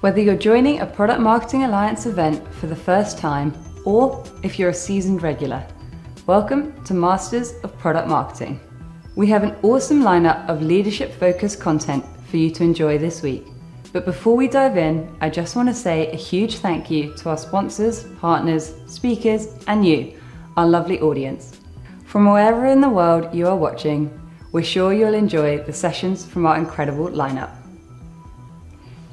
Whether you're joining a Product Marketing Alliance event for the first time, or if you're a seasoned regular, welcome to Masters of Product Marketing. We have an awesome lineup of leadership-focused content for you to enjoy this week. But before we dive in, I just want to say a huge thank you to our sponsors, partners, speakers, and you, our lovely audience. From wherever in the world you are watching, we're sure you'll enjoy the sessions from our incredible lineup.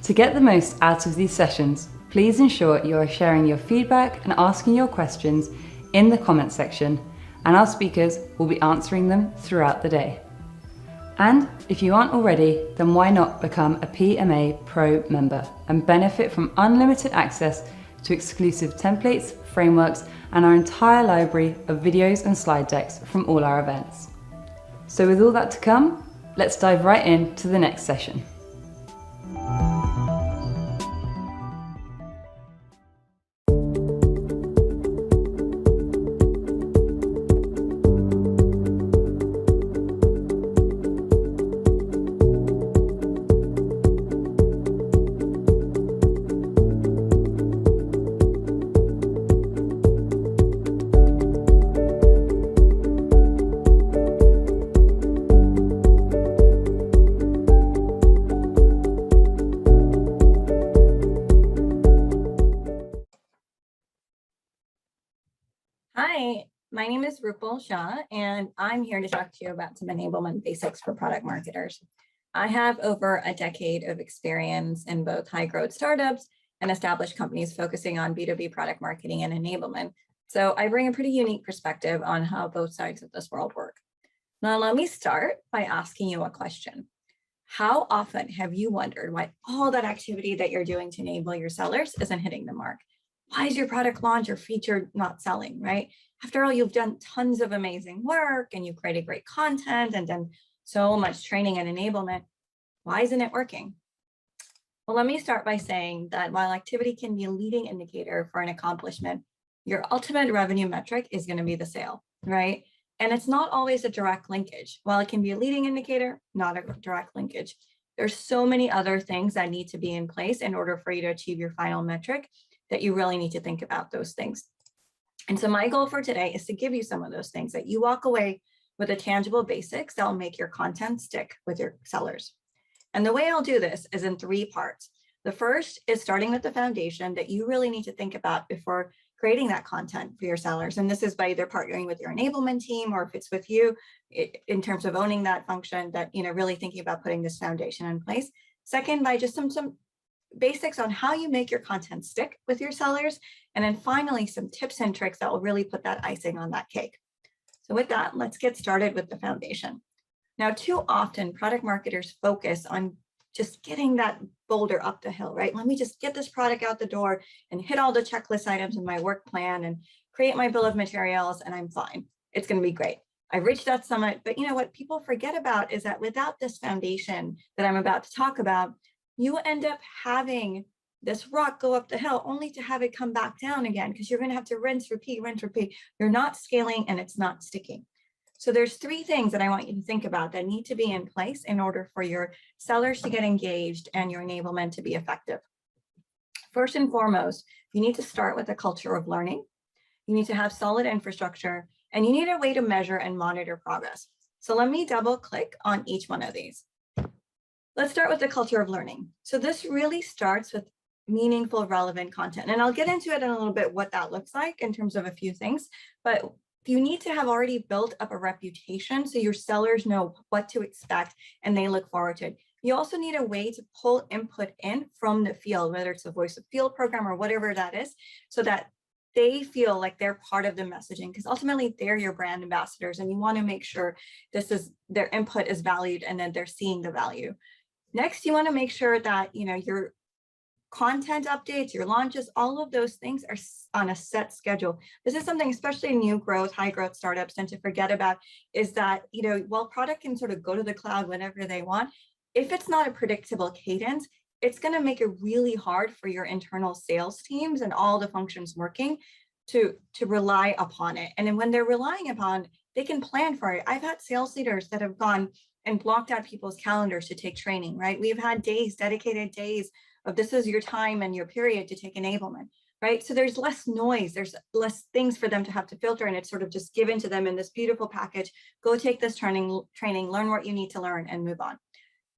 To get the most out of these sessions, please ensure you are sharing your feedback and asking your questions in the comment section, and our speakers will be answering them throughout the day. And if you aren't already, then why not become a PMA Pro member and benefit from unlimited access to exclusive templates, frameworks, and our entire library of videos and slide decks from all our events. So with all that to come, let's dive right into the next session. Hi, my name is Rupal Shah, and I'm here to talk to you about some enablement basics for product marketers. I have over a decade of experience in both high-growth startups and established companies focusing on B2B product marketing and enablement. So I bring a pretty unique perspective on how both sides of this world work. Now, let me start by asking you a question. How often have you wondered why all that activity that you're doing to enable your sellers isn't hitting the mark? Why is your product launch or feature not selling, right? After all, you've done tons of amazing work and you've created great content and done so much training and enablement. Why isn't it working? Well, let me start by saying that while activity can be a leading indicator for an accomplishment, your ultimate revenue metric is going to be the sale, right? And it's not always a direct linkage. While it can be a leading indicator, not a direct linkage. There's so many other things that need to be in place in order for you to achieve your final metric that you really need to think about those things. And so my goal for today is to give you some of those things that you walk away with the tangible basics that will make your content stick with your sellers. And the way I'll do this is in 3 parts. The first is starting with the foundation that you really need to think about before creating that content for your sellers. And this is by either partnering with your enablement team, or if it's with you in terms of owning that function, that, really thinking about putting this foundation in place. Second, by just some basics on how you make your content stick with your sellers. And then finally, some tips and tricks that will really put that icing on that cake. So with that, let's get started with the foundation. Now, too often product marketers focus on just getting that boulder up the hill, right? Let me just get this product out the door and hit all the checklist items in my work plan and create my bill of materials, and I'm fine. It's going to be great. I've reached that summit, but what people forget about is that without this foundation that I'm about to talk about, you end up having this rock go up the hill only to have it come back down again, because you're going to have to rinse, repeat. You're not scaling and it's not sticking. So there's 3 things that I want you to think about that need to be in place in order for your sellers to get engaged and your enablement to be effective. First and foremost, you need to start with a culture of learning. You need to have solid infrastructure, and you need a way to measure and monitor progress. So let me double click on each one of these. Let's start with the culture of learning. So this really starts with meaningful, relevant content. And I'll get into it in a little bit what that looks like in terms of a few things, but you need to have already built up a reputation so your sellers know what to expect and they look forward to it. You also need a way to pull input in from the field, whether it's a voice of field program or whatever that is, so that they feel like they're part of the messaging, because ultimately they're your brand ambassadors and you want to make sure their input is valued and that they're seeing the value. Next, you want to make sure that your content updates, your launches, all of those things are on a set schedule. This is something, especially new growth, high growth startups tend to forget about, is that while product can sort of go to the cloud whenever they want, if it's not a predictable cadence, it's going to make it really hard for your internal sales teams and all the functions working to rely upon it. And then when they're relying upon they can plan for it. I've had sales leaders that have gone and blocked out people's calendars to take training, right? We've had days, dedicated days of this is your time and your period to take enablement, right? So there's less noise, there's less things for them to have to filter, and it's sort of just given to them in this beautiful package. Go take this training, learn what you need to learn, and move on.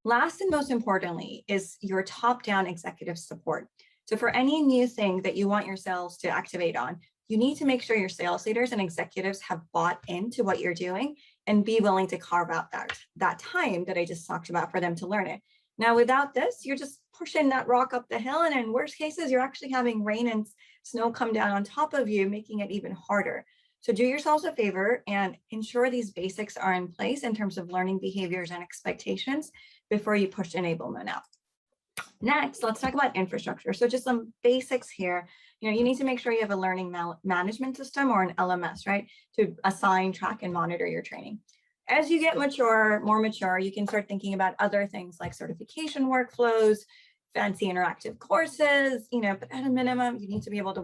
Last and most importantly is your top-down executive support. So for any new thing that you want your sales to activate on, you need to make sure your sales leaders and executives have bought into what you're doing and be willing to carve out that time that I just talked about for them to learn it. Now, without this, you're just pushing that rock up the hill, and in worst cases, you're actually having rain and snow come down on top of you, making it even harder. So do yourselves a favor and ensure these basics are in place in terms of learning behaviors and expectations before you push enablement out. Next, let's talk about infrastructure. So just some basics here. You need to make sure you have a learning management system or an LMS, right? To assign, track, and monitor your training. As you get more mature, you can start thinking about other things like certification workflows, fancy interactive courses, but at a minimum, you need to be able to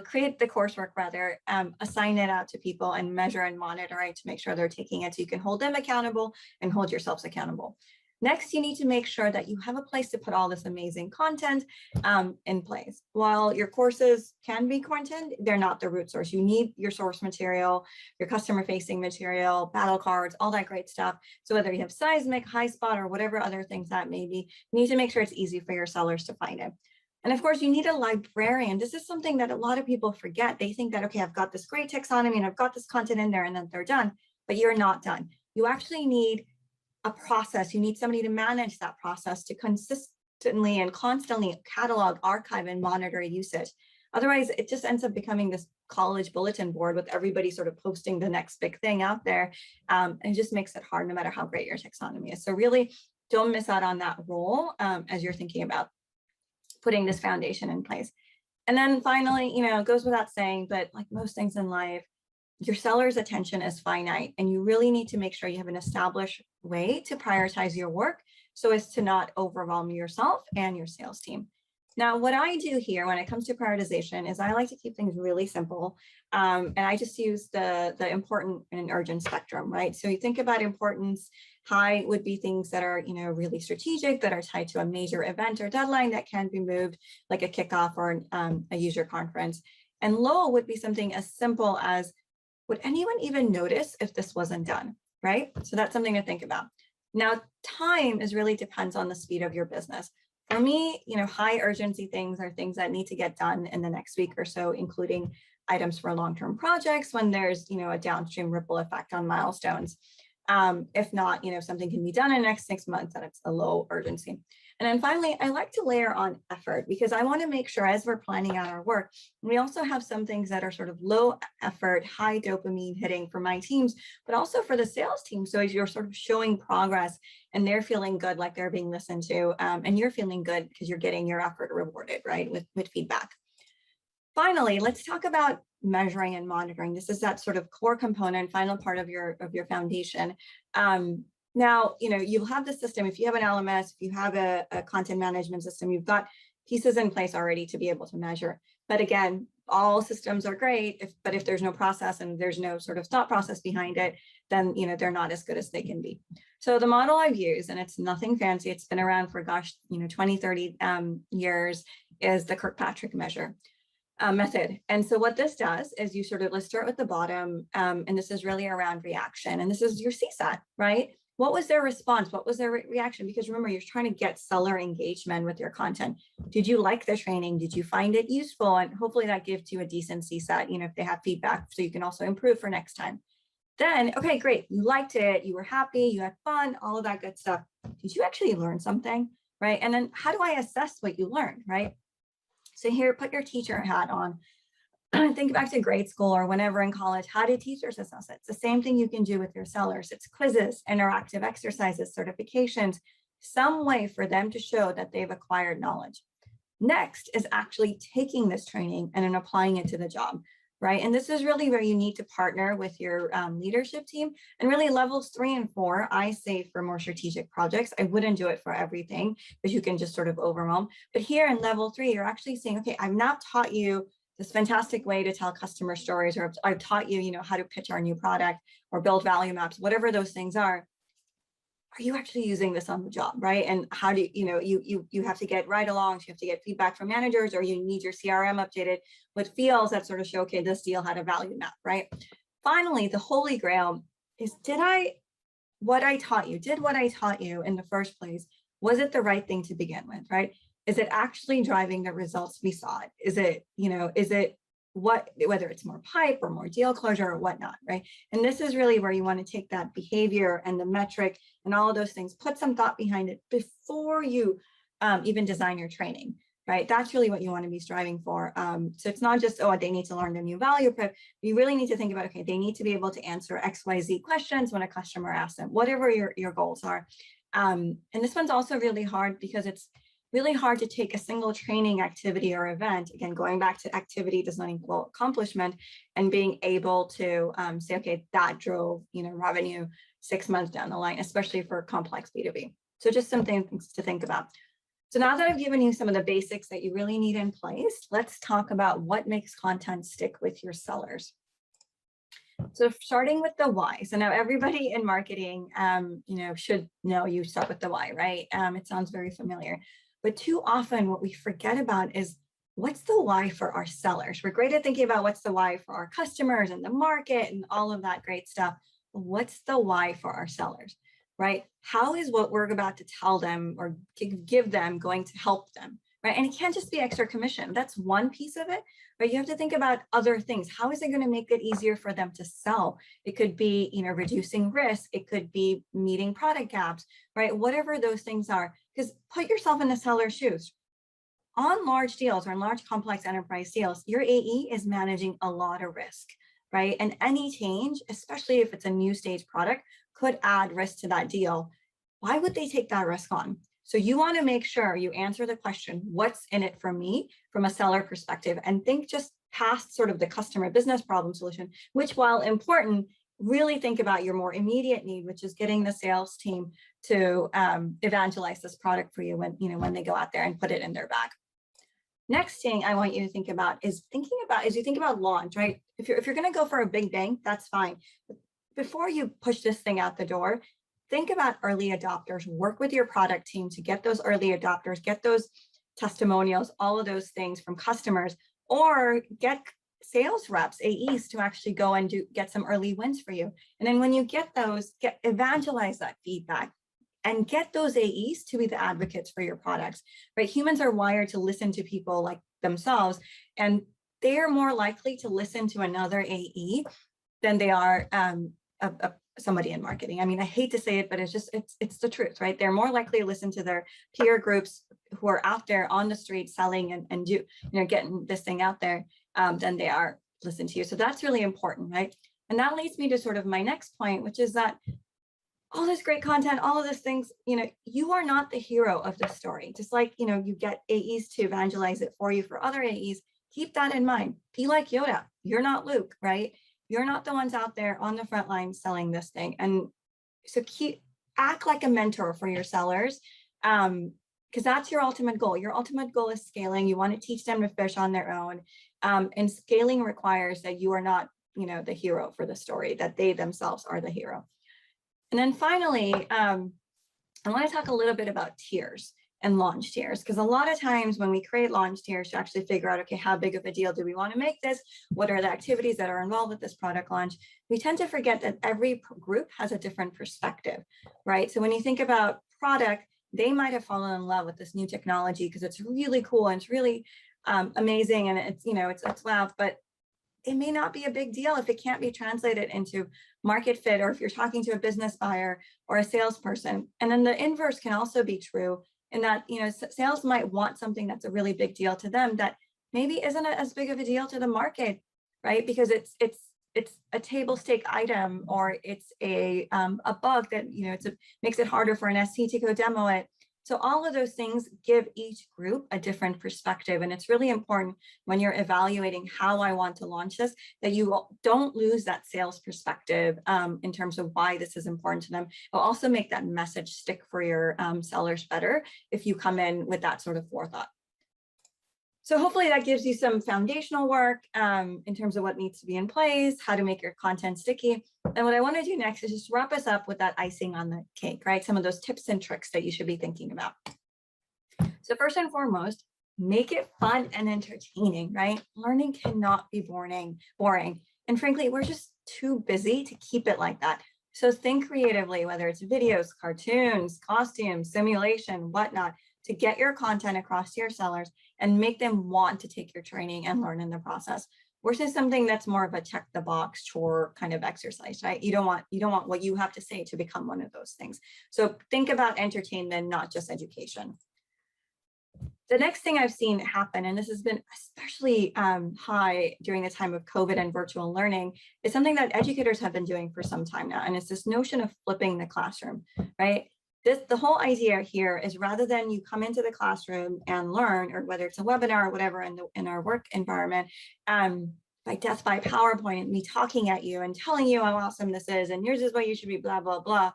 create the coursework rather, assign it out to people and measure and monitor it to make sure they're taking it so you can hold them accountable and hold yourselves accountable. Next, you need to make sure that you have a place to put all this amazing content in place. While your courses can be content, they're not the root source. You need your source material, your customer-facing material, battle cards, all that great stuff. So whether you have Seismic, HighSpot, or whatever other things that may be, you need to make sure it's easy for your sellers to find it. And of course, you need a librarian. This is something that a lot of people forget. They think that, okay, I've got this great taxonomy and I've got this content in there and then they're done, but you're not done. You actually need a process. You need somebody to manage that process, to consistently and constantly catalog, archive, and monitor usage. Otherwise, it just ends up becoming this college bulletin board with everybody sort of posting the next big thing out there. And it just makes it hard no matter how great your taxonomy is. So really don't miss out on that role as you're thinking about putting this foundation in place. And then finally, it goes without saying, but like most things in life, your seller's attention is finite, and you really need to make sure you have an established way to prioritize your work so as to not overwhelm yourself and your sales team. Now, what I do here when it comes to prioritization is I like to keep things really simple. And I just use the important and urgent spectrum, right? So you think about importance. High would be things that are, really strategic, that are tied to a major event or deadline that can be moved, like a kickoff or a user conference. And low would be something as simple as, would anyone even notice if this wasn't done, right? So that's something to think about. Now, time is really depends on the speed of your business. For me, high urgency things are things that need to get done in the next week or so, including items for long-term projects when there's, a downstream ripple effect on milestones. If not, something can be done in the next 6 months, and it's a low urgency. And then finally, I like to layer on effort because I want to make sure as we're planning out our work, we also have some things that are sort of low effort, high dopamine hitting for my teams, but also for the sales team. So as you're sort of showing progress and they're feeling good, like they're being listened to, and you're feeling good because you're getting your effort rewarded, right, with feedback. Finally, let's talk about measuring and monitoring. This is that sort of core component, final part of your foundation. Now, you'll have the system. If you have an LMS, if you have a content management system, you've got pieces in place already to be able to measure. But again, all systems are great, but if there's no process and there's no sort of thought process behind it, then they're not as good as they can be. So the model I've used, and it's nothing fancy, it's been around for 20, 30 years, is the Kirkpatrick Measure. Method. And so what this does is you sort of, let's start with the bottom, and this is really around reaction. And this is your CSAT, right? What was their response? What was their reaction? Because remember, you're trying to get seller engagement with your content. Did you like the training? Did you find it useful? And hopefully that gives you a decent CSAT, if they have feedback, so you can also improve for next time. Then, okay, great. You liked it. You were happy. You had fun, all of that good stuff. Did you actually learn something, right? And then how do I assess what you learned, right? So here, put your teacher hat on. Think back to grade school or whenever in college. How do teachers assess it? It's the same thing you can do with your sellers. It's quizzes, interactive exercises, certifications, some way for them to show that they've acquired knowledge. Next is actually taking this training and then applying it to the job, right? And this is really where you need to partner with your leadership team. And really levels 3 and 4, I say for more strategic projects. I wouldn't do it for everything because you can just sort of overwhelm. But here in level 3, you're actually saying, okay, I've now taught you this fantastic way to tell customer stories, or I've taught you, how to pitch our new product or build value maps, whatever those things are you actually using this on the job, right? And how do you have to get ride-alongs, you have to get feedback from managers, or you need your CRM updated with fields that sort of show, okay, this deal had a value map, right? Finally, the holy grail is, did what I taught you in the first place, was it the right thing to begin with, right? Is it actually driving the results we saw? Is it whether it's more pipe or more deal closure or whatnot, right? And this is really where you want to take that behavior and the metric and all of those things, put some thought behind it before you even design your training, right? That's really what you want to be striving for. So it's not just, oh, they need to learn the new value prep. You really need to think about, okay, they need to be able to answer XYZ questions when a customer asks them, whatever your goals are. And this one's also really hard because it's really hard to take a single training activity or event, again, going back to activity does not equal accomplishment, and being able to say, okay, that drove revenue 6 months down the line, especially for complex B2B. So just some things to think about. So now that I've given you some of the basics that you really need in place, let's talk about what makes content stick with your sellers. So starting with the why. So now everybody in marketing, should know you start with the why, right? It sounds very familiar. But too often what we forget about is, what's the why for our sellers? We're great at thinking about what's the why for our customers and the market and all of that great stuff. What's the why for our sellers, right? How is what we're about to tell them or give them going to help them, right? And it can't just be extra commission. That's one piece of it, right? You have to think about other things. How is it going to make it easier for them to sell? It could be, reducing risk. It could be meeting product gaps, right? Whatever those things are, because put yourself in the seller's shoes. On large deals or in large complex enterprise deals, your AE is managing a lot of risk, right? And any change, especially if it's a new stage product, could add risk to that deal. Why would they take that risk on? So you want to make sure you answer the question, what's in it for me from a seller perspective, and think just past sort of the customer business problem solution, which, while important, really think about your more immediate need, which is getting the sales team to evangelize this product for you when they go out there and put it in their bag. Next thing I want you to think about is you think about launch, right? If you're going to go for a big bang, that's fine. But before you push this thing out the door, think about early adopters. Work with your product team to get those early adopters, get those testimonials, all of those things from customers, or get sales reps, AEs, to actually go and get some early wins for you. And then when you get those, evangelize that feedback and get those AEs to be the advocates for your products, right? Humans are wired to listen to people like themselves, and they are more likely to listen to another AE than they are somebody in marketing. I mean, I hate to say it, but it's the truth, right? They're more likely to listen to their peer groups who are out there on the street selling and getting this thing out there than they are listen to you. So that's really important, right? And that leads me to sort of my next point, which is that all this great content, all of these things, you are not the hero of the story. Just like, you get AEs to evangelize it for you for other AEs, keep that in mind. Be like Yoda. You're not Luke, right? You're not the ones out there on the front line selling this thing. And so act like a mentor for your sellers, because that's your ultimate goal. Your ultimate goal is scaling. You want to teach them to fish on their own. And scaling requires that you are not, the hero for the story, that they themselves are the hero. And then finally, I want to talk a little bit about tiers and launch tiers, because a lot of times when we create launch tiers to actually figure out, okay, how big of a deal do we want to make this? What are the activities that are involved with this product launch? We tend to forget that every group has a different perspective, right? So when you think about product, they might have fallen in love with this new technology because it's really cool and it's really amazing, and it's wow, but it may not be a big deal if it can't be translated into market fit, or if you're talking to a business buyer or a salesperson. And then the inverse can also be true, in that sales might want something that's a really big deal to them that maybe isn't as big of a deal to the market, right? Because it's a table stake item, or it's a bug that makes it harder for an SC to go demo it. So all of those things give each group a different perspective. And it's really important when you're evaluating how I want to launch this, that you don't lose that sales perspective in terms of why this is important to them. It'll also make that message stick for your sellers better if you come in with that sort of forethought. So hopefully that gives you some foundational work in terms of what needs to be in place, how to make your content sticky. And what I want to do next is just wrap us up with that icing on the cake, right? Some of those tips and tricks that you should be thinking about. So first and foremost, make it fun and entertaining, right? Learning cannot be boring. And frankly, we're just too busy to keep it like that. So think creatively, whether it's videos, cartoons, costumes, simulation, whatnot, to get your content across to your sellers and make them want to take your training and learn in the process versus something that's more of a check the box chore kind of exercise, right? You don't want what you have to say to become one of those things. So think about entertainment, not just education. The next thing I've seen happen, and this has been especially high during the time of COVID and virtual learning, is something that educators have been doing for some time now. And it's this notion of flipping the classroom, right? The whole idea here is rather than you come into the classroom and learn, or whether it's a webinar or whatever in our work environment, by death by PowerPoint and me talking at you and telling you how awesome this is, and here's what you should be, blah, blah, blah.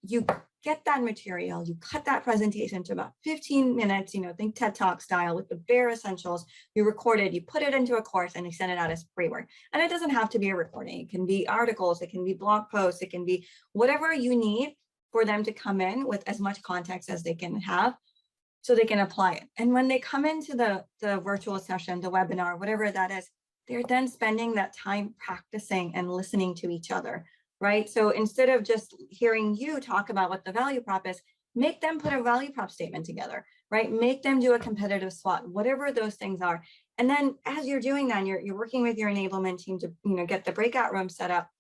You get that material, you cut that presentation to about 15 minutes, think TED Talk style with the bare essentials. You record it, you put it into a course, and you send it out as freeware. And it doesn't have to be a recording. It can be articles, it can be blog posts, it can be whatever you need for them to come in with as much context as they can have so they can apply it. And when they come into the virtual session, the webinar, whatever that is, they're then spending that time practicing and listening to each other, right? So instead of just hearing you talk about what the value prop is, make them put a value prop statement together, right? Make them do a competitive SWOT, whatever those things are. And then as you're doing that, you're working with your enablement team to get the breakout room set up.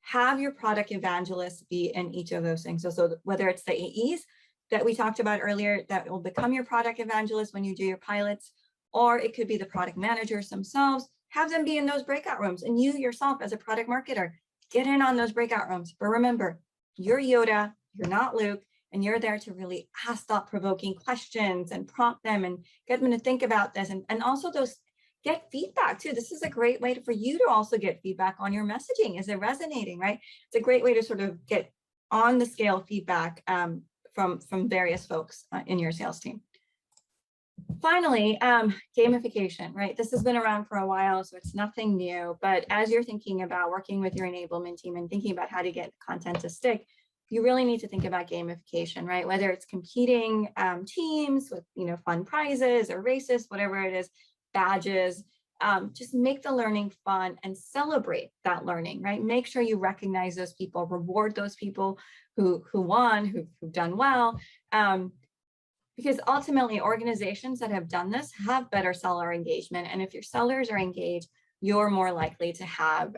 Have your product evangelists be in each of those things. So whether it's the AEs that we talked about earlier, that will become your product evangelists when you do your pilots, or it could be the product managers themselves, have them be in those breakout rooms. And you yourself as a product marketer, get in on those breakout rooms. But remember, you're Yoda, you're not Luke, and you're there to really ask thought-provoking questions and prompt them and get them to think about this. And also get feedback too. This is a great way for you to also get feedback on your messaging. Is it resonating, right? It's a great way to sort of get on the scale feedback from various folks in your sales team. Finally, gamification, right? This has been around for a while, so it's nothing new. But as you're thinking about working with your enablement team and thinking about how to get content to stick, you really need to think about gamification, right? Whether it's competing teams with fun prizes or races, whatever it is, badges, just make the learning fun and celebrate that learning, right? Make sure you recognize those people, reward those people who won, who've done well. Because ultimately organizations that have done this have better seller engagement. And if your sellers are engaged, you're more likely to have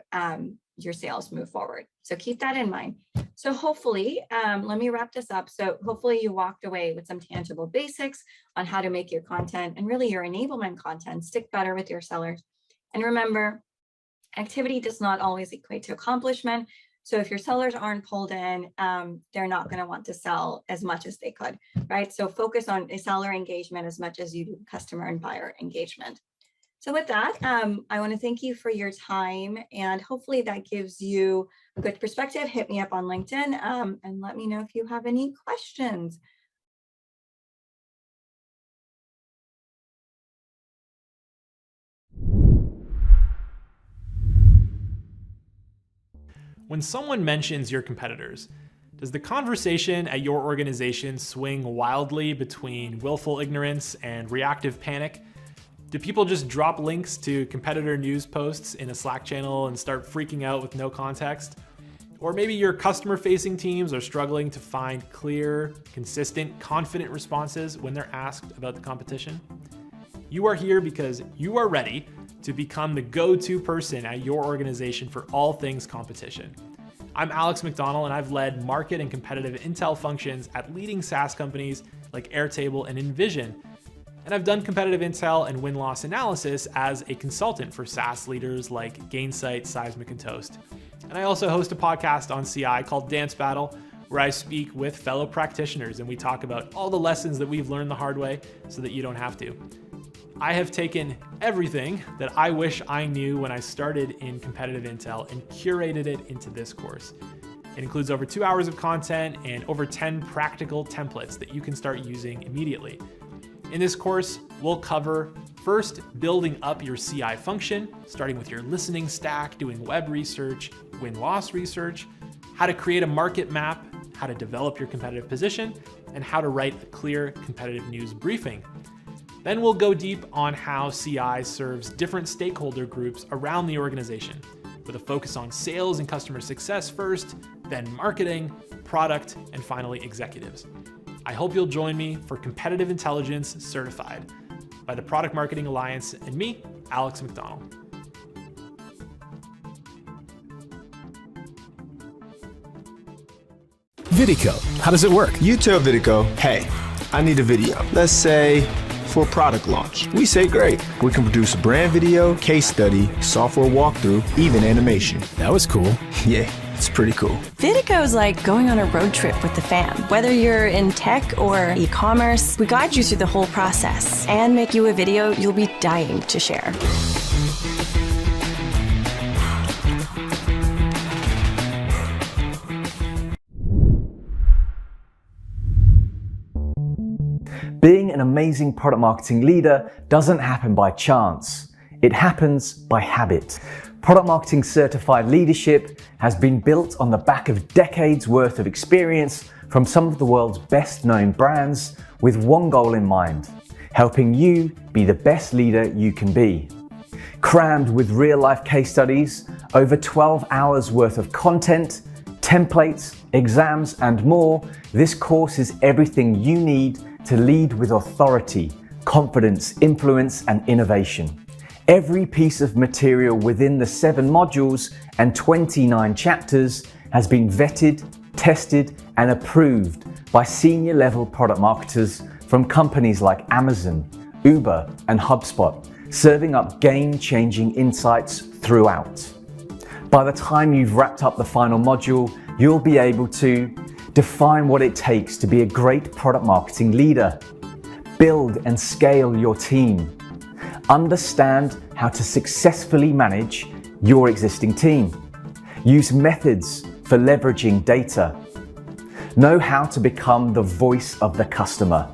your sales move forward. So keep that in mind. So hopefully, let me wrap this up. So hopefully you walked away with some tangible basics on how to make your content and really your enablement content stick better with your sellers. And remember, activity does not always equate to accomplishment. So if your sellers aren't pulled in, they're not going to want to sell as much as they could, right? So focus on a seller engagement as much as you do customer and buyer engagement. So with that, I want to thank you for your time, and hopefully that gives you a good perspective. Hit me up on LinkedIn and let me know if you have any questions. When someone mentions your competitors, does the conversation at your organization swing wildly between willful ignorance and reactive panic? Do people just drop links to competitor news posts in a Slack channel and start freaking out with no context? Or maybe your customer-facing teams are struggling to find clear, consistent, confident responses when they're asked about the competition? You are here because you are ready to become the go-to person at your organization for all things competition. I'm Alex McDonald, and I've led market and competitive intel functions at leading SaaS companies like Airtable and Envision. And I've done competitive intel and win-loss analysis as a consultant for SaaS leaders like Gainsight, Seismic, and Toast. And I also host a podcast on CI called Dance Battle, where I speak with fellow practitioners and we talk about all the lessons that we've learned the hard way so that you don't have to. I have taken everything that I wish I knew when I started in competitive intel and curated it into this course. It includes over 2 hours of content and over 10 practical templates that you can start using immediately. In this course, we'll cover first building up your CI function, starting with your listening stack, doing web research, win-loss research, how to create a market map, how to develop your competitive position, and how to write a clear competitive news briefing. Then we'll go deep on how CI serves different stakeholder groups around the organization, with a focus on sales and customer success first, then marketing, product, and finally executives. I hope you'll join me for Competitive Intelligence Certified by the Product Marketing Alliance and me, Alex McDonald. Vidico, how does it work? You tell Vidico, hey, I need a video. Let's say for a product launch. We say great. We can produce a brand video, case study, software walkthrough, even animation. That was cool. Yeah, it's pretty cool. Vidico is like going on a road trip with the fam. Whether you're in tech or e-commerce, we guide you through the whole process and make you a video you'll be dying to share. Being an amazing product marketing leader doesn't happen by chance. It happens by habit. Product marketing certified leadership has been built on the back of decades worth of experience from some of the world's best known brands with one goal in mind: helping you be the best leader you can be. Crammed with real life case studies, over 12 hours worth of content, templates, exams, and more, this course is everything you need to lead with authority, confidence, influence, and innovation. Every piece of material within the 7 modules and 29 chapters has been vetted, tested, and approved by senior level product marketers from companies like Amazon, Uber, and HubSpot, serving up game-changing insights throughout. By the time you've wrapped up the final module, you'll be able to define what it takes to be a great product marketing leader, build and scale your team, understand how to successfully manage your existing team, use methods for leveraging data, know how to become the voice of the customer,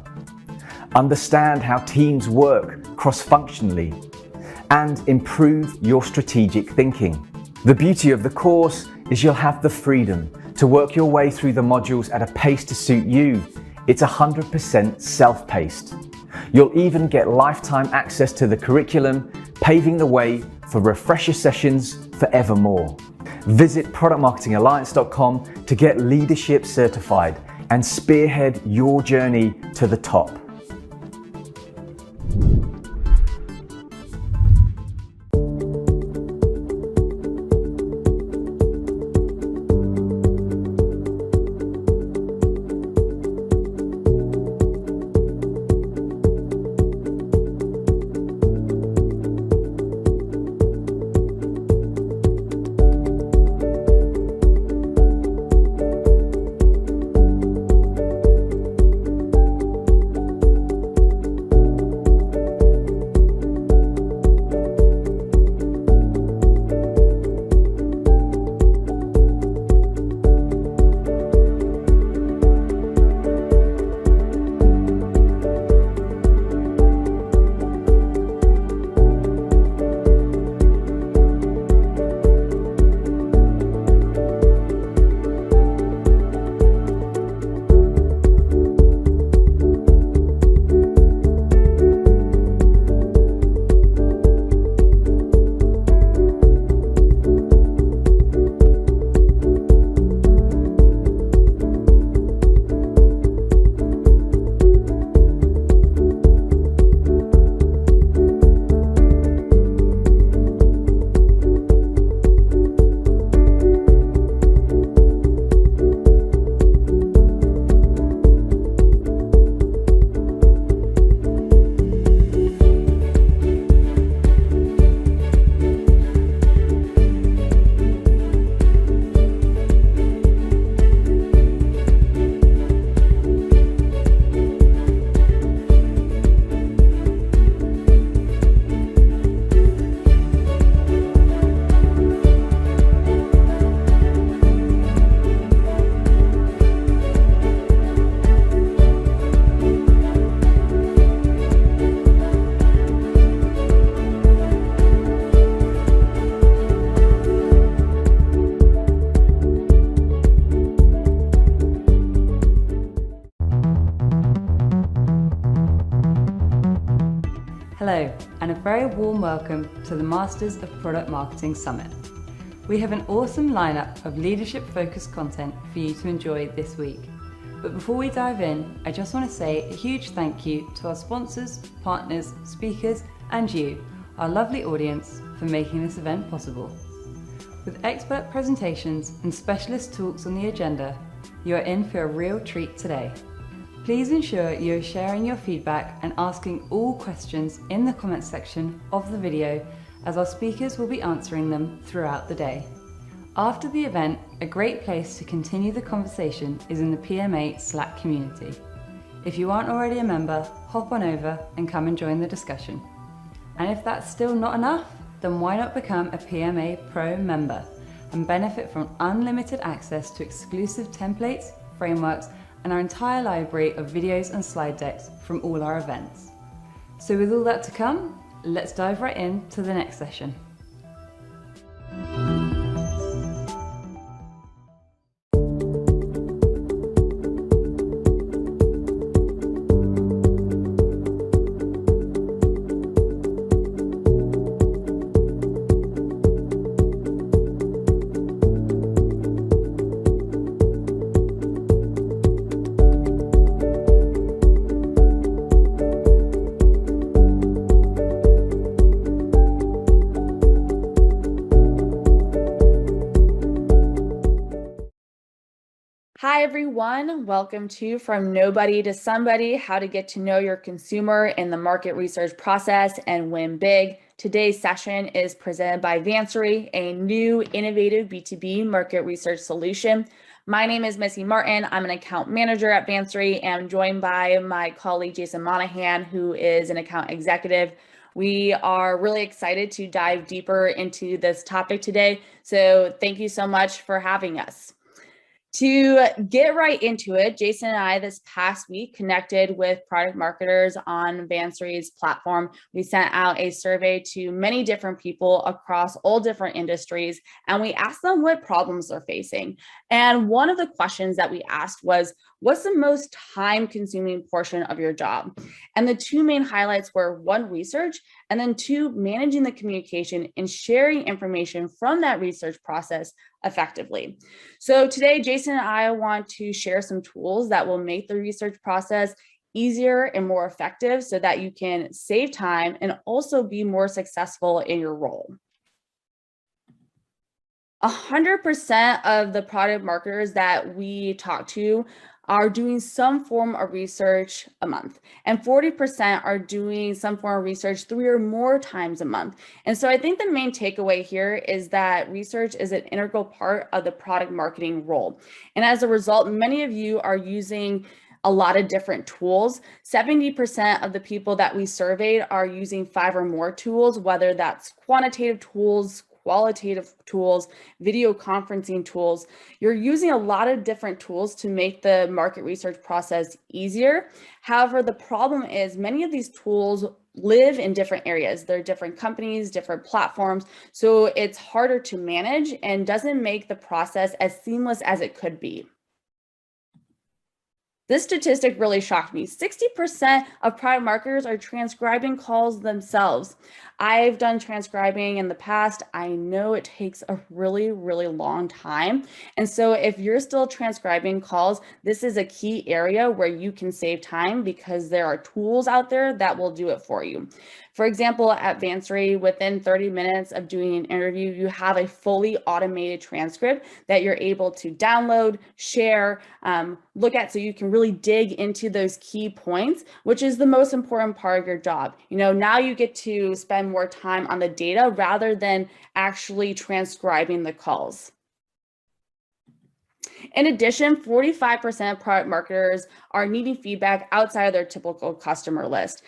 understand how teams work cross-functionally, and improve your strategic thinking. The beauty of the course is you'll have the freedom to work your way through the modules at a pace to suit you. It's 100% self-paced. You'll even get lifetime access to the curriculum, paving the way for refresher sessions forevermore. Visit productmarketingalliance.com to get leadership certified and spearhead your journey to the top. Hello, and a very warm welcome to the Masters of Product Marketing Summit. We have an awesome lineup of leadership-focused content for you to enjoy this week. But before we dive in, I just want to say a huge thank you to our sponsors, partners, speakers, and you, our lovely audience, for making this event possible. With expert presentations and specialist talks on the agenda, you are in for a real treat today. Please ensure you are sharing your feedback and asking all questions in the comments section of the video, as our speakers will be answering them throughout the day. After the event, a great place to continue the conversation is in the PMA Slack community. If you aren't already a member, hop on over and come and join the discussion. And if that's still not enough, then why not become a PMA Pro member and benefit from unlimited access to exclusive templates, frameworks, and our entire library of videos and slide decks from all our events. So with all that to come, let's dive right into the next session. Hi everyone, welcome to From Nobody to Somebody, how to get to know your consumer in the market research process and win big. Today's session is presented by Manser, a new innovative B2B market research solution. My name is Missy Martin. I'm an account manager at Manser and I'm joined by my colleague Jason Monahan, who is an account executive. We are really excited to dive deeper into this topic today. So thank you so much for having us. To get right into it, Jason and I this past week connected with product marketers on Manser's platform. We sent out a survey to many different people across all different industries, and we asked them what problems they're facing. And one of the questions that we asked was, what's the most time-consuming portion of your job? And the two main highlights were one, research, and then two, managing the communication and sharing information from that research process effectively. So today, Jason and I want to share some tools that will make the research process easier and more effective so that you can save time and also be more successful in your role. 100% of the product marketers that we talk to are doing some form of research a month, and 40% are doing some form of research 3 or more times a month. And so I think the main takeaway here is that research is an integral part of the product marketing role. And as a result, many of you are using a lot of different tools. 70% of the people that we surveyed are using 5 or more tools, whether that's quantitative tools, qualitative tools, video conferencing tools. You're using a lot of different tools to make the market research process easier. However, the problem is many of these tools live in different areas. They're different companies, different platforms. So it's harder to manage and doesn't make the process as seamless as it could be. This statistic really shocked me. 60% of product marketers are transcribing calls themselves. I've done transcribing in the past. I know it takes a really, really long time. And so if you're still transcribing calls, this is a key area where you can save time because there are tools out there that will do it for you. For example, at Manser, within 30 minutes of doing an interview, you have a fully automated transcript that you're able to download, share, look at, so you can really dig into those key points, which is the most important part of your job. You know, now you get to spend more time on the data rather than actually transcribing the calls. In addition, 45% of product marketers are needing feedback outside of their typical customer list.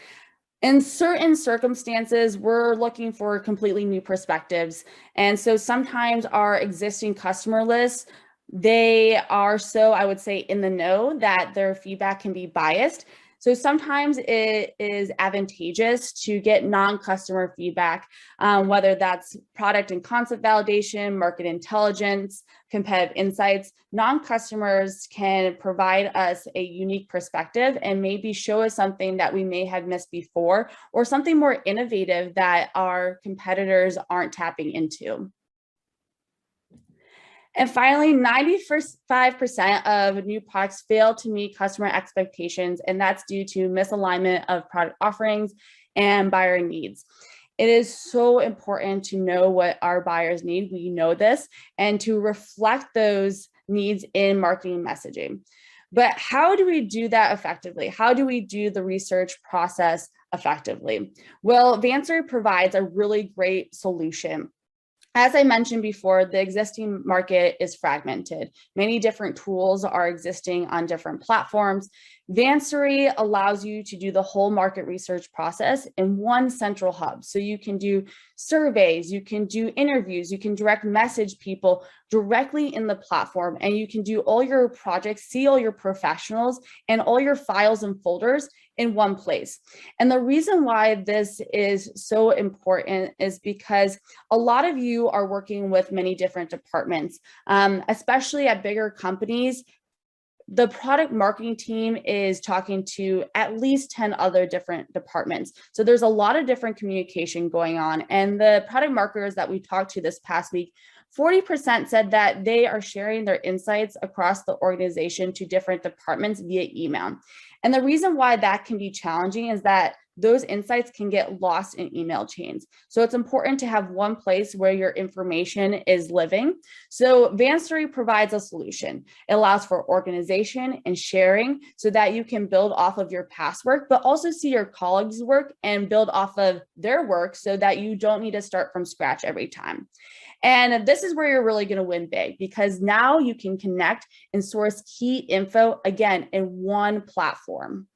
In certain circumstances, we're looking for completely new perspectives. And so sometimes our existing customer lists, they are so, I would say, in the know that their feedback can be biased. So sometimes it is advantageous to get non-customer feedback, whether that's product and concept validation, market intelligence, competitive insights. Non-customers can provide us a unique perspective and maybe show us something that we may have missed before, or something more innovative that our competitors aren't tapping into. And finally, 95% of new products fail to meet customer expectations, and that's due to misalignment of product offerings and buyer needs. It is so important to know what our buyers need. We know this, and to reflect those needs in marketing messaging. But how do we do that effectively? How do we do the research process effectively? Well, Manser provides a really great solution. As I mentioned before, the existing market is fragmented. Many different tools are existing on different platforms. Manser allows you to do the whole market research process in one central hub. So you can do surveys, you can do interviews, you can direct message people directly in the platform, and you can do all your projects, see all your professionals and all your files and folders in one place. And the reason why this is so important is because a lot of you are working with many different departments, especially at bigger companies. The product marketing team is talking to at least 10 other different departments. So there's a lot of different communication going on. And the product marketers that we talked to this past week, 40% said that they are sharing their insights across the organization to different departments via email. And the reason why that can be challenging is that those insights can get lost in email chains. So it's important to have one place where your information is living. So Manser provides a solution. It allows for organization and sharing so that you can build off of your past work, but also see your colleagues' work and build off of their work so that you don't need to start from scratch every time. And this is where you're really going to win big, because now you can connect and source key info, again, in one platform.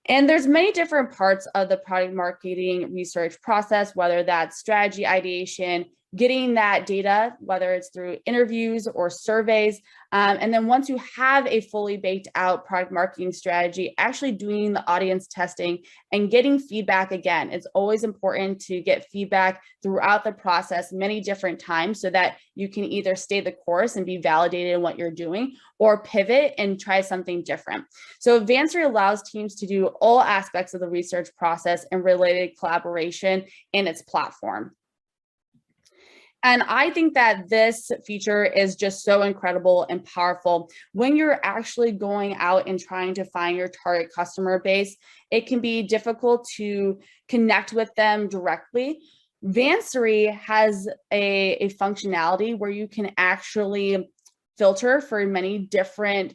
And there's many different parts of the product marketing research process, whether that's strategy ideation, getting that data, whether it's through interviews or surveys. And then once you have a fully baked out product marketing strategy, actually doing the audience testing and getting feedback. Again, it's always important to get feedback throughout the process many different times so that you can either stay the course and be validated in what you're doing, or pivot and try something different. So Manser allows teams to do all aspects of the research process and related collaboration in its platform. And I think that this feature is just so incredible and powerful. When you're actually going out and trying to find your target customer base, it can be difficult to connect with them directly. Manser has a functionality where you can actually filter for many different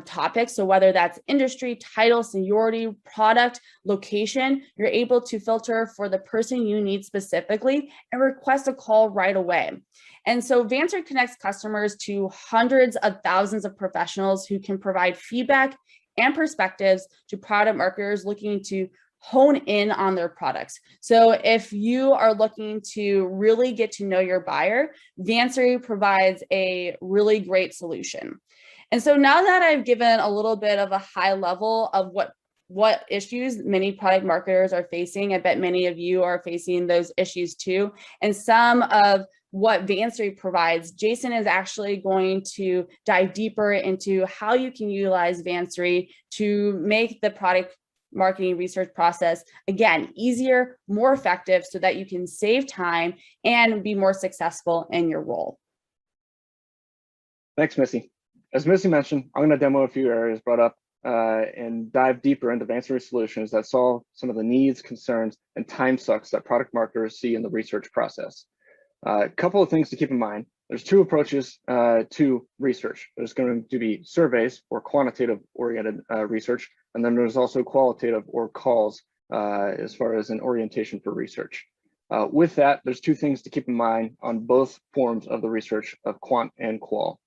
topics. So whether that's industry, title, seniority, product, location, you're able to filter for the person you need specifically and request a call right away. And so Manser connects customers to hundreds of thousands of professionals who can provide feedback and perspectives to product marketers looking to hone in on their products. So if you are looking to really get to know your buyer, Manser provides a really great solution. And so now that I've given a little bit of a high level of what issues many product marketers are facing, I bet many of you are facing those issues too, and some of what Manser provides, Jason is actually going to dive deeper into how you can utilize Manser to make the product marketing research process, again, easier, more effective, so that you can save time and be more successful in your role. Thanks, Missy. As Missy mentioned, I'm going to demo a few areas brought up and dive deeper into Manser solutions that solve some of the needs, concerns, and time sucks that product marketers see in the research process. A couple of things to keep in mind. There's two approaches to research. There's going to be surveys or quantitative oriented research, and then there's also qualitative or calls as far as an orientation for research. With that, there's two things to keep in mind on both forms of the research of quant and qual.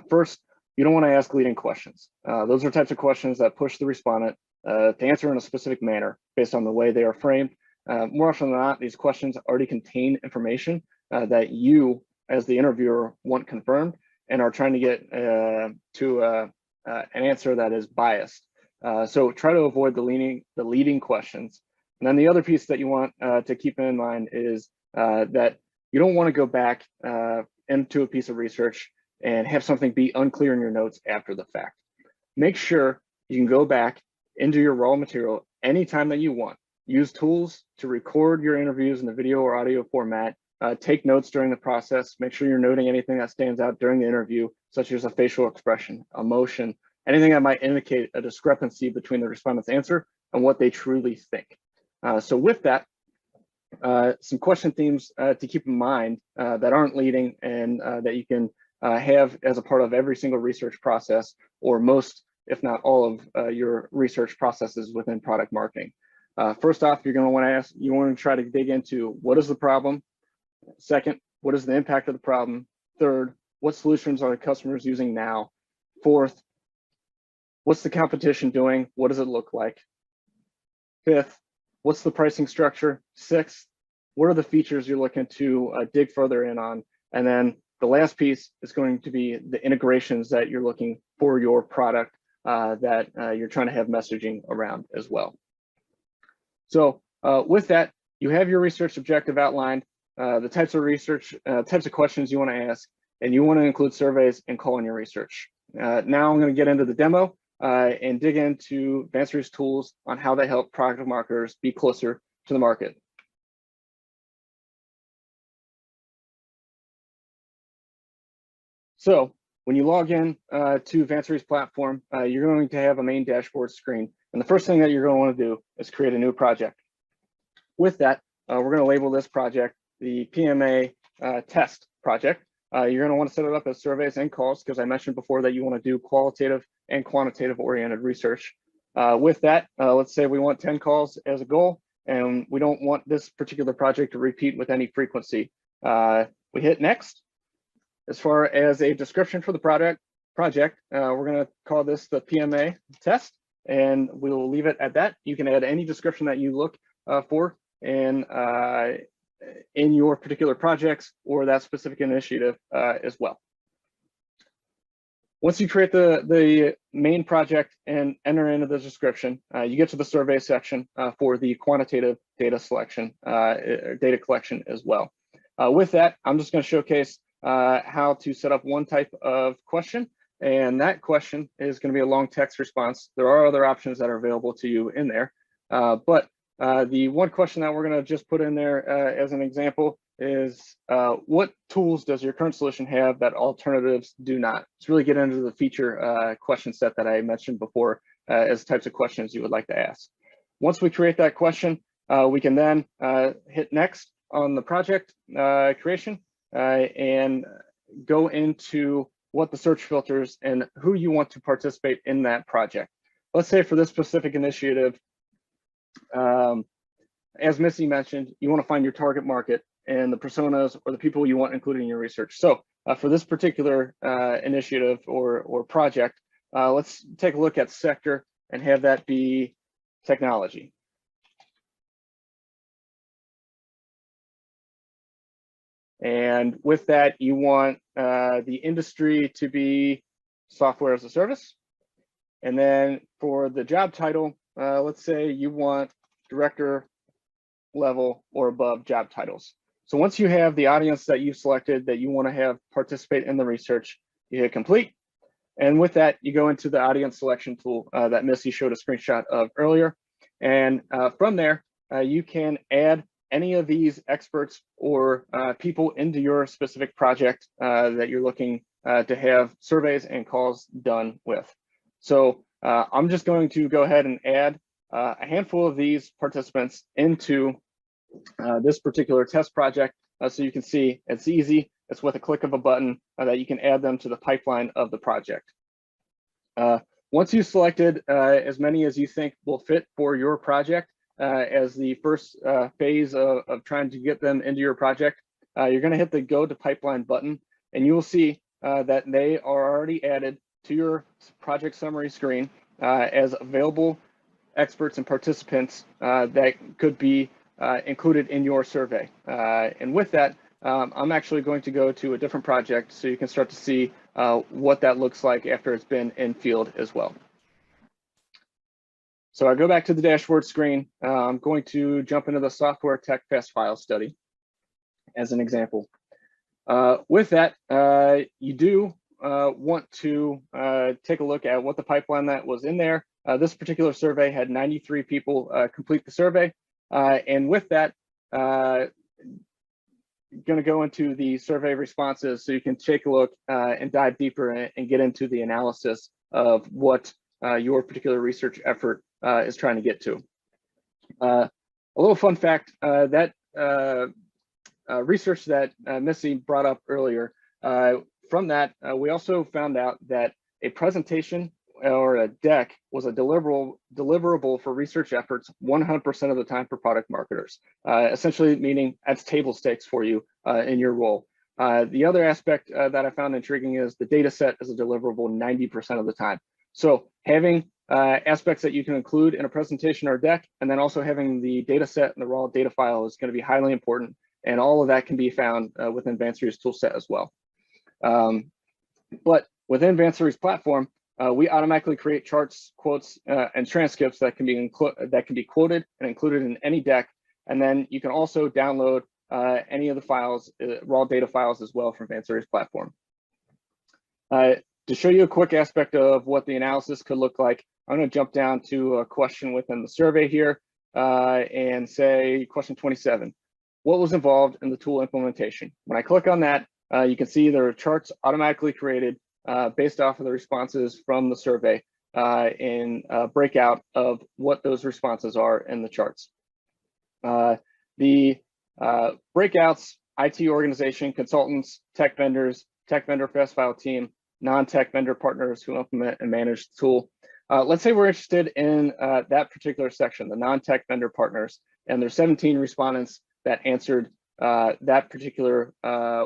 First, you don't want to ask leading questions. Those are types of questions that push the respondent to answer in a specific manner based on the way they are framed. More often than not, these questions already contain information that you, as the interviewer, want confirmed and are trying to get to an answer that is biased. So try to avoid the leading questions. And then the other piece that you want to keep in mind is that you don't want to go back into a piece of research and have something be unclear in your notes after the fact. Make sure you can go back into your raw material anytime that you want. Use tools to record your interviews in the video or audio format. Take notes during the process. Make sure you're noting anything that stands out during the interview, such as a facial expression, emotion, anything that might indicate a discrepancy between the respondent's answer and what they truly think. So with that, some question themes to keep in mind that aren't leading and that you can have as a part of every single research process, or most, if not all of your research processes within product marketing. First off, you're going to want to ask, you want to try to dig into what is the problem? Second, what is the impact of the problem? Third, what solutions are the customers using now? Fourth, what's the competition doing? What does it look like? Fifth, what's the pricing structure? Sixth, what are the features you're looking to dig further in on? And then the last piece is going to be the integrations that you're looking for your product that you're trying to have messaging around as well. So with that, you have your research objective outlined, the types of questions you want to ask, and you want to include surveys and call in your research. Now I'm going to get into the demo and dig into Manser's tools on how they help product marketers be closer to the market. So when you log in to Manser's platform, you're going to have a main dashboard screen. And the first thing that you're going to want to do is create a new project. With that, we're going to label this project the PMA test project. You're going to want to set it up as surveys and calls, because I mentioned before that you want to do qualitative and quantitative oriented research. With that, let's say we want 10 calls as a goal, and we don't want this particular project to repeat with any frequency. We hit next. As far as a description for the project, we're going to call this the PMA test, and we will leave it at that. You can add any description that you look for in your particular projects or that specific initiative as well. Once you create the main project and enter into the description, you get to the survey section for the quantitative data data collection as well. With that, I'm just going to showcase how to set up one type of question, and that question is going to be a long text response. There are other options that are available to you in there, but the one question that we're going to just put in there as an example is what tools does your current solution have that alternatives do not? Let's really get into the feature question set that I mentioned before as types of questions you would like to ask. Once we create that question, we can then hit next on the project creation and go into what the search filters and who you want to participate in that project. Let's say for this specific initiative, as Missy mentioned, you want to find your target market and the personas or the people you want included in your research. So for this particular initiative or project, let's take a look at sector and have that be technology. And with that, you want the industry to be software as a service. And then for the job title, let's say you want director level or above job titles. So once you have the audience that you've selected that you want to have participate in the research, you hit complete. And with that, you go into the audience selection tool that Missy showed a screenshot of earlier. And from there, you can add any of these experts or people into your specific project that you're looking to have surveys and calls done with. So I'm just going to go ahead and add a handful of these participants into this particular test project. So you can see it's easy. It's with a click of a button that you can add them to the pipeline of the project. Once you've selected as many as you think will fit for your project as the first phase of trying to get them into your project, you're going to hit the Go to Pipeline button, and you will see that they are already added to your project summary screen as available experts and participants that could be included in your survey. And with that, I'm actually going to go to a different project so you can start to see what that looks like after it's been in field as well. So I go back to the dashboard screen. I'm going to jump into the software tech fast file study as an example. With that, you do want to take a look at what the pipeline that was in there. This particular survey had 93 people complete the survey. And with that, going to go into the survey responses so you can take a look and dive deeper and get into the analysis of what your particular research effort is trying to get to. A little fun fact, that research that Missy brought up earlier, from that, we also found out that a presentation or a deck was a deliverable for research efforts 100% of the time for product marketers, essentially meaning that's table stakes for you in your role. The other aspect that I found intriguing is the data set is a deliverable 90% of the time. So having aspects that you can include in a presentation or deck, and then also having the data set and the raw data file is going to be highly important. And all of that can be found within Vansery's toolset as well. But within Vansery's platform, we automatically create charts, quotes, and transcripts that can be quoted and included in any deck. And then you can also download any of the files, raw data files as well from Vansery's platform. To show you a quick aspect of what the analysis could look like, I'm going to jump down to a question within the survey here and say question 27. What was involved in the tool implementation? When I click on that, you can see there are charts automatically created based off of the responses from the survey in a breakout of what those responses are in the charts. The breakouts, IT organization, consultants, tech vendors, tech vendor fast file team, non-tech vendor partners who implement and manage the tool. Let's say we're interested in that particular section, the non-tech vendor partners, and there's 17 respondents that answered that particular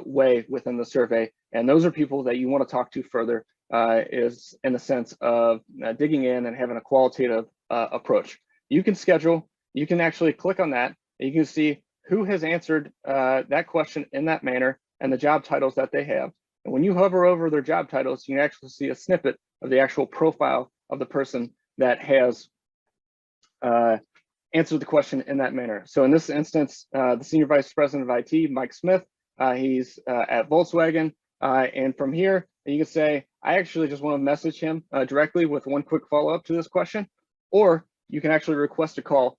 way within the survey. And those are people that you want to talk to further, is in the sense of digging in and having a qualitative approach. You can schedule, you can actually click on that, and you can see who has answered that question in that manner and the job titles that they have. And when you hover over their job titles, you can actually see a snippet of the actual profile of the person that has answered the question in that manner. So in this instance, the Senior Vice President of IT, Mike Smith, he's at Volkswagen. And from here, you can say, I actually just want to message him directly with one quick follow-up to this question, or you can actually request a call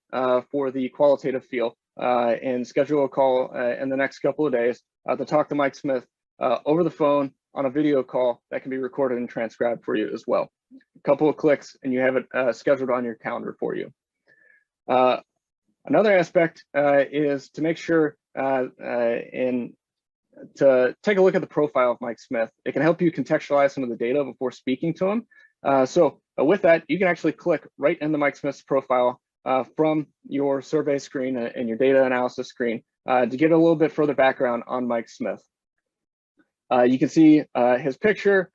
for the qualitative field and schedule a call in the next couple of days to talk to Mike Smith over the phone on a video call that can be recorded and transcribed for you as well. A couple of clicks and you have it scheduled on your calendar for you. Another aspect is to make sure to take a look at the profile of Mike Smith. It can help you contextualize some of the data before speaking to him. So with that, you can actually click right into Mike Smith's profile from your survey screen and your data analysis screen to get a little bit further background on Mike Smith. You can see his picture,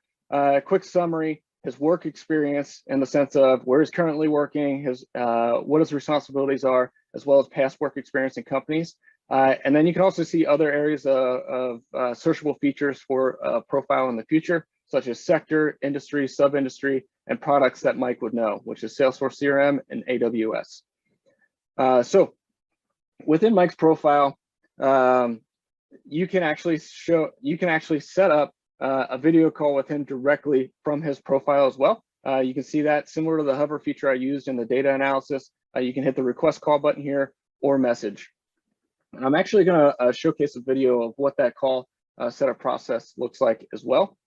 quick summary, his work experience in the sense of where he's currently working, his what his responsibilities are, as well as past work experience in companies. And then you can also see other areas of searchable features for a profile in the future, such as sector, industry, sub-industry, and products that Mike would know, which is Salesforce CRM and AWS. So within Mike's profile, you can actually set up a video call with him directly from his profile as well. You can see that similar to the hover feature I used in the data analysis. You can hit the request call button here or message. And I'm actually going to showcase a video of what that call setup process looks like as well.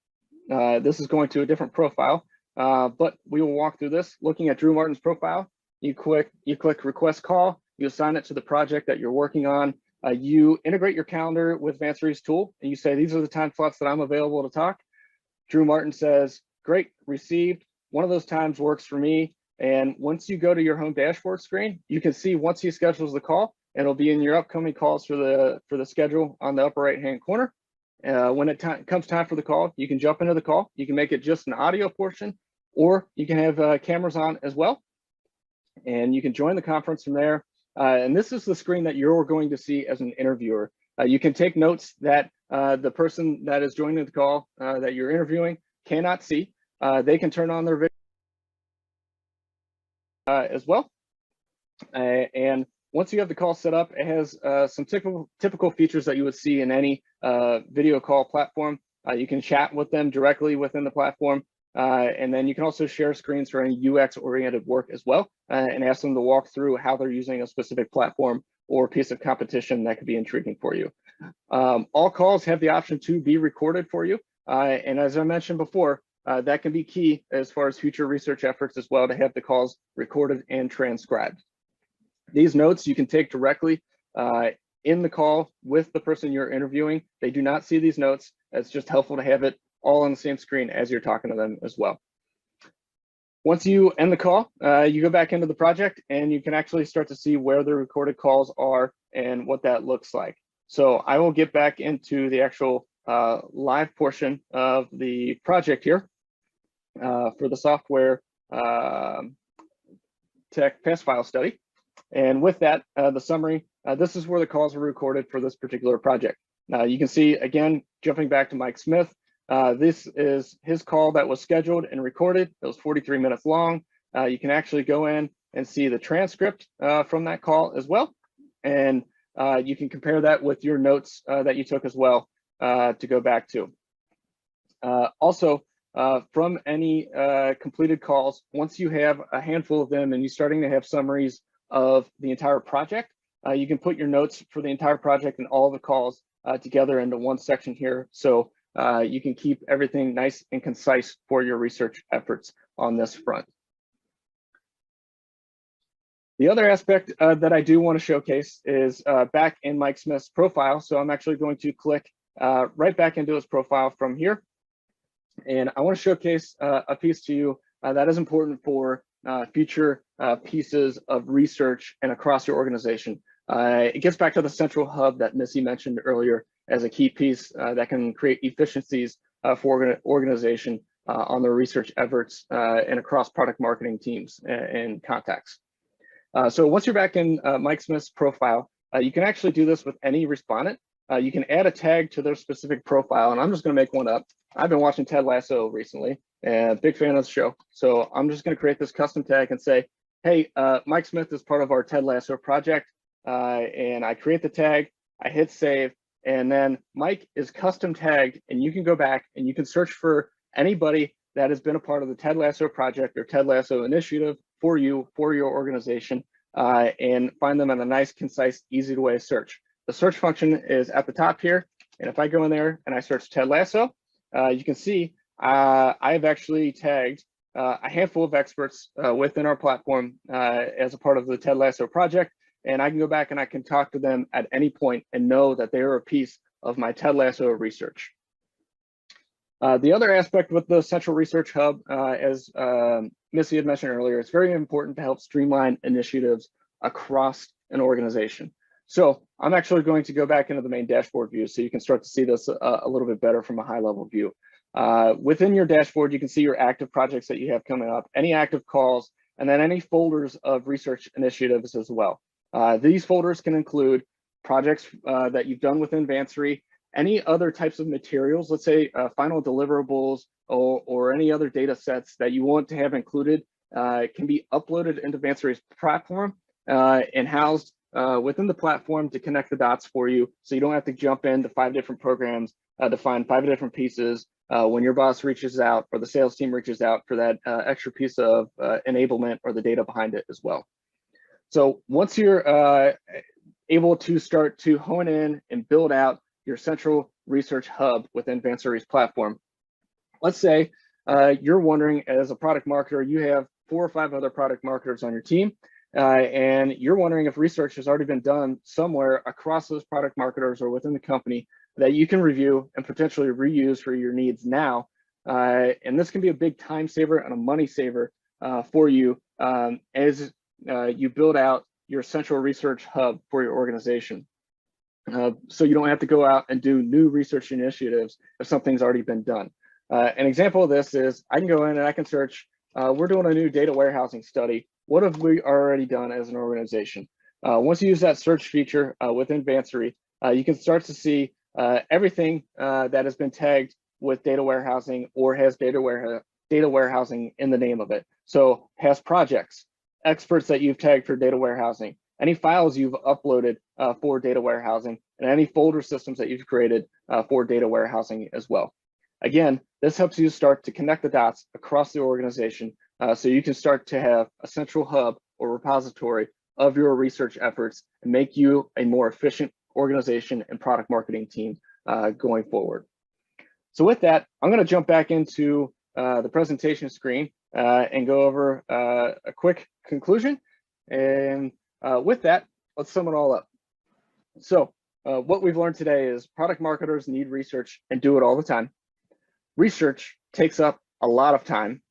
This is going to a different profile, but we will walk through this. Looking at Drew Martin's profile, you click request call, you assign it to the project that you're working on. You integrate your calendar with Vansery's tool, and you say, these are the time slots that I'm available to talk. Drew Martin says, great, received. One of those times works for me. And once you go to your home dashboard screen, you can see once he schedules the call, it'll be in your upcoming calls for the schedule on the upper right-hand corner. When it comes time for the call, you can jump into the call. You can make it just an audio portion, or you can have cameras on as well. And you can join the conference from there. And this is the screen that you're going to see as an interviewer. You can take notes that the person that is joining the call that you're interviewing cannot see. They can turn on their video as well. And once you have the call set up, it has some typical features that you would see in any video call platform. You can chat with them directly within the platform. And then you can also share screens for any UX-oriented work as well, and ask them to walk through how they're using a specific platform or piece of competition that could be intriguing for you. All calls have the option to be recorded for you. And as I mentioned before, that can be key as far as future research efforts as well, to have the calls recorded and transcribed. These notes you can take directly in the call with the person you're interviewing. They do not see these notes. It's just helpful to have it all on the same screen as you're talking to them as well. Once you end the call, you go back into the project and you can actually start to see where the recorded calls are and what that looks like. So I will get back into the actual live portion of the project here for the software tech pass file study. And with that, the summary, this is where the calls were recorded for this particular project. Now you can see, again, jumping back to Mike Smith, this is his call that was scheduled and recorded. It was 43 minutes long. You can actually go in and see the transcript from that call as well. And you can compare that with your notes that you took as well to go back to. Also, from any completed calls, once you have a handful of them and you're starting to have summaries of the entire project, you can put your notes for the entire project and all the calls together into one section here. So you can keep everything nice and concise for your research efforts on this front. The other aspect that I do want to showcase is back in Mike Smith's profile. So I'm actually going to click right back into his profile from here. And I want to showcase a piece to you that is important for future pieces of research and across your organization. It gets back to the central hub that Missy mentioned earlier as a key piece that can create efficiencies for organization on their research efforts and across product marketing teams and contacts. So once you're back in Mike Smith's profile, you can actually do this with any respondent. You can add a tag to their specific profile, and I'm just going to make one up. I've been watching Ted Lasso recently, and big fan of the show. So I'm just going to create this custom tag and say, hey, Mike Smith is part of our Ted Lasso project. And I create the tag, I hit save, and then Mike is custom tagged, and you can go back and you can search for anybody that has been a part of the Ted Lasso project or Ted Lasso initiative for you, for your organization, and find them in a nice, concise, easy way search. The search function is at the top here. And if I go in there and I search Ted Lasso, you can see I've actually tagged a handful of experts within our platform as a part of the Ted Lasso project. And I can go back and I can talk to them at any point and know that they are a piece of my Ted Lasso research. The other aspect with the Central Research Hub, as Missy had mentioned earlier, it's very important to help streamline initiatives across an organization. So I'm actually going to go back into the main dashboard view so you can start to see this a little bit better from a high level view. Within your dashboard, you can see your active projects that you have coming up, any active calls, and then any folders of research initiatives as well. These folders can include projects that you've done within Manser, any other types of materials, let's say final deliverables or any other data sets that you want to have included can be uploaded into Manser's platform and housed within the platform to connect the dots for you. So you don't have to jump into 5 different programs to find 5 different pieces when your boss reaches out or the sales team reaches out for that extra piece of enablement or the data behind it as well. So once you're able to start to hone in and build out your central research hub within Manser's platform, let's say you're wondering as a product marketer, you have 4 or 5 other product marketers on your team, and you're wondering if research has already been done somewhere across those product marketers or within the company that you can review and potentially reuse for your needs now. And this can be a big time saver and a money saver for you as you build out your central research hub for your organization. So you don't have to go out and do new research initiatives if something's already been done. An example of this is I can go in and I can search, we're doing a new data warehousing study. What have we already done as an organization? Once you use that search feature within Manser, you can start to see everything that has been tagged with data warehousing or has data warehousing in the name of it. So has projects, experts that you've tagged for data warehousing, any files you've uploaded for data warehousing, and any folder systems that you've created for data warehousing as well. Again, this helps you start to connect the dots across the organization so you can start to have a central hub or repository of your research efforts and make you a more efficient organization and product marketing team going forward. So with that, I'm going to jump back into the presentation screen and go over a quick conclusion. And with that, let's sum it all up. So what we've learned today is product marketers need research and do it all the time. Research takes up a lot of time.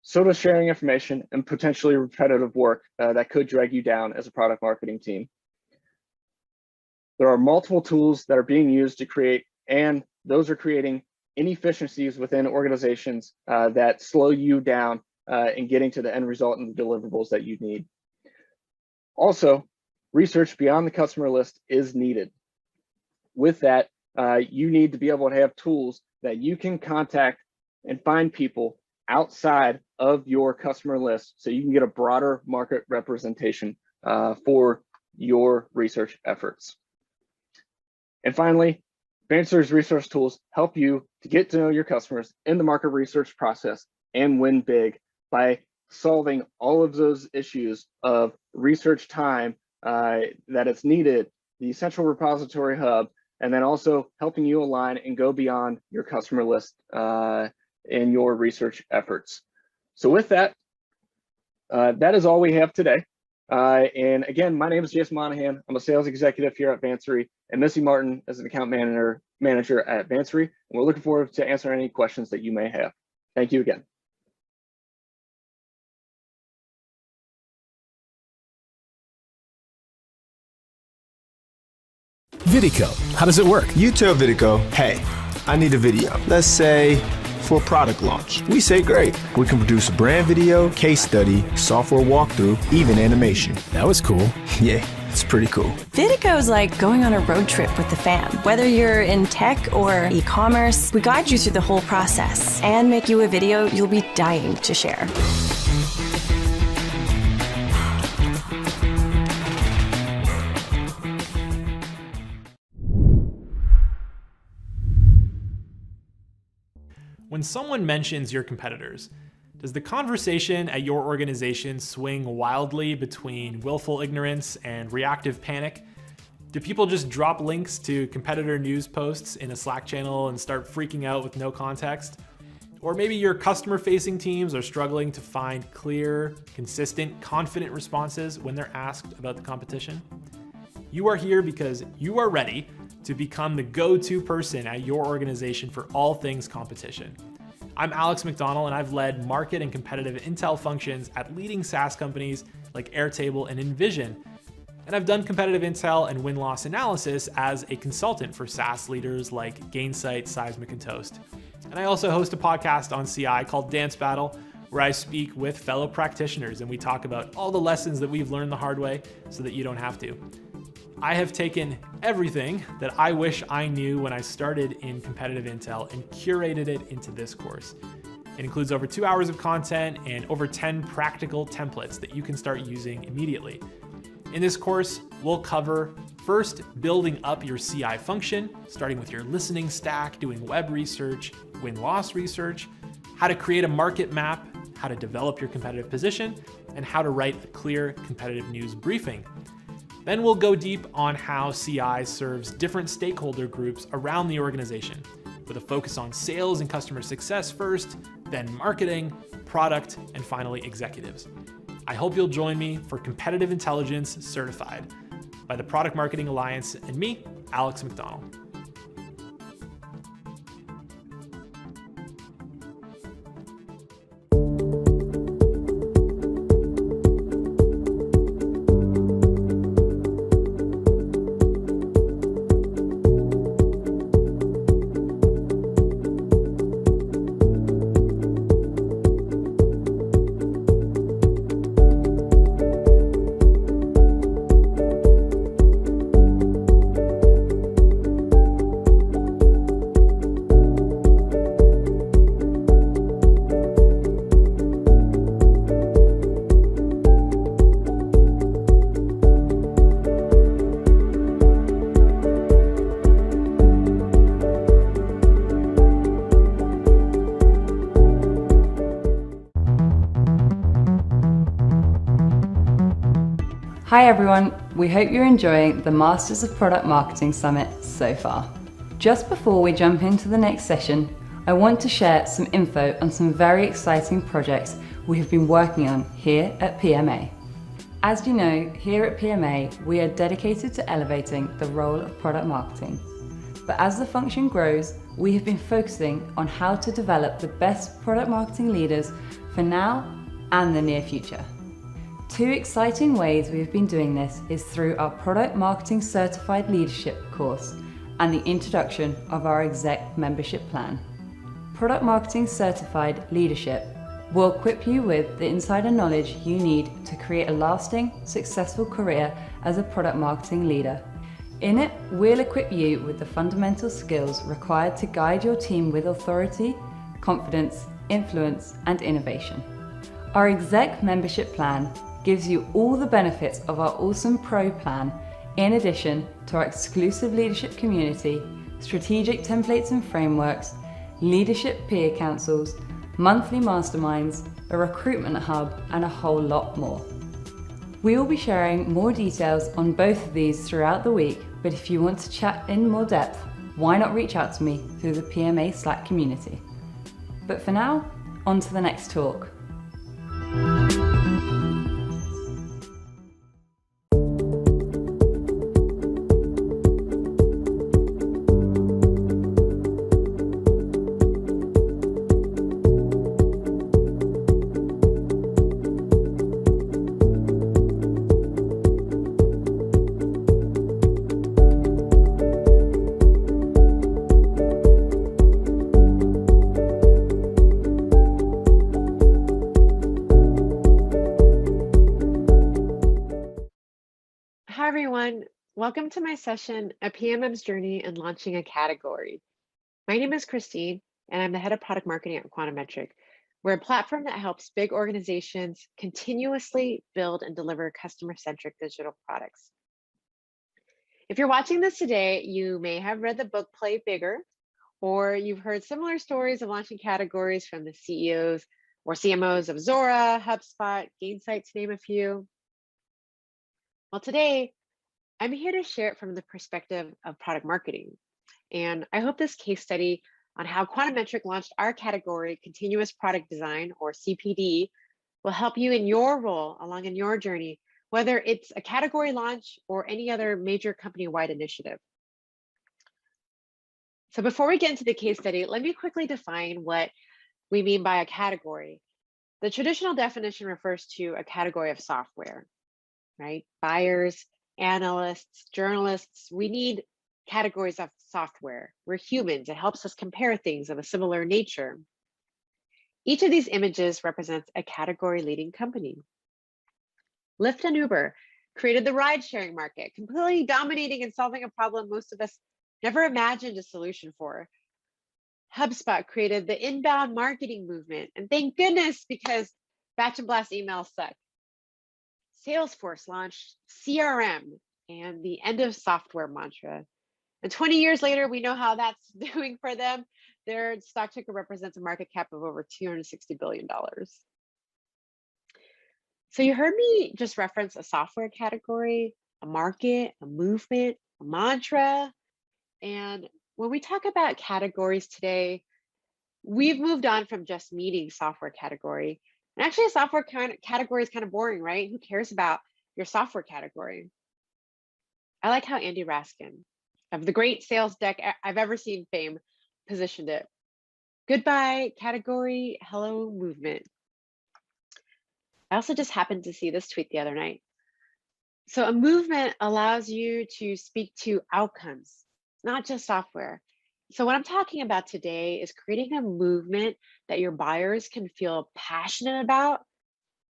So does sharing information and potentially repetitive work that could drag you down as a product marketing team. There are multiple tools that are being used to create, and those are creating inefficiencies within organizations that slow you down in getting to the end result and the deliverables that you need. Also, research beyond the customer list is needed. With that, you need to be able to have tools that you can contact and find people outside of your customer list so you can get a broader market representation for your research efforts. And finally, Manser's research tools help you to get to know your customers in the market research process and win big by solving all of those issues of research time that is needed, the central repository hub, and then also helping you align and go beyond your customer list in your research efforts. So with that, that is all we have today. And again, my name is Jason Monahan. I'm a sales executive here at Vansery, and Missy Martin is an account manager at Vansery. And we're looking forward to answering any questions that you may have. Thank you again. Vidico, how does it work? You tell Vidico, hey, I need a video. Let's say for a product launch. We say great. We can produce a brand video, case study, software walkthrough, even animation. That was cool. Yeah, it's pretty cool. Vidico is like going on a road trip with the fam. Whether you're in tech or e-commerce, we guide you through the whole process and make you a video you'll be dying to share. When someone mentions your competitors, does the conversation at your organization swing wildly between willful ignorance and reactive panic? Do people just drop links to competitor news posts in a Slack channel and start freaking out with no context? Or maybe your customer-facing teams are struggling to find clear, consistent, confident responses when they're asked about the competition? You are here because you are ready to become the go-to person at your organization for all things competition. I'm Alex McDonald, and I've led market and competitive intel functions at leading SaaS companies like Airtable and Envision. And I've done competitive intel and win-loss analysis as a consultant for SaaS leaders like Gainsight, Seismic, and Toast. And I also host a podcast on CI called Dance Battle, where I speak with fellow practitioners and we talk about all the lessons that we've learned the hard way so that you don't have to. I have taken everything that I wish I knew when I started in competitive intel and curated it into this course. It includes over 2 hours of content and over 10 practical templates that you can start using immediately. In this course, we'll cover first building up your CI function, starting with your listening stack, doing web research, win-loss research, how to create a market map, how to develop your competitive position, and how to write a clear competitive news briefing. Then we'll go deep on how CI serves different stakeholder groups around the organization, with a focus on sales and customer success first, then marketing, product, and finally executives. I hope you'll join me for Competitive Intelligence Certified by the Product Marketing Alliance and me, Alex McDonald. Hi everyone, we hope you're enjoying the Masters of Product Marketing Summit so far. Just before we jump into the next session, I want to share some info on some very exciting projects we have been working on here at PMA. As you know, here at PMA, we are dedicated to elevating the role of product marketing. But as the function grows, we have been focusing on how to develop the best product marketing leaders for now and the near future. Two exciting ways we have been doing this is through our Product Marketing Certified Leadership course and the introduction of our exec membership plan. Product Marketing Certified Leadership will equip you with the insider knowledge you need to create a lasting, successful career as a product marketing leader. In it, we'll equip you with the fundamental skills required to guide your team with authority, confidence, influence, and innovation. Our exec membership plan gives you all the benefits of our awesome Pro plan, in addition to our exclusive leadership community, strategic templates and frameworks, leadership peer councils, monthly masterminds, a recruitment hub, and a whole lot more. We will be sharing more details on both of these throughout the week, but if you want to chat in more depth, why not reach out to me through the PMA Slack community. But for now, on to the next talk. Hi, everyone. Welcome to my session, A PMM's Journey in Launching a Category. My name is Christine, and I'm the head of product marketing at Quantometric. We're a platform that helps big organizations continuously build and deliver customer-centric digital products. If you're watching this today, you may have read the book Play Bigger, or you've heard similar stories of launching categories from the CEOs or CMOs of Zora, HubSpot, Gainsight, to name a few. Well, today, I'm here to share it from the perspective of product marketing. And I hope this case study on how Quantometric launched our category, Continuous Product Design, or CPD, will help you in your role along in your journey, whether it's a category launch or any other major company-wide initiative. So before we get into the case study, let me quickly define what we mean by a category. The traditional definition refers to a category of software, right? Buyers, analysts, journalists, we need categories of software. We're humans. It helps us compare things of a similar nature. Each of these images represents a category leading company. Lyft and Uber created the ride-sharing market, completely dominating and solving a problem most of us never imagined a solution for. HubSpot created the inbound marketing movement, and thank goodness, because batch and blast emails suck. Salesforce launched CRM and the end of software mantra. And 20 years later, we know how that's doing for them. Their stock ticker represents a market cap of over $260 billion. So you heard me just reference a software category, a market, a movement, a mantra. And when we talk about categories today, we've moved on from just meeting software category. And actually, a software category is kind of boring, right? Who cares about your software category? I like how Andy Raskin, of the great sales deck I've ever seen fame, positioned it. Goodbye category, hello movement. I also just happened to see this tweet the other night. So a movement allows you to speak to outcomes, not just software. So what I'm talking about today is creating a movement that your buyers can feel passionate about,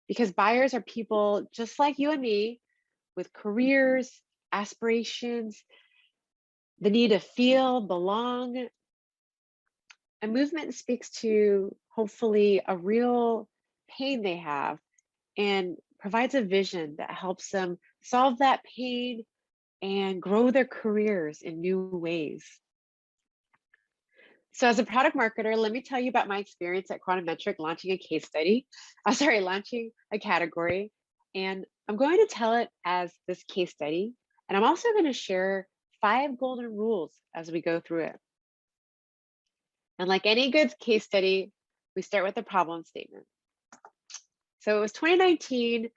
because buyers are people just like you and me with careers, aspirations, the need to feel, belong. A movement speaks to hopefully a real pain they have and provides a vision that helps them solve that pain and grow their careers in new ways. So as a product marketer, let me tell you about my experience at Quantometric launching a category. And I'm going to tell it as this case study. And I'm also going to share 5 golden rules as we go through it. And like any good case study, we start with the problem statement. So it was 2019,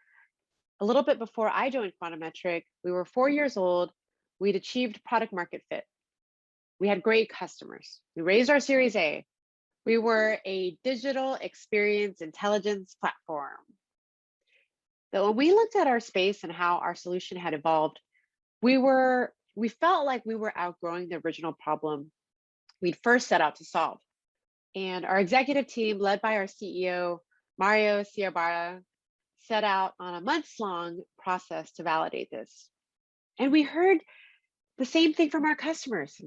a little bit before I joined Quantimetric. We were 4 years old. We'd achieved product market fit. We had great customers. We raised our Series A. We were a digital experience intelligence platform. But when we looked at our space and how our solution had evolved, we felt like we were outgrowing the original problem we'd first set out to solve. And our executive team, led by our CEO, Mario Ciabarra, set out on a months-long process to validate this. And we heard the same thing from our customers.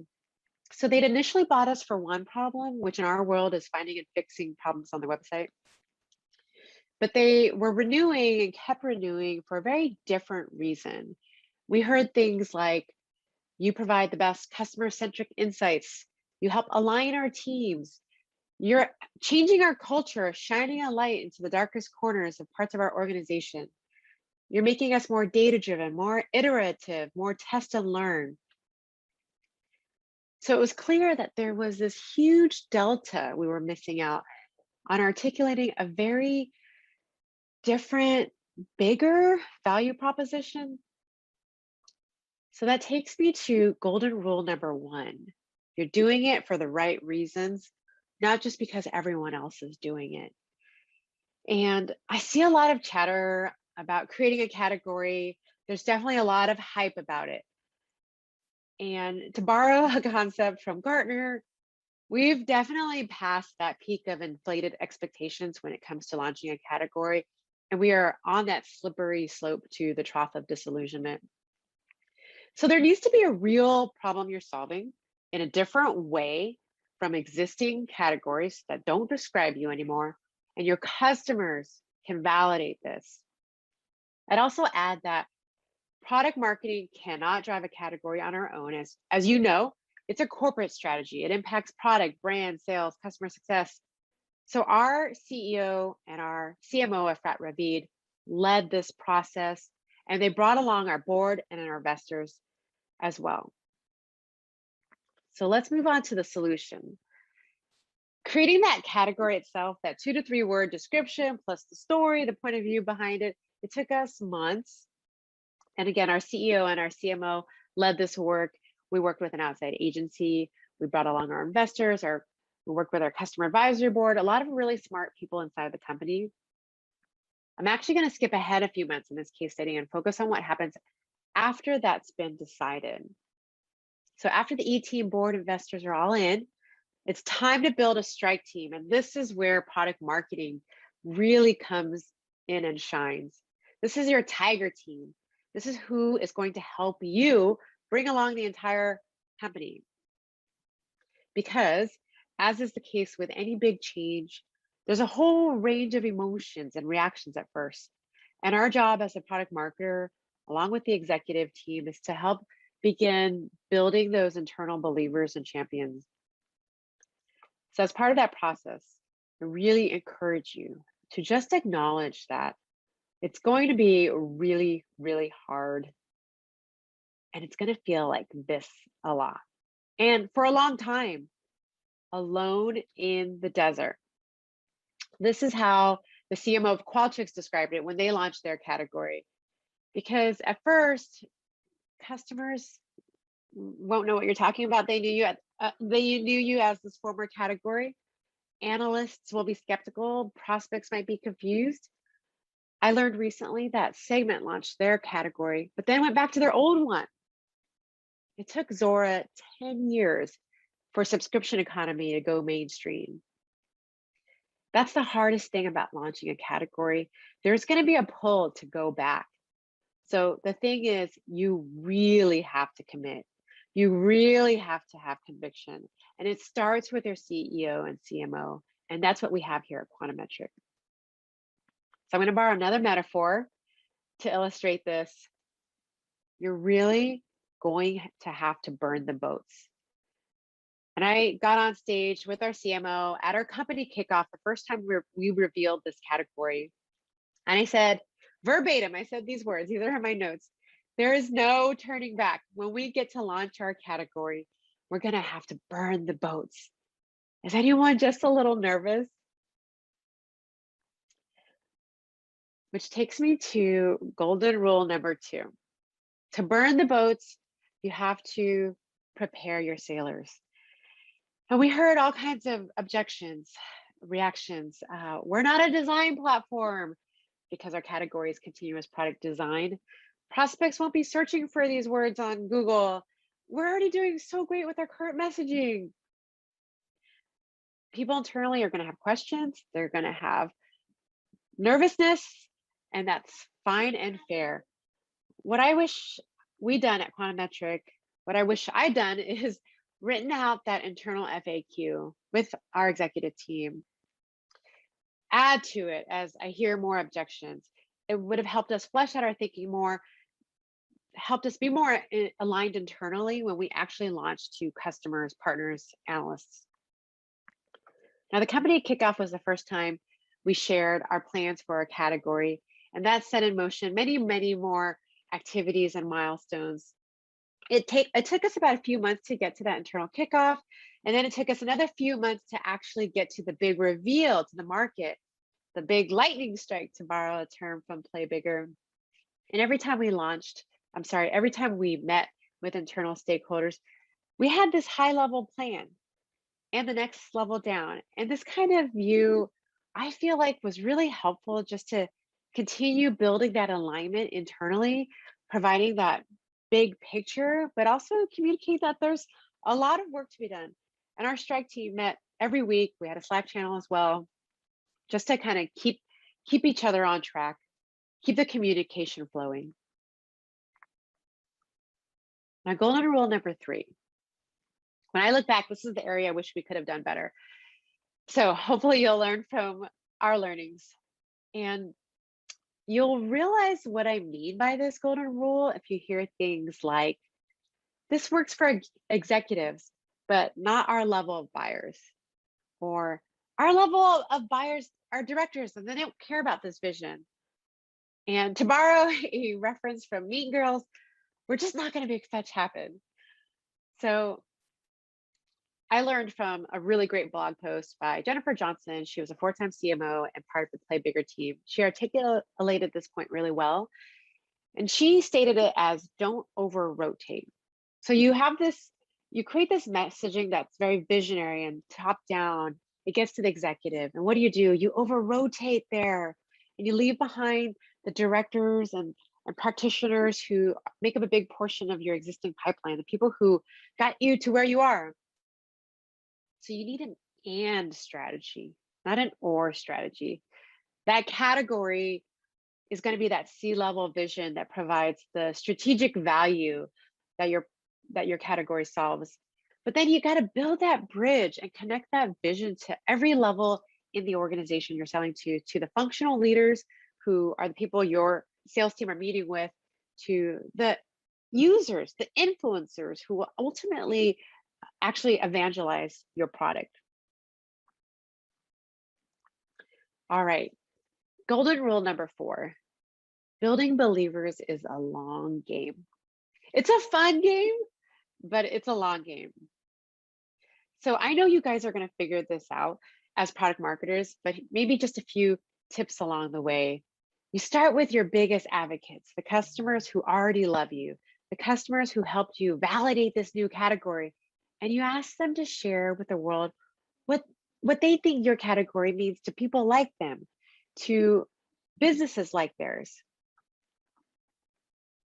So they'd initially bought us for one problem, which in our world is finding and fixing problems on the website. But they were renewing and kept renewing for a very different reason. We heard things like, you provide the best customer-centric insights. You help align our teams. You're changing our culture, shining a light into the darkest corners of parts of our organization. You're making us more data-driven, more iterative, more test and learn. So it was clear that there was this huge delta we were missing out on articulating a very different, bigger value proposition. So that takes me to golden rule number 1. You're doing it for the right reasons, not just because everyone else is doing it. And I see a lot of chatter about creating a category. There's definitely a lot of hype about it. And to borrow a concept from Gartner, we've definitely passed that peak of inflated expectations when it comes to launching a category. And we are on that slippery slope to the trough of disillusionment. So there needs to be a real problem you're solving in a different way from existing categories that don't describe you anymore, and your customers can validate this. I'd also add that product marketing cannot drive a category on our own. As you know, it's a corporate strategy. It impacts product, brand, sales, customer success. So our CEO and our CMO, Efrat Ravid, led this process, and they brought along our board and our investors as well. So let's move on to the solution. Creating that category itself, that 2 to 3 word description, plus the story, the point of view behind it, it took us months. And again, our CEO and our CMO led this work. We worked with an outside agency. We brought along our investors, we worked with our customer advisory board, a lot of really smart people inside the company. I'm actually going to skip ahead a few months in this case study and focus on what happens after that's been decided. So after the E-team board investors are all in, it's time to build a strike team. And this is where product marketing really comes in and shines. This is your tiger team. This is who is going to help you bring along the entire company. Because as is the case with any big change, there's a whole range of emotions and reactions at first. And our job as a product marketer, along with the executive team, is to help begin building those internal believers and champions. So as part of that process, I really encourage you to just acknowledge that it's going to be really, really hard. And it's going to feel like this a lot. And for a long time, alone in the desert. This is how the CMO of Qualtrics described it when they launched their category. Because at first, customers won't know what you're talking about. They knew you as this former category. Analysts will be skeptical. Prospects might be confused. I learned recently that Segment launched their category, but then went back to their old one. It took Zora 10 years for subscription economy to go mainstream. That's the hardest thing about launching a category. There's going to be a pull to go back. So the thing is, you really have to commit. You really have to have conviction. And it starts with your CEO and CMO. And that's what we have here at Quantimetric. So I'm going to borrow another metaphor to illustrate this. You're really going to have to burn the boats. And I got on stage with our CMO at our company kickoff, the first time we revealed this category. And I said, verbatim, I said these words, these are in my notes. There is no turning back. When we get to launch our category, we're going to have to burn the boats. Is anyone just a little nervous? Which takes me to golden rule number 2. To burn the boats, you have to prepare your sailors. And we heard all kinds of objections, reactions. We're not a design platform because our category is continuous product design. Prospects won't be searching for these words on Google. We're already doing so great with our current messaging. People internally are going to have questions. They're going to have nervousness, and that's fine and fair. What I wish we'd done at Quantometric, what I wish I'd done is written out that internal FAQ with our executive team. Add to it as I hear more objections. It would have helped us flesh out our thinking more, helped us be more aligned internally when we actually launched to customers, partners, analysts. Now, the company kickoff was the first time we shared our plans for our category, and that set in motion many, many more activities and milestones. It took us about a few months to get to that internal kickoff, and then it took us another few months to actually get to the big reveal to the market, the big lightning strike, to borrow a term from Play Bigger. And every time we met with internal stakeholders, we had this high-level plan and the next level down. And this kind of view, I feel like, was really helpful just to continue building that alignment internally, providing that big picture, but also communicate that there's a lot of work to be done. And our strike team met every week. We had a Slack channel as well, just to kind of keep each other on track, keep the communication flowing. Now, golden rule number 3. When I look back, this is the area I wish we could have done better. So hopefully you'll learn from our learnings, and you'll realize what I mean by this golden rule if you hear things like, this works for executives, but not our level of buyers, or our level of buyers are directors and they don't care about this vision. And to borrow a reference from Mean Girls, we're just not going to make fetch happen. So I learned from a really great blog post by Jennifer Johnson. She was a 4-time CMO and part of the Play Bigger team. She articulated this point really well. And she stated it as, don't over rotate. So you create this messaging that's very visionary and top down. It gets to the executive. And what do? You over rotate there, and you leave behind the directors and practitioners who make up a big portion of your existing pipeline, the people who got you to where you are. So you need an and strategy, not an or strategy. That category is going to be that C-level vision that provides the strategic value that your category solves. But then you got to build that bridge and connect that vision to every level in the organization you're selling to the functional leaders who are the people your sales team are meeting with, to the users, the influencers who will ultimately actually evangelize your product. All right, golden rule number 4, building believers is a long game. It's a fun game, but it's a long game. So I know you guys are going to figure this out as product marketers, but maybe just a few tips along the way. You start with your biggest advocates, the customers who already love you, the customers who helped you validate this new category, and you ask them to share with the world what they think your category means to people like them, to businesses like theirs.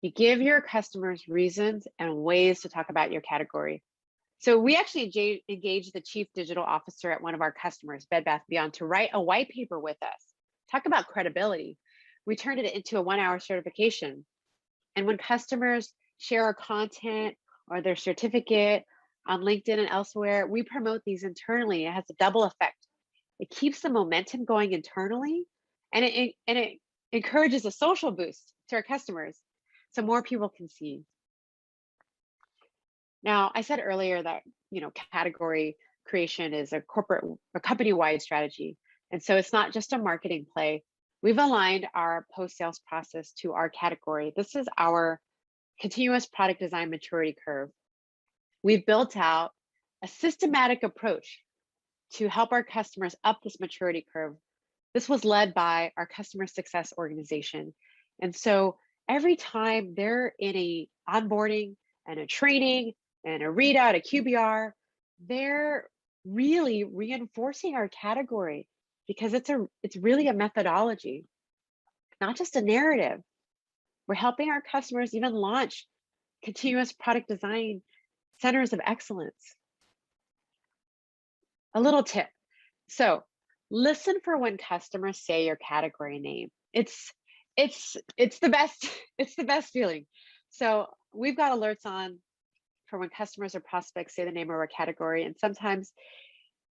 You give your customers reasons and ways to talk about your category. So we actually engaged the chief digital officer at one of our customers, Bed Bath & Beyond, to write a white paper with us. Talk about credibility. We turned it into a 1-hour certification. And when customers share our content or their certificate on LinkedIn and elsewhere, we promote these internally. It has a double effect. It keeps the momentum going internally, and it encourages a social boost to our customers so more people can see. Now, I said earlier that category creation is a company-wide strategy. And so it's not just a marketing play. we've aligned our post-sales process to our category. This is our continuous product design maturity curve. We've built out a systematic approach to help our customers up this maturity curve. This was led by our customer success organization. And so every time they're in a onboarding and a training and a readout, a QBR, they're really reinforcing our category because it's really a methodology, not just a narrative. We're helping our customers even launch continuous product design centers of excellence. A little tip. So listen for when customers say your category name. It's the best, it's the best feeling. So we've got alerts on for when customers or prospects say the name of our category, and sometimes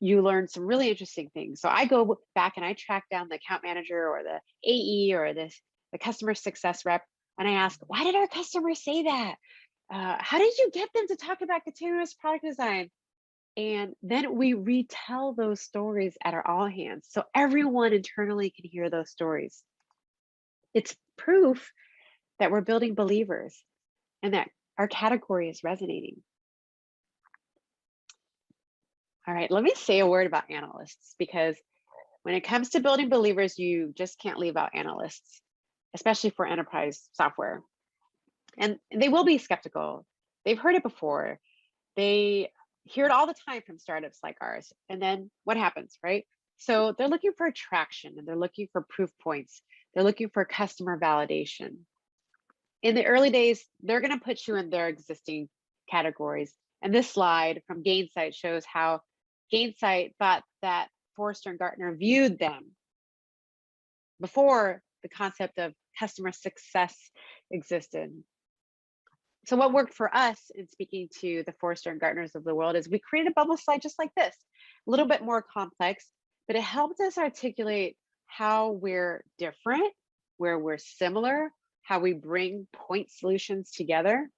you learn some really interesting things. So I go back and I track down the account manager or the AE or the customer success rep, and I ask, why did our customers say that? How did you get them to talk about continuous product design? And then we retell those stories at our all hands, so everyone internally can hear those stories. It's proof that we're building believers and that our category is resonating. All right, let me say a word about analysts, because when it comes to building believers, you just can't leave out analysts, especially for enterprise software. And they will be skeptical. They've heard it before. They hear it all the time from startups like ours. And then what happens, right? So they're looking for traction and they're looking for proof points. They're looking for customer validation. In the early days, they're going to put you in their existing categories. And this slide from Gainsight shows how Gainsight thought that Forrester and Gartner viewed them before the concept of customer success existed. So what worked for us in speaking to the Forrester and Gartners of the world is we created a bubble slide just like this, a little bit more complex, but it helped us articulate how we're different, where we're similar, how we bring point solutions together.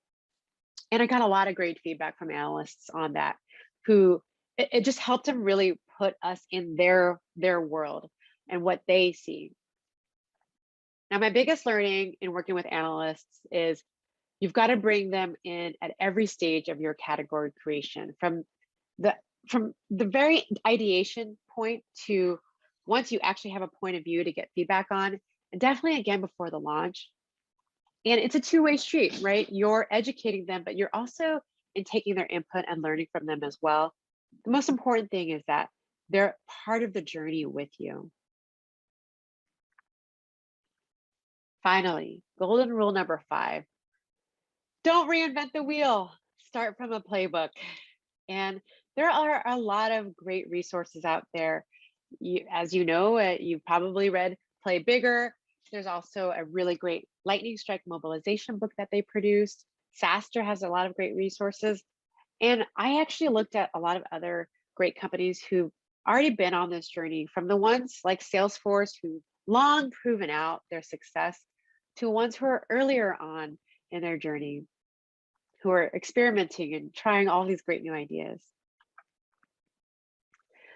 And I got a lot of great feedback from analysts on that, who it just helped them really put us in their world and what they see. Now, my biggest learning in working with analysts is you've got to bring them in at every stage of your category creation, from the very ideation point to once you actually have a point of view to get feedback on, and definitely again before the launch. And it's a two-way street, right? You're educating them, but you're also in taking their input and learning from them as well. The most important thing is that they're part of the journey with you. Finally, golden rule number 5. Don't reinvent the wheel. Start from a playbook. And there are a lot of great resources out there. As you know, you've probably read Play Bigger. There's also a really great lightning strike mobilization book that they produced. SaaStr has a lot of great resources. And I actually looked at a lot of other great companies who've already been on this journey, from the ones like Salesforce, who've long proven out their success, to ones who are earlier on in their journey, who are experimenting and trying all these great new ideas.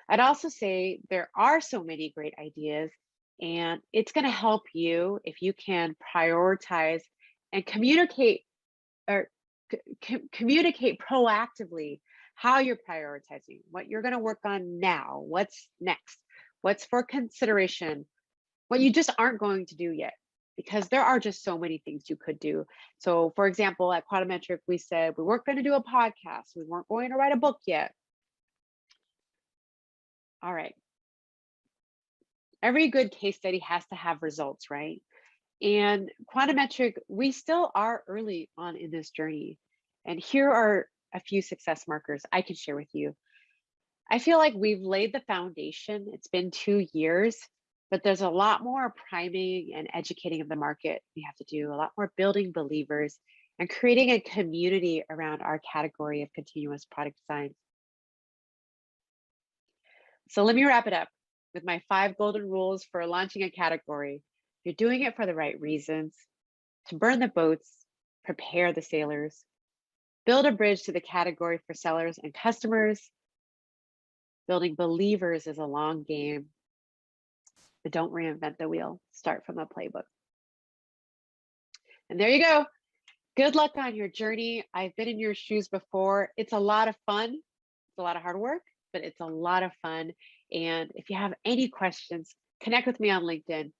I'd also say there are so many great ideas, and it's going to help you if you can prioritize and communicate proactively how you're prioritizing, what you're going to work on now, what's next, what's for consideration, what you just aren't going to do yet, because there are just so many things you could do. So for example, at Quadrametric, we said we weren't going to do a podcast. We weren't going to write a book yet. All right. Every good case study has to have results, right? And Quadrametric, we still are early on in this journey. And here are a few success markers I can share with you. I feel like we've laid the foundation. It's been 2 years, but there's a lot more priming and educating of the market we have to do, a lot more building believers and creating a community around our category of continuous product design. So let me wrap it up with my 5 golden rules for launching a category. You're doing it for the right reasons: to burn the boats, prepare the sailors, build a bridge to the category for sellers and customers. Building believers is a long game. but don't reinvent the wheel. Start from the playbook. And there you go. Good luck on your journey. I've been in your shoes before. It's a lot of fun. It's a lot of hard work, but it's a lot of fun. And if you have any questions, connect with me on LinkedIn.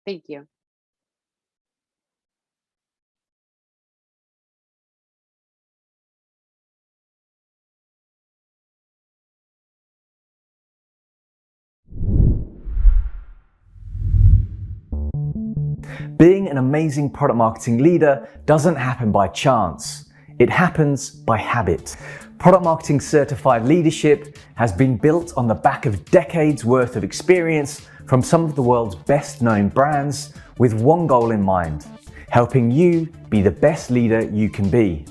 Thank you. Being an amazing product marketing leader doesn't happen by chance. It happens by habit. Product marketing certified leadership has been built on the back of decades worth of experience from some of the world's best known brands with one goal in mind: helping you be the best leader you can be.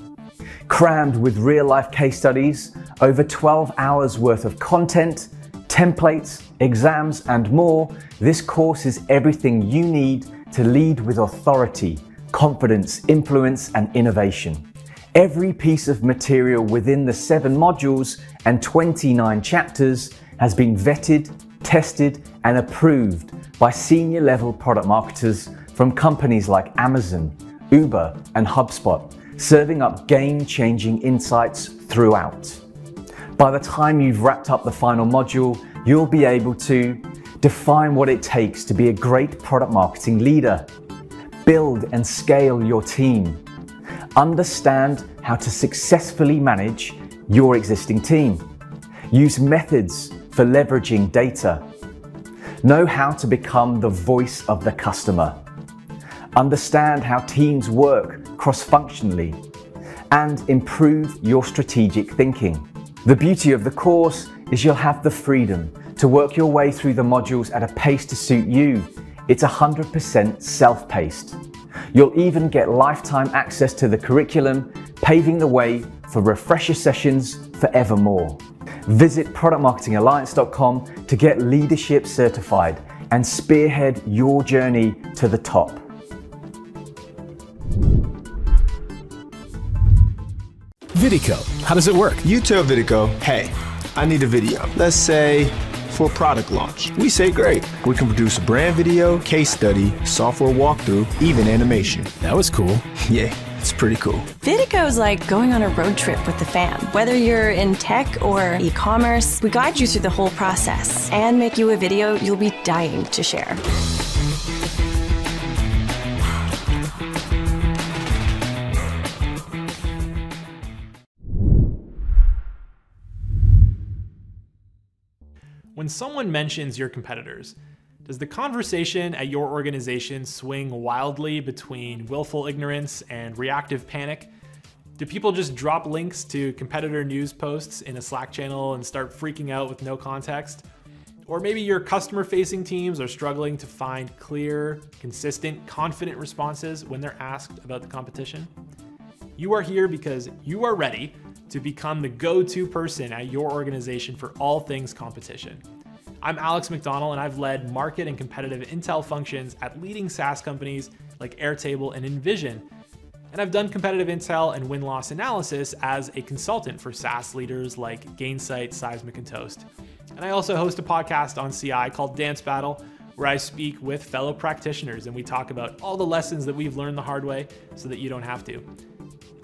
Crammed with real life case studies, over 12 hours worth of content, templates, exams, and more, this course is everything you need to lead with authority, confidence, influence, and innovation. Every piece of material within the 7 modules and 29 chapters has been vetted, tested, and approved by senior level product marketers from companies like Amazon, Uber, and HubSpot, serving up game-changing insights throughout. By the time you've wrapped up the final module, you'll be able to define what it takes to be a great product marketing leader, build and scale your team, understand how to successfully manage your existing team, use methods for leveraging data, know how to become the voice of the customer, understand how teams work cross-functionally, and improve your strategic thinking. The beauty of the course is you'll have the freedom to work your way through the modules at a pace to suit you. It's 100% self-paced. You'll even get lifetime access to the curriculum, paving the way for refresher sessions forevermore. Visit productmarketingalliance.com to get leadership certified and spearhead your journey to the top. Vidico, how does it work? You tell Vidico, hey, I need a video. Let's say for a product launch. We say great. We can produce a brand video, case study, software walkthrough, even animation. That was cool. Yeah, it's pretty cool. Vidico is like going on a road trip with the fam. Whether you're in tech or e-commerce, we guide you through the whole process and make you a video you'll be dying to share. When someone mentions your competitors, does the conversation at your organization swing wildly between willful ignorance and reactive panic? Do people just drop links to competitor news posts in a Slack channel and start freaking out with no context? Or maybe your customer-facing teams are struggling to find clear, consistent, confident responses when they're asked about the competition? You are here because you are ready to become the go-to person at your organization for all things competition. I'm Alex McDonald, and I've led market and competitive intel functions at leading SaaS companies like Airtable and Envision. And I've done competitive intel and win-loss analysis as a consultant for SaaS leaders like Gainsight, Seismic, and Toast. And I also host a podcast on CI called Dance Battle, where I speak with fellow practitioners and we talk about all the lessons that we've learned the hard way so that you don't have to.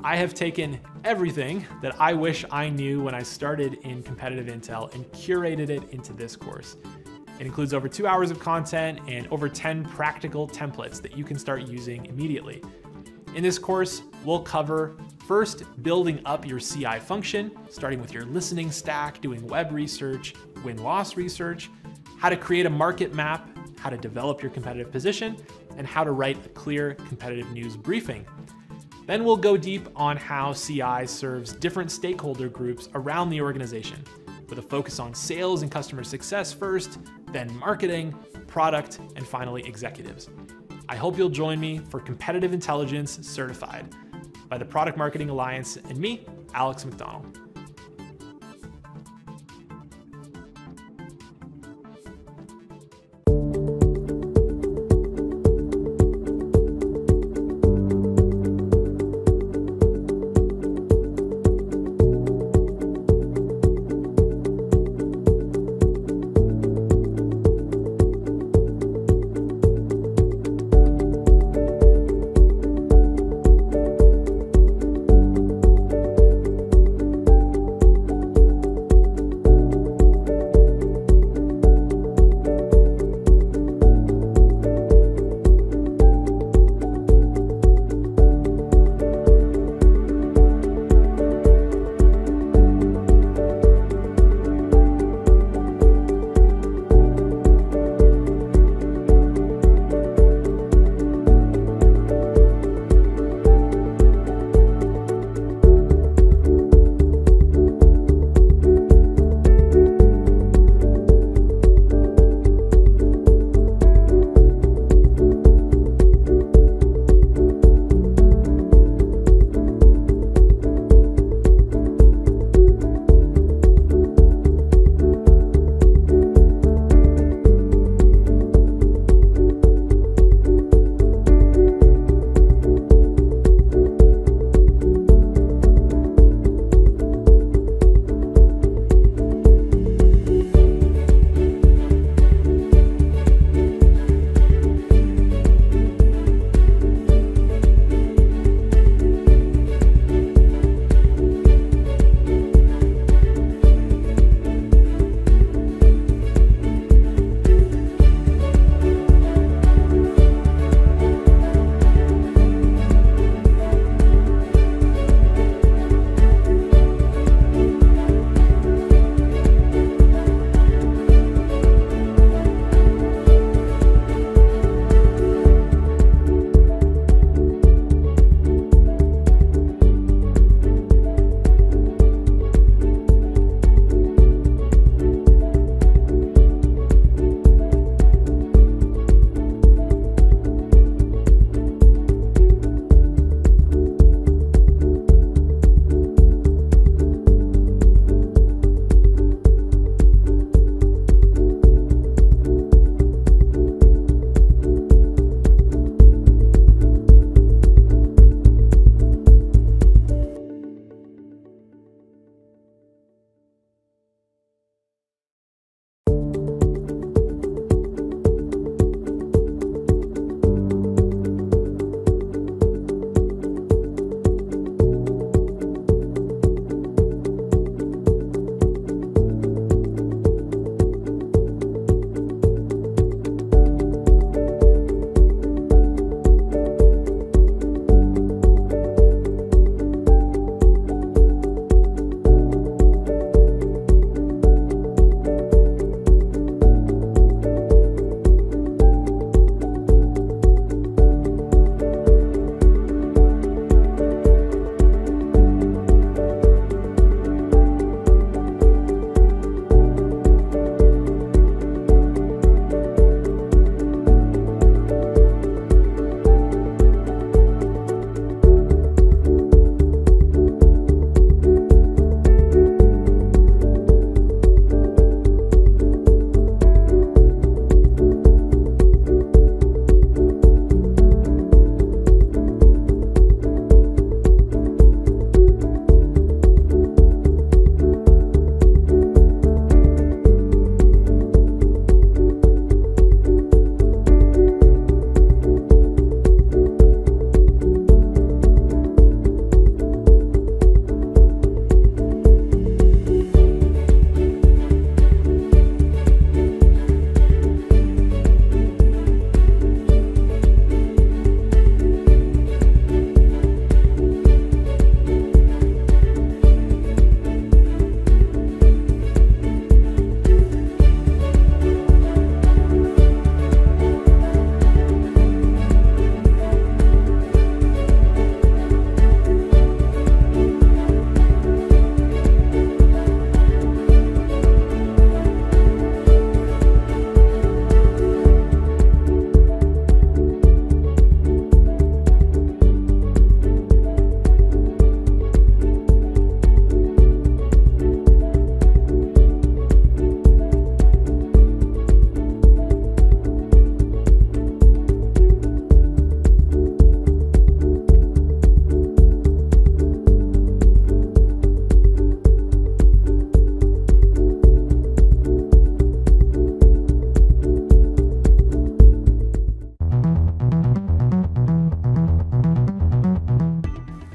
I have taken everything that I wish I knew when I started in competitive intel and curated it into this course. It includes over 2 hours of content and over 10 practical templates that you can start using immediately. In this course, we'll cover first building up your CI function, starting with your listening stack, doing web research, win-loss research, how to create a market map, how to develop your competitive position, and how to write a clear competitive news briefing. Then we'll go deep on how CI serves different stakeholder groups around the organization, with a focus on sales and customer success first, then marketing, product, and finally executives. I hope you'll join me for Competitive Intelligence Certified by the Product Marketing Alliance and me, Alex McDonald.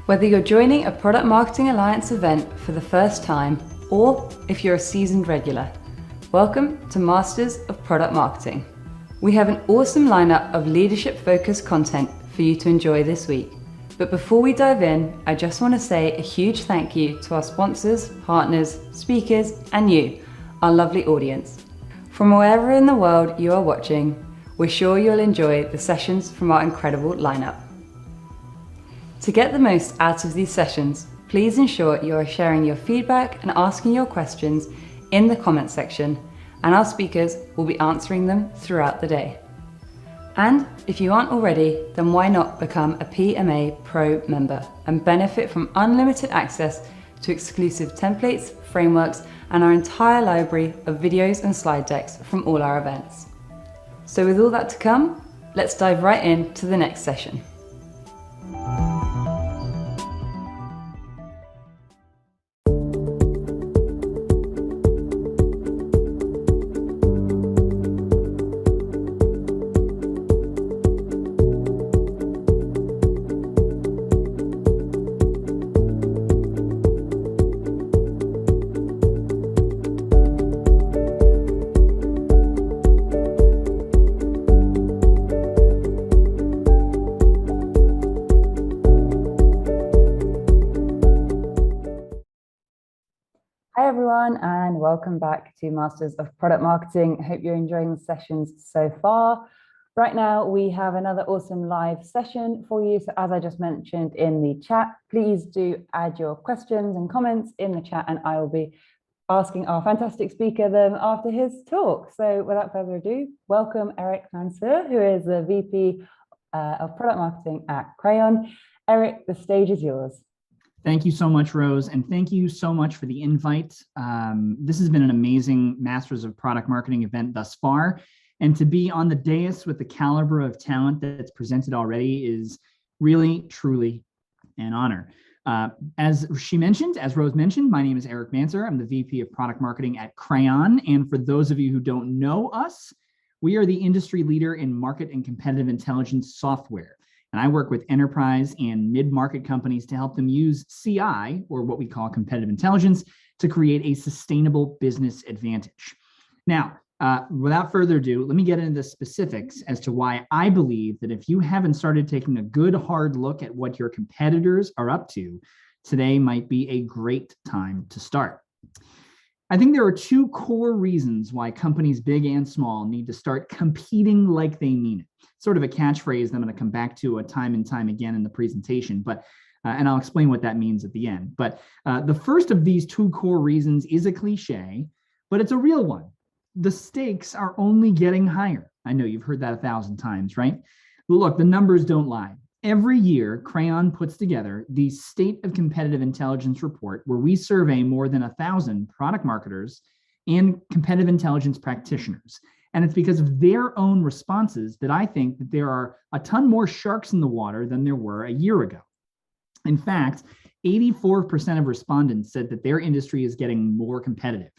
Whether you're joining a Product Marketing Alliance event for the first time, or if you're a seasoned regular, welcome to Masters of Product Marketing. We have an awesome lineup of leadership-focused content for you to enjoy this week. But before we dive in, I just want to say a huge thank you to our sponsors, partners, speakers, and you, our lovely audience. From wherever in the world you are watching, we're sure you'll enjoy the sessions from our incredible lineup. To get the most out of these sessions, please ensure you are sharing your feedback and asking your questions in the comment section, and our speakers will be answering them throughout the day. And if you aren't already, then why not become a PMA Pro member and benefit from unlimited access to exclusive templates, frameworks, and our entire library of videos and slide decks from all our events. So with all that to come, let's dive right into the next session. Hi everyone, and welcome back to Masters of Product Marketing. I hope you're enjoying the sessions so far. Right now, we have another awesome live session for you. So as I just mentioned in the chat, please do add your questions and comments in the chat, and I will be asking our fantastic speaker them after his talk. So without further ado, welcome Eric Manser, who is the VP of Product Marketing at Crayon. Eric, the stage is yours. Thank you so much, Rose, and thank you so much for the invite. This has been an amazing Masters of Product Marketing event thus far, and to be on the dais with the caliber of talent that's presented already is really, truly an honor. As Rose mentioned, my name is Eric Manser. I'm the VP of Product Marketing at Crayon, and for those of you who don't know us, we are the industry leader in market and competitive intelligence software. And I work with enterprise and mid-market companies to help them use CI, or what we call competitive intelligence, to create a sustainable business advantage. Now, without further ado, let me get into the specifics as to why I believe that if you haven't started taking a good hard look at what your competitors are up to, today might be a great time to start. I think there are two core reasons why companies big and small need to start competing like they mean it. Sort of a catchphrase that I'm going to come back to time and time again in the presentation, but and I'll explain what that means at the end. But the first of these two core reasons is a cliche, but it's a real one. The stakes are only getting higher. I know you've heard that 1,000 times, right? Look, the numbers don't lie. Every year, Crayon puts together the State of Competitive Intelligence report, where we survey more than 1,000 product marketers and competitive intelligence practitioners. And it's because of their own responses that I think that there are a ton more sharks in the water than there were a year ago. In fact, 84% of respondents said that their industry is getting more competitive,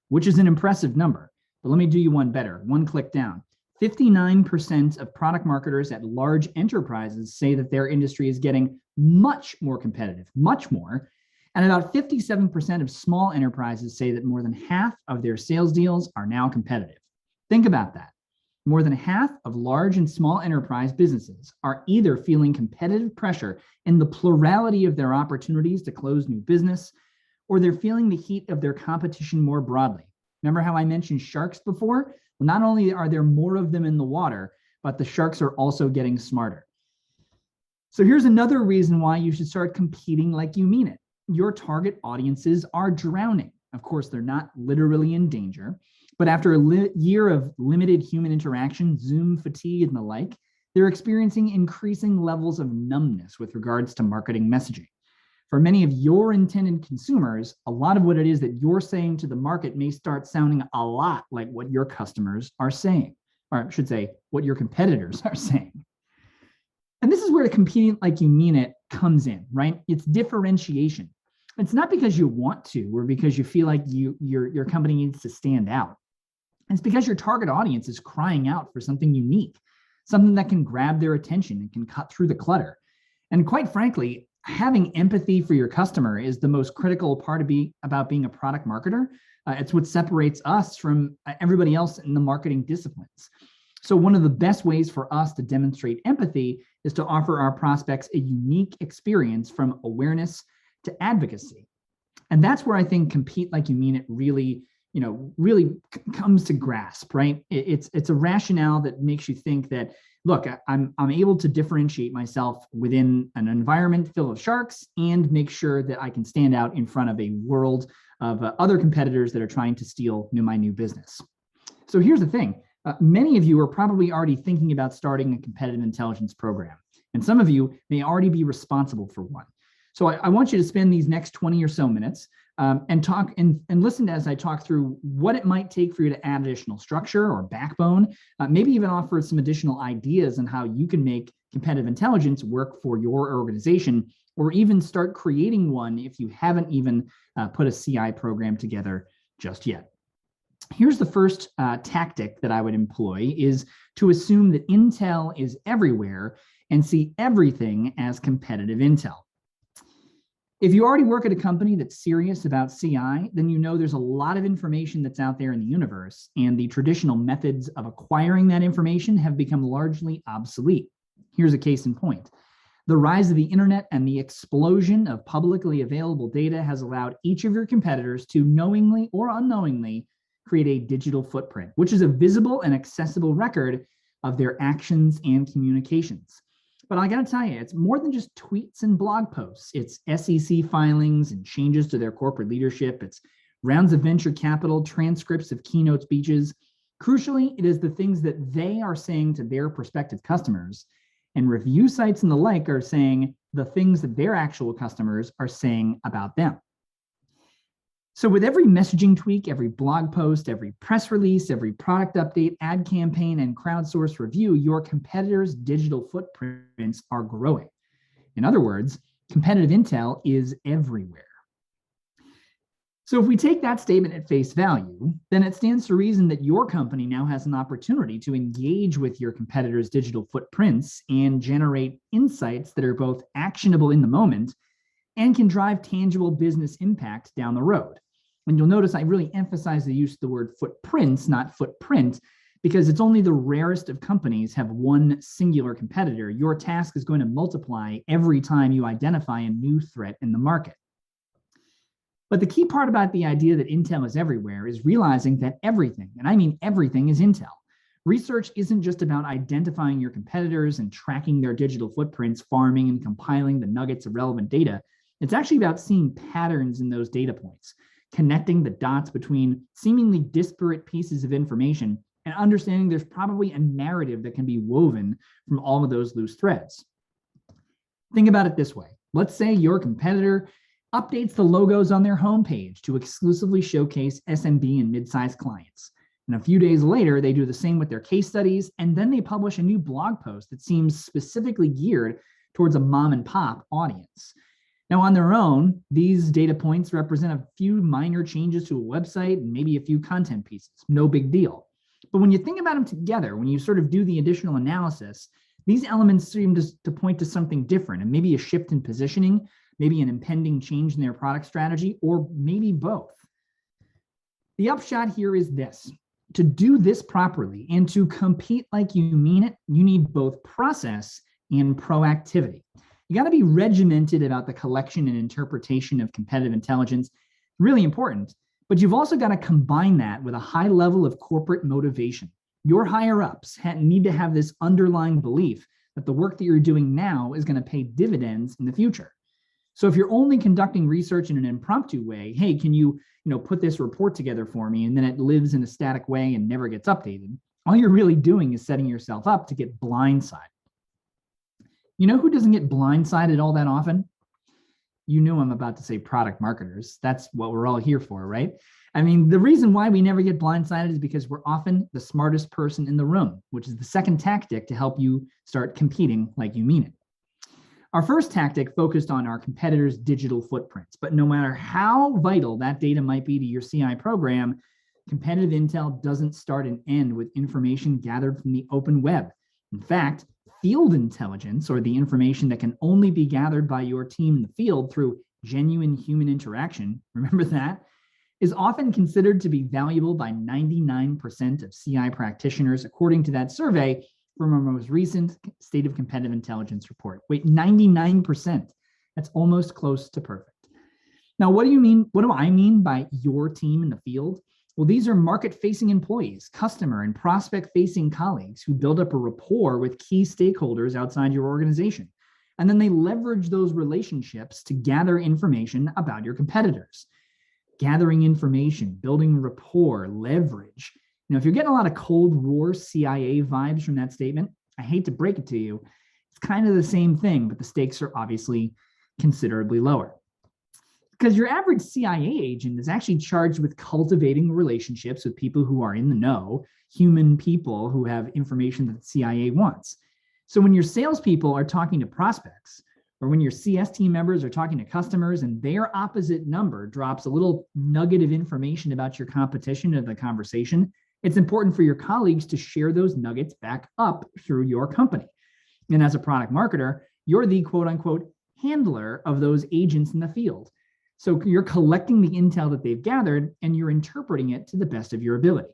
which is an impressive number. But let me do you one better, one click down. 59% of product marketers at large enterprises say that their industry is getting much more competitive, much more. And about 57% of small enterprises say that more than half of their sales deals are now competitive. Think about that. More than half of large and small enterprise businesses are either feeling competitive pressure in the plurality of their opportunities to close new business, or they're feeling the heat of their competition more broadly. Remember how I mentioned sharks before? Well, not only are there more of them in the water, but the sharks are also getting smarter. So here's another reason why you should start competing like you mean it. Your target audiences are drowning. Of course, they're not literally in danger, but after a year of limited human interaction, Zoom fatigue and the like, they're experiencing increasing levels of numbness with regards to marketing messaging. For many of your intended consumers, a lot of what it is that you're saying to the market may start sounding a lot like what your customers are saying, or I should say, what your competitors are saying. And this is where the competing like you mean it comes in, right? It's differentiation. It's not because you want to or because you feel like your company needs to stand out. It's because your target audience is crying out for something unique, something that can grab their attention and can cut through the clutter. And quite frankly, having empathy for your customer is the most critical part about being a product marketer. It's what separates us from everybody else in the marketing disciplines. So one of the best ways for us to demonstrate empathy is to offer our prospects a unique experience from awareness to advocacy. And that's where I think compete like you mean it really comes to grasp, right? It's a rationale that makes you think that, look, I'm able to differentiate myself within an environment filled with sharks and make sure that I can stand out in front of a world of other competitors that are trying to steal my new business. So here's the thing. Many of you are probably already thinking about starting a competitive intelligence program, and some of you may already be responsible for one. So I want you to spend these next 20 or so minutes and talk and listen as I talk through what it might take for you to add additional structure or backbone, maybe even offer some additional ideas on how you can make competitive intelligence work for your organization, or even start creating one if you haven't even put a CI program together just yet. Here's the first tactic that I would employ is to assume that intel is everywhere and see everything as competitive intel. If you already work at a company that's serious about CI, then you know there's a lot of information that's out there in the universe, and the traditional methods of acquiring that information have become largely obsolete. Here's a case in point. The rise of the internet and the explosion of publicly available data has allowed each of your competitors to knowingly or unknowingly create a digital footprint, which is a visible and accessible record of their actions and communications. But I gotta tell you, it's more than just tweets and blog posts. It's SEC filings and changes to their corporate leadership. It's rounds of venture capital, transcripts of keynote speeches. Crucially, it is the things that they are saying to their prospective customers. And review sites and the like are saying the things that their actual customers are saying about them. So with every messaging tweak, every blog post, every press release, every product update, ad campaign, and crowdsourced review, your competitors' digital footprints are growing. In other words, competitive intel is everywhere. So if we take that statement at face value, then it stands to reason that your company now has an opportunity to engage with your competitors' digital footprints and generate insights that are both actionable in the moment and can drive tangible business impact down the road. And you'll notice I really emphasize the use of the word footprints, not footprint, because it's only the rarest of companies have one singular competitor. Your task is going to multiply every time you identify a new threat in the market. But the key part about the idea that intel is everywhere is realizing that everything, and I mean everything, is intel. Research isn't just about identifying your competitors and tracking their digital footprints, farming and compiling the nuggets of relevant data. It's actually about seeing patterns in those data points, connecting the dots between seemingly disparate pieces of information and understanding there's probably a narrative that can be woven from all of those loose threads. Think about it this way. Let's say your competitor updates the logos on their homepage to exclusively showcase SMB and mid-sized clients. And a few days later, they do the same with their case studies, and then they publish a new blog post that seems specifically geared towards a mom and pop audience. Now, on their own, these data points represent a few minor changes to a website and maybe a few content pieces. No big deal. But when you think about them together, when you sort of do the additional analysis, these elements seem to point to something different, and maybe a shift in positioning, maybe an impending change in their product strategy, or maybe both. The upshot here is this. To do this properly and to compete like you mean it, you need both process and proactivity. You got to be regimented about the collection and interpretation of competitive intelligence, really important, but you've also got to combine that with a high level of corporate motivation. Your higher ups need to have this underlying belief that the work that you're doing now is going to pay dividends in the future. So if you're only conducting research in an impromptu way, hey, can you put this report together for me, and then it lives in a static way and never gets updated, all you're really doing is setting yourself up to get blindsided. You know who doesn't get blindsided all that often? You knew I'm about to say product marketers. That's what we're all here for, right? I mean, the reason why we never get blindsided is because we're often the smartest person in the room, which is the second tactic to help you start competing like you mean it. Our first tactic focused on our competitors' digital footprints, but no matter how vital that data might be to your CI program, competitive intel doesn't start and end with information gathered from the open web. In fact, field intelligence, or the information that can only be gathered by your team in the field through genuine human interaction, remember that, is often considered to be valuable by 99% of CI practitioners, according to that survey from our most recent State of Competitive Intelligence report. Wait, 99%. That's almost close to perfect. Now, what do I mean by your team in the field? Well, these are market-facing employees, customer and prospect-facing colleagues who build up a rapport with key stakeholders outside your organization. And then they leverage those relationships to gather information about your competitors. Gathering information, building rapport, leverage. Now, if you're getting a lot of Cold War CIA vibes from that statement, I hate to break it to you, it's kind of the same thing, but the stakes are obviously considerably lower. Because your average CIA agent is actually charged with cultivating relationships with people who are in the know, human people who have information that the CIA wants. So when your salespeople are talking to prospects, or when your CS team members are talking to customers and their opposite number drops a little nugget of information about your competition in the conversation, it's important for your colleagues to share those nuggets back up through your company. And as a product marketer, you're the quote unquote handler of those agents in the field. So you're collecting the intel that they've gathered and you're interpreting it to the best of your ability.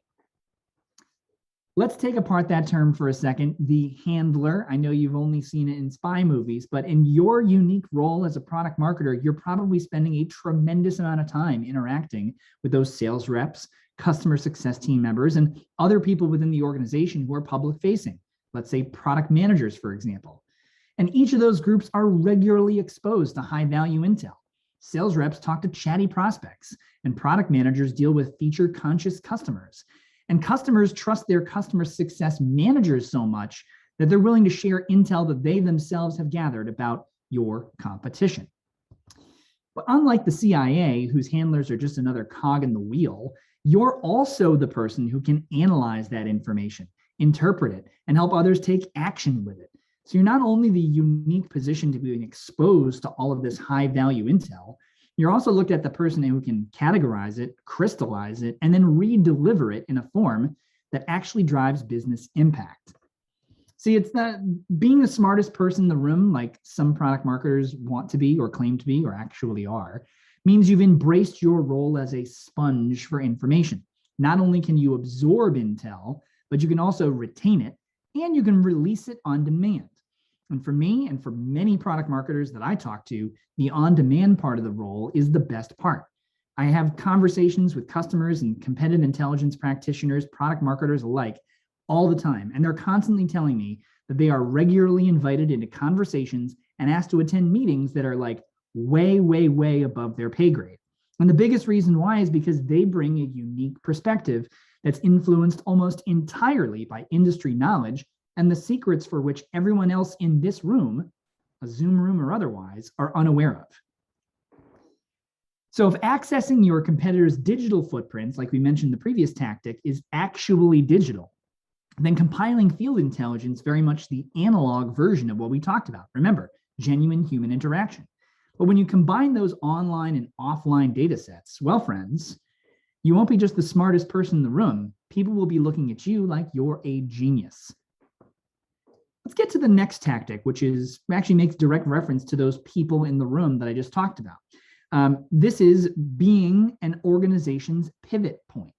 Let's take apart that term for a second, the handler. I know you've only seen it in spy movies, but in your unique role as a product marketer, you're probably spending a tremendous amount of time interacting with those sales reps, customer success team members, and other people within the organization who are public facing. Let's say product managers, for example. And each of those groups are regularly exposed to high value intel. Sales reps talk to chatty prospects, and product managers deal with feature conscious customers. And customers trust their customer success managers so much that they're willing to share intel that they themselves have gathered about your competition. But unlike the CIA, whose handlers are just another cog in the wheel, you're also the person who can analyze that information, interpret it, and help others take action with it. So you're not only the unique position to being exposed to all of this high value intel, you're also looked at the person who can categorize it, crystallize it, and then re-deliver it in a form that actually drives business impact. See, it's not being the smartest person in the room, like some product marketers want to be or claim to be or actually are, means you've embraced your role as a sponge for information. Not only can you absorb intel, but you can also retain it and you can release it on demand. And for me and for many product marketers that I talk to, the on-demand part of the role is the best part. I have conversations with customers and competitive intelligence practitioners, product marketers alike, all the time. And they're constantly telling me that they are regularly invited into conversations and asked to attend meetings that are like way, way, way above their pay grade. And the biggest reason why is because they bring a unique perspective that's influenced almost entirely by industry knowledge and the secrets for which everyone else in this room, a Zoom room or otherwise, are unaware of. So if accessing your competitors' digital footprints, like we mentioned the previous tactic, is actually digital, then compiling field intelligence very much the analog version of what we talked about. Remember, genuine human interaction. But when you combine those online and offline data sets, well, friends, you won't be just the smartest person in the room. People will be looking at you like you're a genius. Let's get to the next tactic, which actually makes direct reference to those people in the room that I just talked about. This is being an organization's pivot point.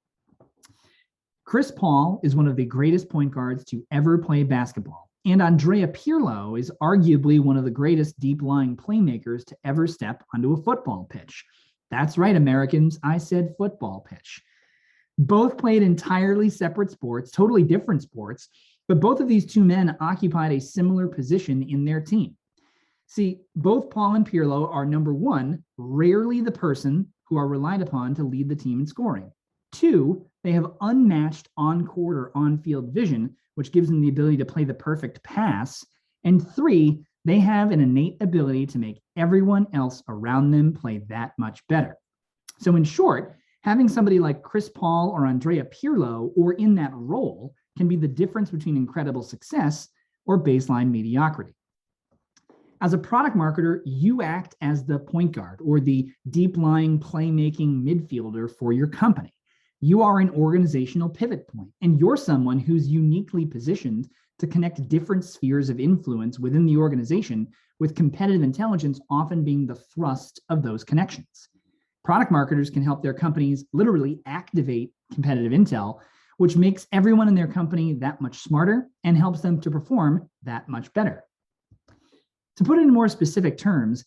Chris Paul is one of the greatest point guards to ever play basketball, and Andrea Pirlo is arguably one of the greatest deep-lying playmakers to ever step onto a football pitch. That's right, Americans, I said football pitch. Both played entirely separate sports, totally different sports, but both of these two men occupied a similar position in their team. See, both Paul and Pirlo are, number one, rarely the person who are relied upon to lead the team in scoring. Two, they have unmatched on-court or on-field vision, which gives them the ability to play the perfect pass. And three, they have an innate ability to make everyone else around them play that much better. So in short, having somebody like Chris Paul or Andrea Pirlo or in that role can be the difference between incredible success or baseline mediocrity. As a product marketer, you act as the point guard or the deep-lying playmaking midfielder for your company. You are an organizational pivot point, and you're someone who's uniquely positioned to connect different spheres of influence within the organization, with competitive intelligence often being the thrust of those connections. Product marketers can help their companies literally activate competitive intel, which makes everyone in their company that much smarter and helps them to perform that much better. To put it in more specific terms,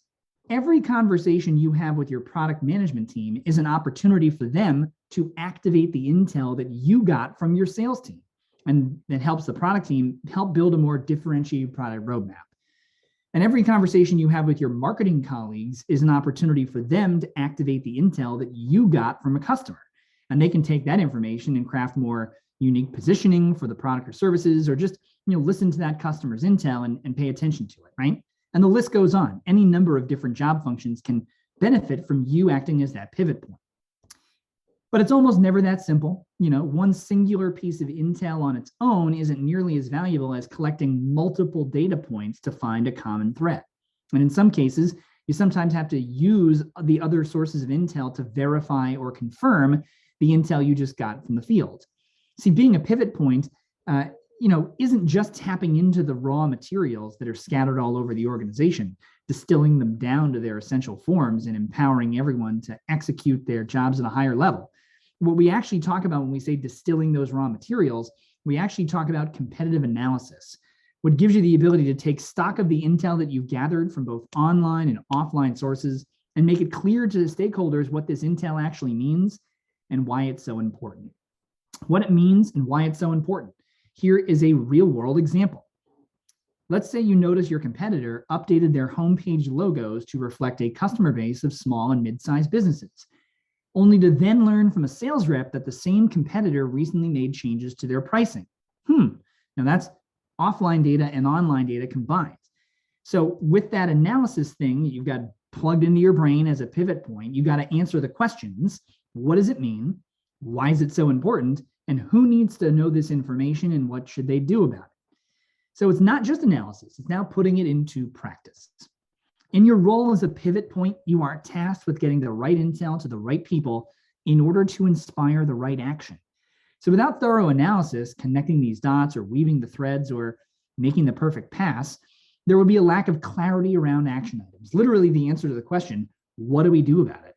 every conversation you have with your product management team is an opportunity for them to activate the intel that you got from your sales team. And that helps the product team help build a more differentiated product roadmap. And every conversation you have with your marketing colleagues is an opportunity for them to activate the intel that you got from a customer. And they can take that information and craft more unique positioning for the product or services, or just listen to that customer's intel and pay attention to it, right? And the list goes on. Any number of different job functions can benefit from you acting as that pivot point. But it's almost never that simple. One singular piece of intel on its own isn't nearly as valuable as collecting multiple data points to find a common thread. And in some cases, you sometimes have to use the other sources of intel to verify or confirm the intel you just got from the field. See, being a pivot point, isn't just tapping into the raw materials that are scattered all over the organization, distilling them down to their essential forms and empowering everyone to execute their jobs at a higher level. What we actually talk about when we say distilling those raw materials, we actually talk about competitive analysis, what gives you the ability to take stock of the intel that you've gathered from both online and offline sources and make it clear to the stakeholders what this intel actually means and why it's so important. What it means and why it's so important. Here is a real-world example. Let's say you notice your competitor updated their homepage logos to reflect a customer base of small and mid-sized businesses, only to then learn from a sales rep that the same competitor recently made changes to their pricing. Now that's offline data and online data combined. So with that analysis thing you've got plugged into your brain as a pivot point, you got to answer the questions. What does it mean? Why is it so important? And who needs to know this information and what should they do about it? So it's not just analysis, it's now putting it into practice. In your role as a pivot point, you are tasked with getting the right intel to the right people in order to inspire the right action. So without thorough analysis, connecting these dots or weaving the threads or making the perfect pass, there would be a lack of clarity around action items. Literally the answer to the question, what do we do about it?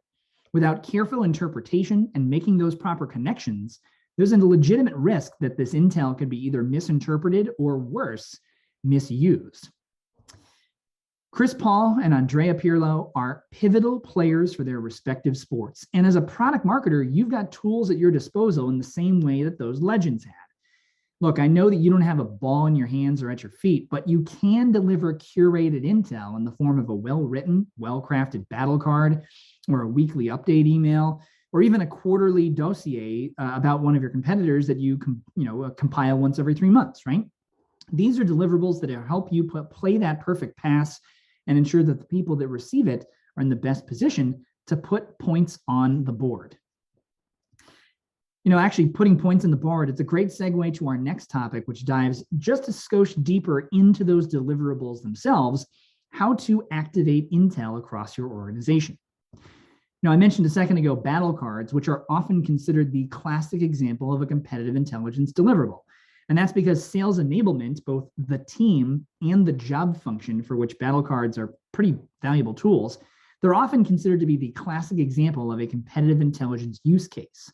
Without careful interpretation and making those proper connections, there's a legitimate risk that this intel could be either misinterpreted or worse, misused. Chris Paul and Andrea Pirlo are pivotal players for their respective sports. And as a product marketer, you've got tools at your disposal in the same way that those legends had. Look, I know that you don't have a ball in your hands or at your feet, but you can deliver curated intel in the form of a well-written, well-crafted battle card, or a weekly update email, or even a quarterly dossier about one of your competitors that you compile once every 3 months, right? These are deliverables that help you play that perfect pass and ensure that the people that receive it are in the best position to put points on the board. Actually putting points on the board, it's a great segue to our next topic, which dives just a skosh deeper into those deliverables themselves, how to activate intel across your organization. Now, I mentioned a second ago battle cards, which are often considered the classic example of a competitive intelligence deliverable. And that's because sales enablement, both the team and the job function for which battle cards are pretty valuable tools, they're often considered to be the classic example of a competitive intelligence use case.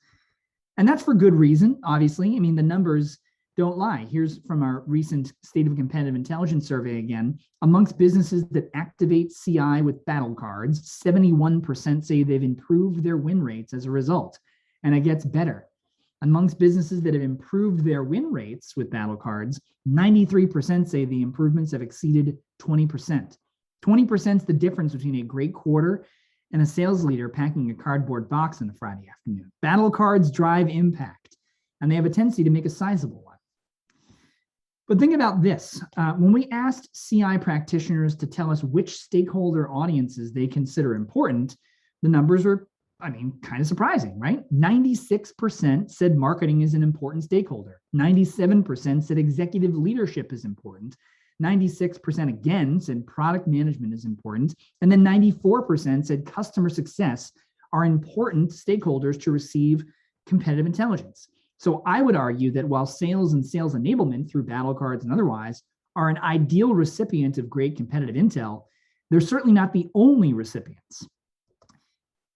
And that's for good reason, obviously. I mean, the numbers don't lie. Here's from our recent State of Competitive Intelligence survey again. Amongst businesses that activate CI with battle cards, 71% say they've improved their win rates as a result. And it gets better. Amongst businesses that have improved their win rates with battle cards, 93% say the improvements have exceeded 20%. 20% is the difference between a great quarter and a sales leader packing a cardboard box on a Friday afternoon. Battle cards drive impact, and they have a tendency to make a sizable one. But think about this. When we asked CI practitioners to tell us which stakeholder audiences they consider important, the numbers were, kind of surprising, right? 96% said marketing is an important stakeholder. 97% said executive leadership is important. 96% again said product management is important. And then 94% said customer success are important stakeholders to receive competitive intelligence. So I would argue that while sales and sales enablement through battle cards and otherwise are an ideal recipient of great competitive intel, they're certainly not the only recipients.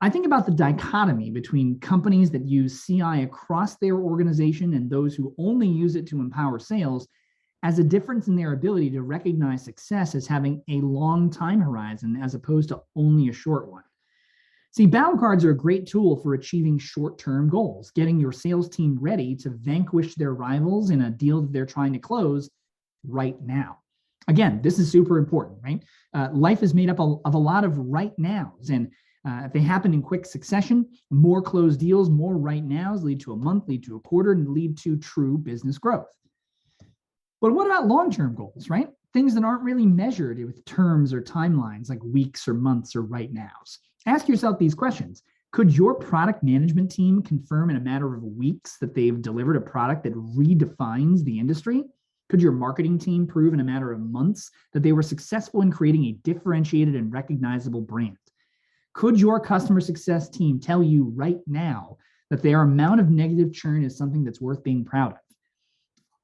I think about the dichotomy between companies that use CI across their organization and those who only use it to empower sales as a difference in their ability to recognize success as having a long time horizon as opposed to only a short one. See, battle cards are a great tool for achieving short-term goals, getting your sales team ready to vanquish their rivals in a deal that they're trying to close right now. Again, this is super important, right? Life is made up of a lot of right nows, and if they happen in quick succession, more closed deals, more right nows lead to a month, lead to a quarter, and lead to true business growth. But what about long-term goals, right? Things that aren't really measured with terms or timelines like weeks or months or right nows. Ask yourself these questions. Could your product management team confirm in a matter of weeks that they've delivered a product that redefines the industry? Could your marketing team prove in a matter of months that they were successful in creating a differentiated and recognizable brand? Could your customer success team tell you right now that their amount of negative churn is something that's worth being proud of?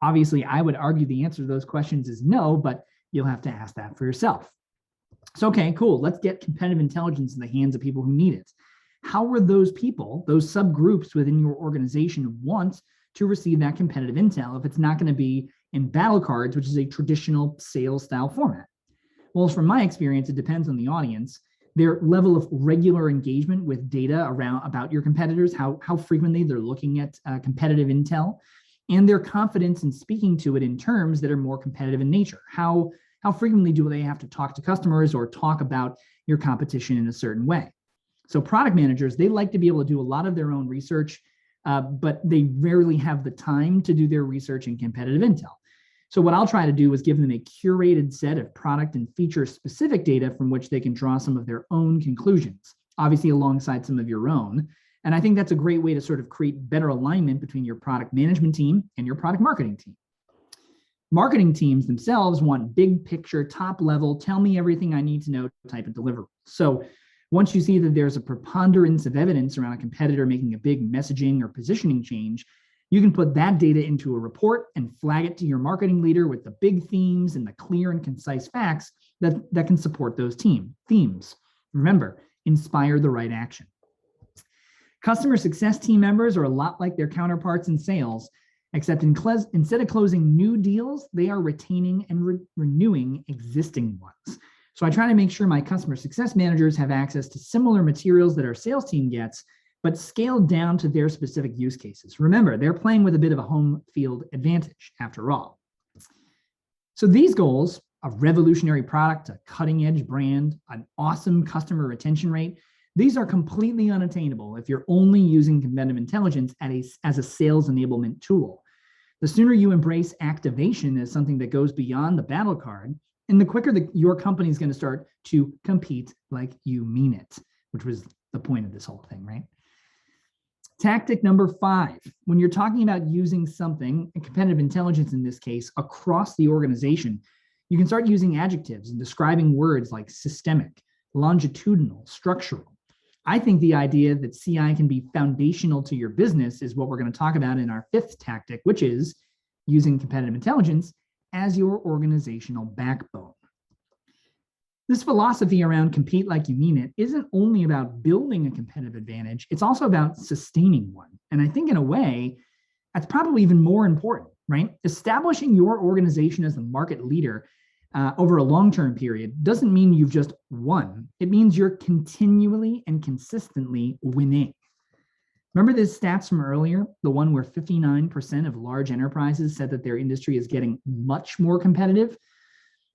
Obviously, I would argue the answer to those questions is no, but you'll have to ask that for yourself. So, okay, cool. Let's get competitive intelligence in the hands of people who need it. How are those people, those subgroups within your organization want to receive that competitive intel if it's not going to be in battle cards, which is a traditional sales style format? Well, from my experience, it depends on the audience, their level of regular engagement with data about your competitors, how frequently they're looking at competitive intel, and their confidence in speaking to it in terms that are more competitive in nature. How frequently do they have to talk to customers or talk about your competition in a certain way? So product managers, they like to be able to do a lot of their own research, but they rarely have the time to do their research in competitive intel. So what I'll try to do is give them a curated set of product and feature specific data from which they can draw some of their own conclusions, obviously alongside some of your own. And I think that's a great way to sort of create better alignment between your product management team and your product marketing team. Marketing teams themselves want big picture, top level, tell me everything I need to know type of deliverables. So once you see that there's a preponderance of evidence around a competitor making a big messaging or positioning change, you can put that data into a report and flag it to your marketing leader with the big themes and the clear and concise facts that can support those themes. Remember, inspire the right action. Customer success team members are a lot like their counterparts in sales, except instead of closing new deals, they are retaining and renewing existing ones. So I try to make sure my customer success managers have access to similar materials that our sales team gets, but scaled down to their specific use cases. Remember, they're playing with a bit of a home field advantage after all. So these goals, a revolutionary product, a cutting edge brand, an awesome customer retention rate, these are completely unattainable if you're only using competitive intelligence as a sales enablement tool. The sooner you embrace activation as something that goes beyond the battle card, and the quicker your company is going to start to compete like you mean it, which was the point of this whole thing, right? Tactic number 5, when you're talking about using something, competitive intelligence in this case, across the organization, you can start using adjectives and describing words like systemic, longitudinal, structural. I think the idea that CI can be foundational to your business is what we're going to talk about in our 5th tactic, which is using competitive intelligence as your organizational backbone. This philosophy around compete like you mean it isn't only about building a competitive advantage, it's also about sustaining one. And I think in a way, that's probably even more important, right? Establishing your organization as the market leader over a long-term period doesn't mean you've just won. It means you're continually and consistently winning. Remember the stats from earlier, the one where 59% of large enterprises said that their industry is getting much more competitive?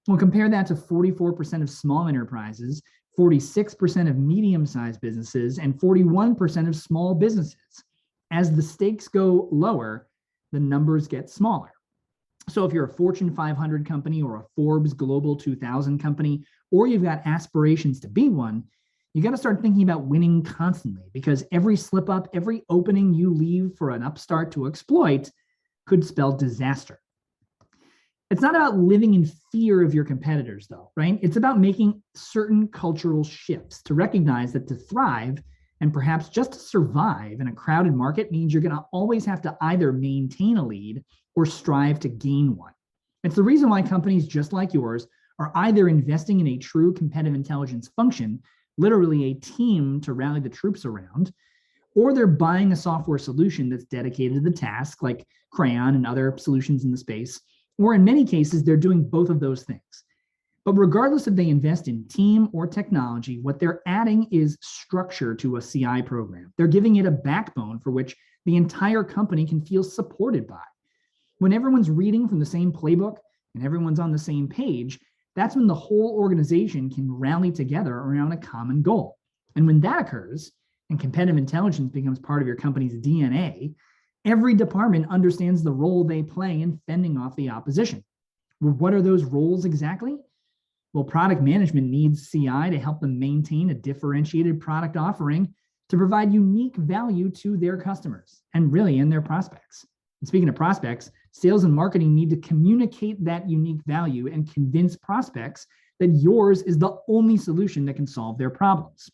Well, compare that to 44% of small enterprises, 46% of medium-sized businesses, and 41% of small businesses. As the stakes go lower, the numbers get smaller. So if you're a Fortune 500 company or a Forbes Global 2000 company, or you've got aspirations to be one, you got to start thinking about winning constantly, because every slip up, every opening you leave for an upstart to exploit could spell disaster. It's not about living in fear of your competitors, though, right? It's about making certain cultural shifts to recognize that to thrive And perhaps just to survive in a crowded market means you're going to always have to either maintain a lead or strive to gain one. It's the reason why companies just like yours are either investing in a true competitive intelligence function, literally a team to rally the troops around, or they're buying a software solution that's dedicated to the task, like Crayon and other solutions in the space, or in many cases, they're doing both of those things. But regardless if they invest in team or technology, what they're adding is structure to a CI program. They're giving it a backbone for which the entire company can feel supported by. When everyone's reading from the same playbook and everyone's on the same page, that's when the whole organization can rally together around a common goal. And when that occurs, and competitive intelligence becomes part of your company's DNA, every department understands the role they play in fending off the opposition. Well, what are those roles exactly? Well, product management needs CI to help them maintain a differentiated product offering to provide unique value to their customers and really in their prospects. And speaking of prospects, sales and marketing need to communicate that unique value and convince prospects that yours is the only solution that can solve their problems.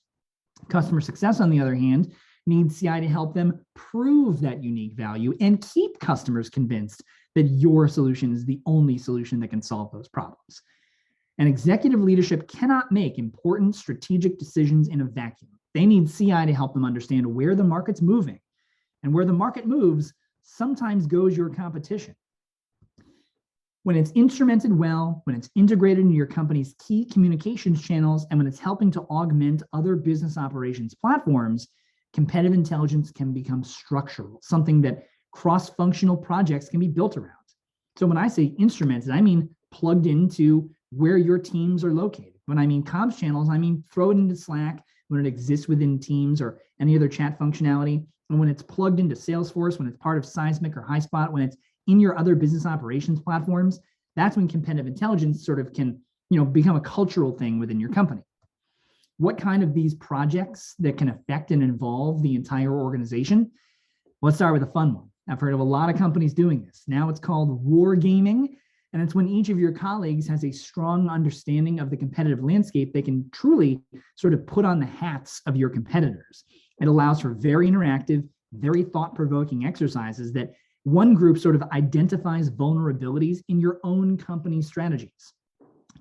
Customer success, on the other hand, needs CI to help them prove that unique value and keep customers convinced that your solution is the only solution that can solve those problems. And executive leadership cannot make important strategic decisions in a vacuum. They need CI to help them understand where the market's moving. And where the market moves, sometimes goes your competition. When it's instrumented well, when it's integrated into your company's key communications channels, and when it's helping to augment other business operations platforms, competitive intelligence can become structural, something that cross-functional projects can be built around. So when I say instrumented, I mean plugged into where your teams are located. When I mean comms channels, I mean throw it into Slack when it exists within Teams or any other chat functionality. And when it's plugged into Salesforce, when it's part of Seismic or HighSpot, when it's in your other business operations platforms, that's when competitive intelligence sort of can, become a cultural thing within your company. What kind of these projects that can affect and involve the entire organization? Let's start with a fun one. I've heard of a lot of companies doing this. Now it's called wargaming. And it's when each of your colleagues has a strong understanding of the competitive landscape, they can truly sort of put on the hats of your competitors. It allows for very interactive, very thought-provoking exercises that one group sort of identifies vulnerabilities in your own company strategies.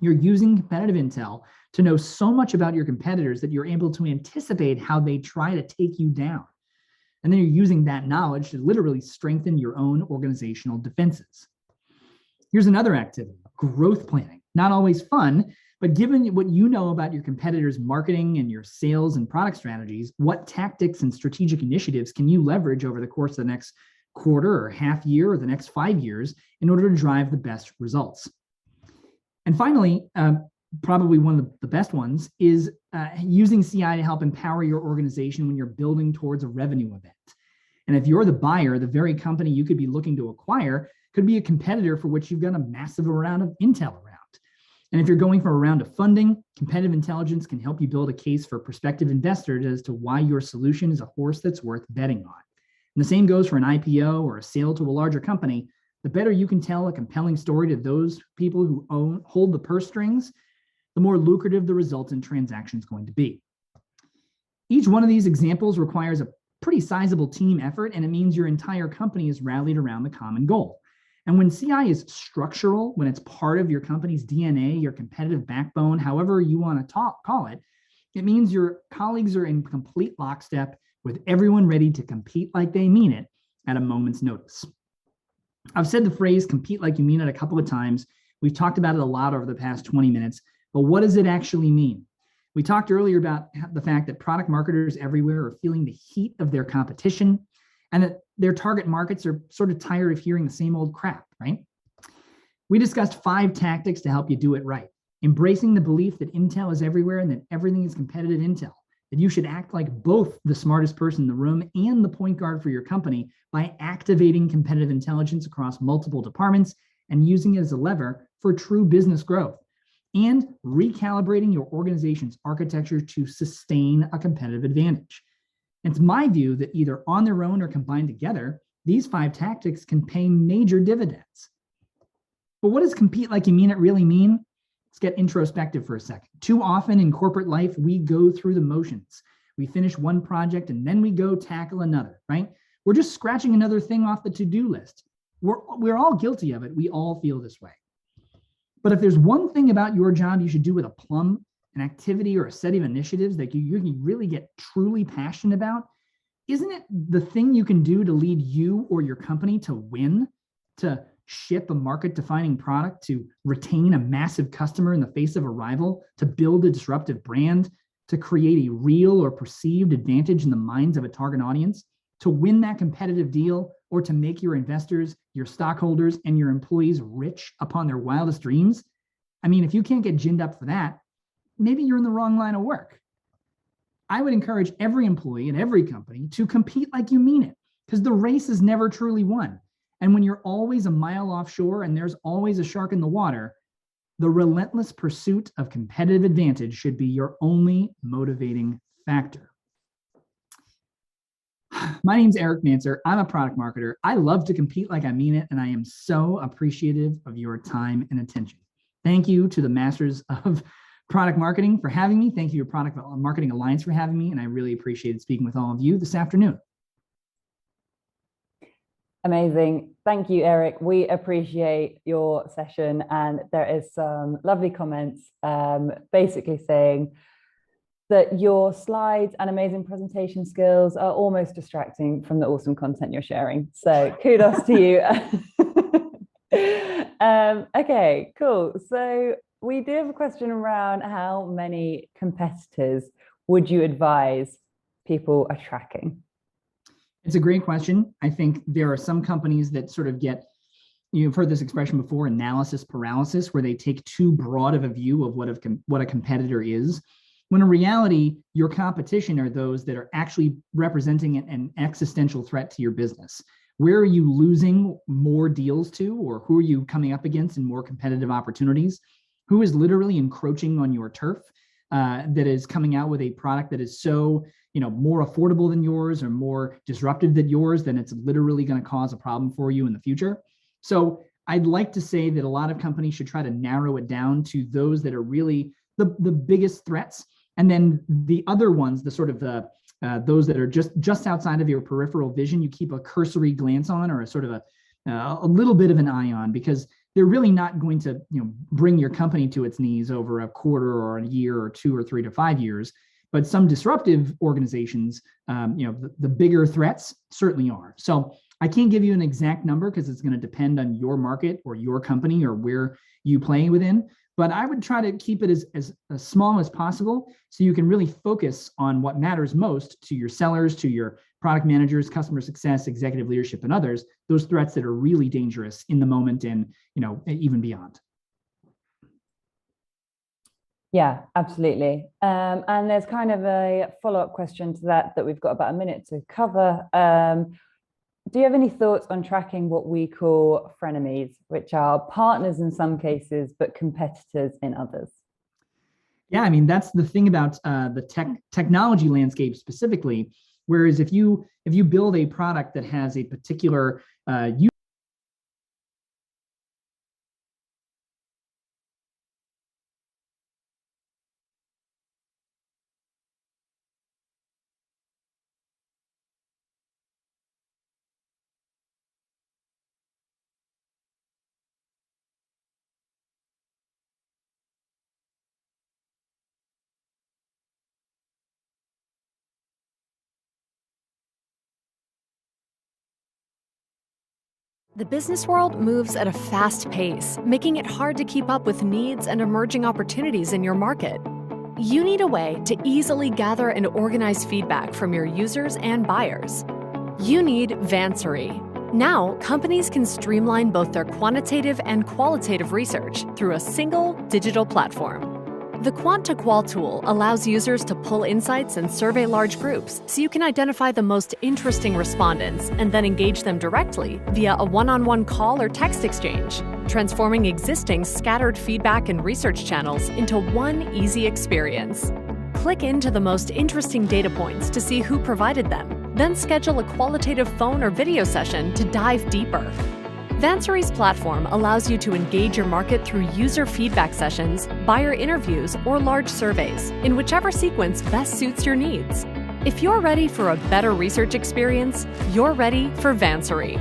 You're using competitive intel to know so much about your competitors that you're able to anticipate how they try to take you down. And then you're using that knowledge to literally strengthen your own organizational defenses. Here's another activity, growth planning. Not always fun, but given what you know about your competitors' marketing and your sales and product strategies, what tactics and strategic initiatives can you leverage over the course of the next quarter or half year or the next 5 years in order to drive the best results? And finally, probably one of the best ones is using CI to help empower your organization when you're building towards a revenue event. And if you're the buyer, the very company you could be looking to acquire could be a competitor for which you've got a massive amount of intel around. And if you're going for a round of funding, competitive intelligence can help you build a case for prospective investors as to why your solution is a horse that's worth betting on. And the same goes for an IPO or a sale to a larger company. The better you can tell a compelling story to those people who hold the purse strings, the more lucrative the resultant transaction is going to be. Each one of these examples requires a pretty sizable team effort, and it means your entire company is rallied around the common goal. And when CI is structural, when it's part of your company's DNA, your competitive backbone, however you want to call it, it means your colleagues are in complete lockstep with everyone ready to compete like they mean it at a moment's notice. I've said the phrase compete like you mean it a couple of times. We've talked about it a lot over the past 20 minutes, but what does it actually mean? We talked earlier about the fact that product marketers everywhere are feeling the heat of their competition and that their target markets are sort of tired of hearing the same old crap, right? We discussed 5 tactics to help you do it right. Embracing the belief that intel is everywhere and that everything is competitive intel, that you should act like both the smartest person in the room and the point guard for your company by activating competitive intelligence across multiple departments and using it as a lever for true business growth, and recalibrating your organization's architecture to sustain a competitive advantage. It's my view that either on their own or combined together, these 5 tactics can pay major dividends. But what does compete like you mean it really mean? Let's get introspective for a second. Too often in corporate life, we go through the motions. We finish one project and then we go tackle another, right? We're just scratching another thing off the to-do list. We're all guilty of it. We all feel this way. But if there's one thing about your job you should do with a plum, an activity or a set of initiatives that you can really get truly passionate about, isn't it the thing you can do to lead you or your company to win, to ship a market-defining product, to retain a massive customer in the face of a rival, to build a disruptive brand, to create a real or perceived advantage in the minds of a target audience, to win that competitive deal, or to make your investors, your stockholders, and your employees rich upon their wildest dreams? I mean, if you can't get ginned up for that, maybe you're in the wrong line of work. I would encourage every employee and every company to compete like you mean it, because the race is never truly won. And when you're always a mile offshore and there's always a shark in the water, the relentless pursuit of competitive advantage should be your only motivating factor. My name's Eric Manser. I'm a product marketer. I love to compete like I mean it, and I am so appreciative of your time and attention. Thank you to the Masters of Product Marketing for having me. Thank you to Product Marketing Alliance for having me, and I really appreciated speaking with all of you this afternoon. Amazing. Thank you, Eric. We appreciate your session, and there is some lovely comments basically saying that your slides and amazing presentation skills are almost distracting from the awesome content you're sharing. So kudos to you. Okay, cool. So we do have a question around how many competitors would you advise people are tracking? It's a great question. I think there are some companies that sort of get, you've heard this expression before, analysis paralysis, where they take too broad of a view of what a competitor is, when in reality, your competition are those that are actually representing an existential threat to your business. Where are you losing more deals to, or who are you coming up against in more competitive opportunities? Who is literally encroaching on your turf that is coming out with a product that is so more affordable than yours or more disruptive than yours, then it's literally going to cause a problem for you in the future. So I'd like to say that a lot of companies should try to narrow it down to those that are really the biggest threats. And then the other ones, the sort of those that are just outside of your peripheral vision, you keep a cursory glance on, or a sort of a little bit of an eye on, because they're really not going to bring your company to its knees over a quarter or a year or 2 or 3 to 5 years. But some disruptive organizations, the bigger threats certainly are. So I can't give you an exact number because it's going to depend on your market or your company or where you play within. But I would try to keep it as small as possible so you can really focus on what matters most to your sellers, to your product managers, customer success, executive leadership, and others, those threats that are really dangerous in the moment and even beyond. Yeah, absolutely. And there's kind of a follow-up question to that we've got about a minute to cover. Do you have any thoughts on tracking what we call frenemies, which are partners in some cases, but competitors in others? Yeah, I mean, that's the thing about the technology landscape specifically. Whereas if you build a product that has a particular use, The business world moves at a fast pace, making it hard to keep up with needs and emerging opportunities in your market. You need a way to easily gather and organize feedback from your users and buyers. You need Vansery. Now, companies can streamline both their quantitative and qualitative research through a single digital platform. The Quant-to-Qual tool allows users to pull insights and survey large groups so you can identify the most interesting respondents and then engage them directly via a one-on-one call or text exchange, transforming existing scattered feedback and research channels into one easy experience. Click into the most interesting data points to see who provided them, then schedule a qualitative phone or video session to dive deeper. Vansery's platform allows you to engage your market through user feedback sessions, buyer interviews, or large surveys, in whichever sequence best suits your needs. If you're ready for a better research experience, you're ready for Vansery.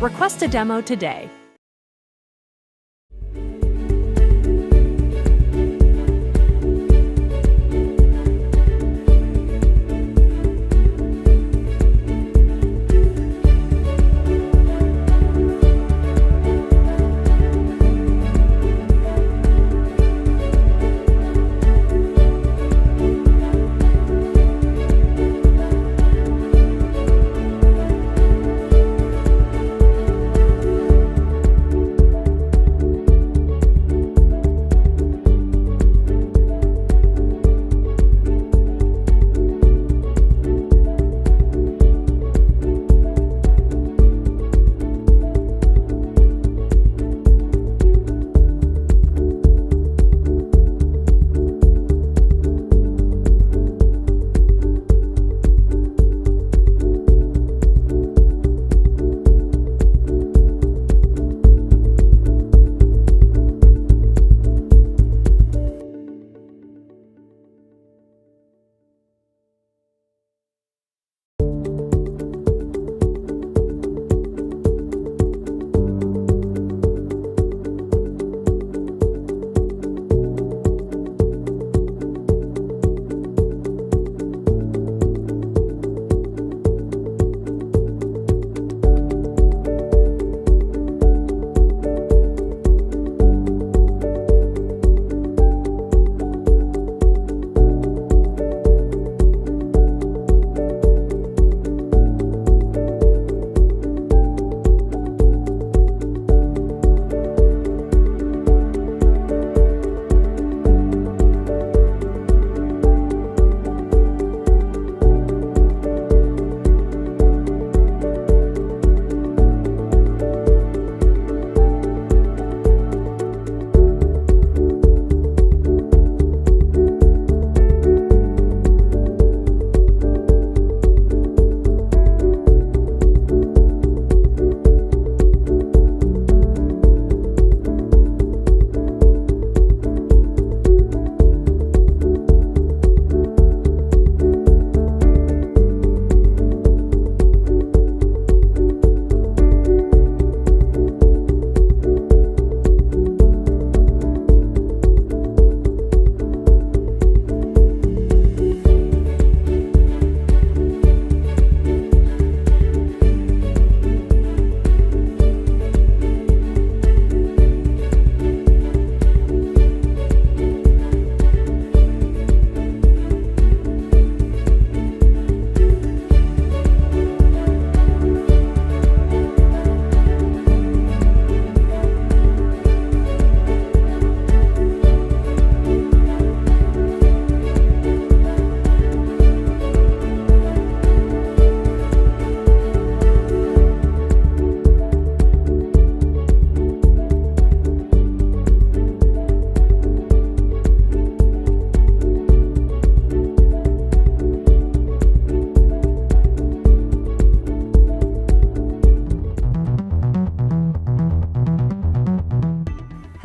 Request a demo today.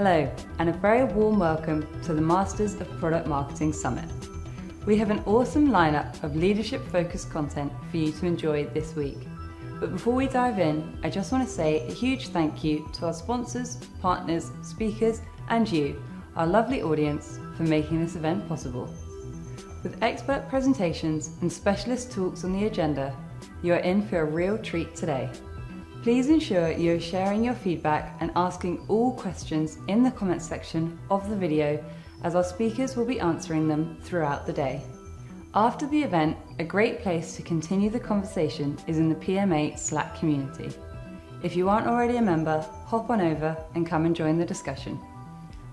Hello, and a very warm welcome to the Masters of Product Marketing Summit. We have an awesome lineup of leadership-focused content for you to enjoy this week. But before we dive in, I just want to say a huge thank you to our sponsors, partners, speakers, and you, our lovely audience, for making this event possible. With expert presentations and specialist talks on the agenda, you are in for a real treat today. Please ensure you are sharing your feedback and asking all questions in the comments section of the video, as our speakers will be answering them throughout the day. After the event, a great place to continue the conversation is in the PMA Slack community. If you aren't already a member, hop on over and come and join the discussion.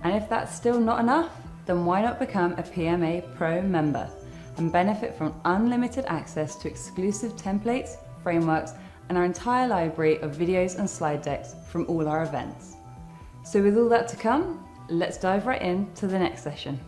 And if that's still not enough, then why not become a PMA Pro member and benefit from unlimited access to exclusive templates, frameworks, and our entire library of videos and slide decks from all our events. So with all that to come, let's dive right into the next session.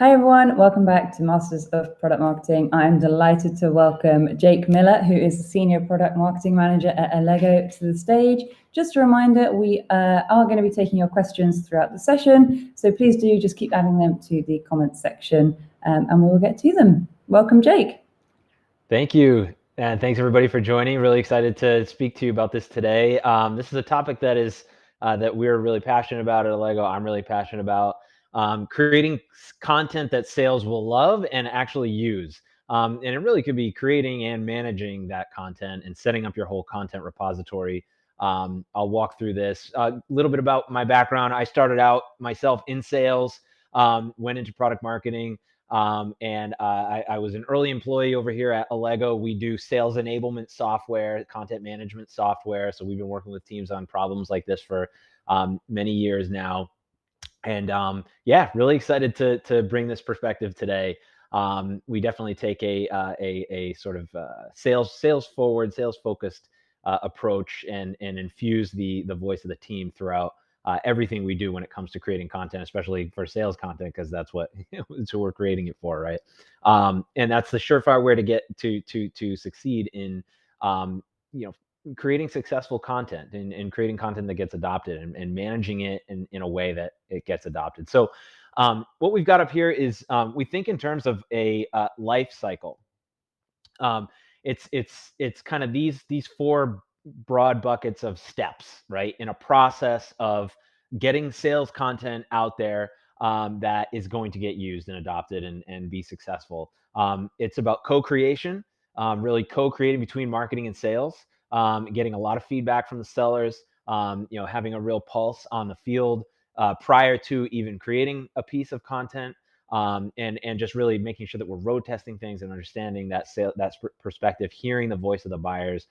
Hi everyone, welcome back to Masters of Product Marketing. I'm delighted to welcome Jake Miller, who is the Senior Product Marketing Manager at Allego, to the stage. Just a reminder, we are going to be taking your questions throughout the session, so please do just keep adding them to the comments section and we will get to them. Welcome, Jake. Thank you, and thanks everybody for joining. Really excited to speak to you about this today. This is a topic that is that we're really passionate about at Allego. I'm really passionate about creating content that sales will love and actually use. And it really could be creating and managing that content and setting up your whole content repository. I'll walk through this. A little bit about my background. I started out myself in sales, went into product marketing. I was an early employee over here at Allego. We do sales enablement software, content management software. So we've been working with teams on problems like this for many years now. And yeah, really excited to bring this perspective today. We definitely take a sort of sales forward, sales focused approach and infuse the voice of the team throughout everything we do when it comes to creating content, especially for sales content, because that's what that's what we're creating it for, right? And that's the surefire way to get to succeed in creating successful content and creating content that gets adopted and managing it in a way that it gets adopted. So what we've got up here is we think in terms of a life cycle. It's kind of these four broad buckets of steps, right, in a process of getting sales content out there that is going to get used and adopted and be successful. It's about co-creation, really co-creating between marketing and sales, getting a lot of feedback from the sellers, having a real pulse on the field prior to even creating a piece of content. And just really making sure that we're road testing things and understanding that perspective, hearing the voice of the buyers,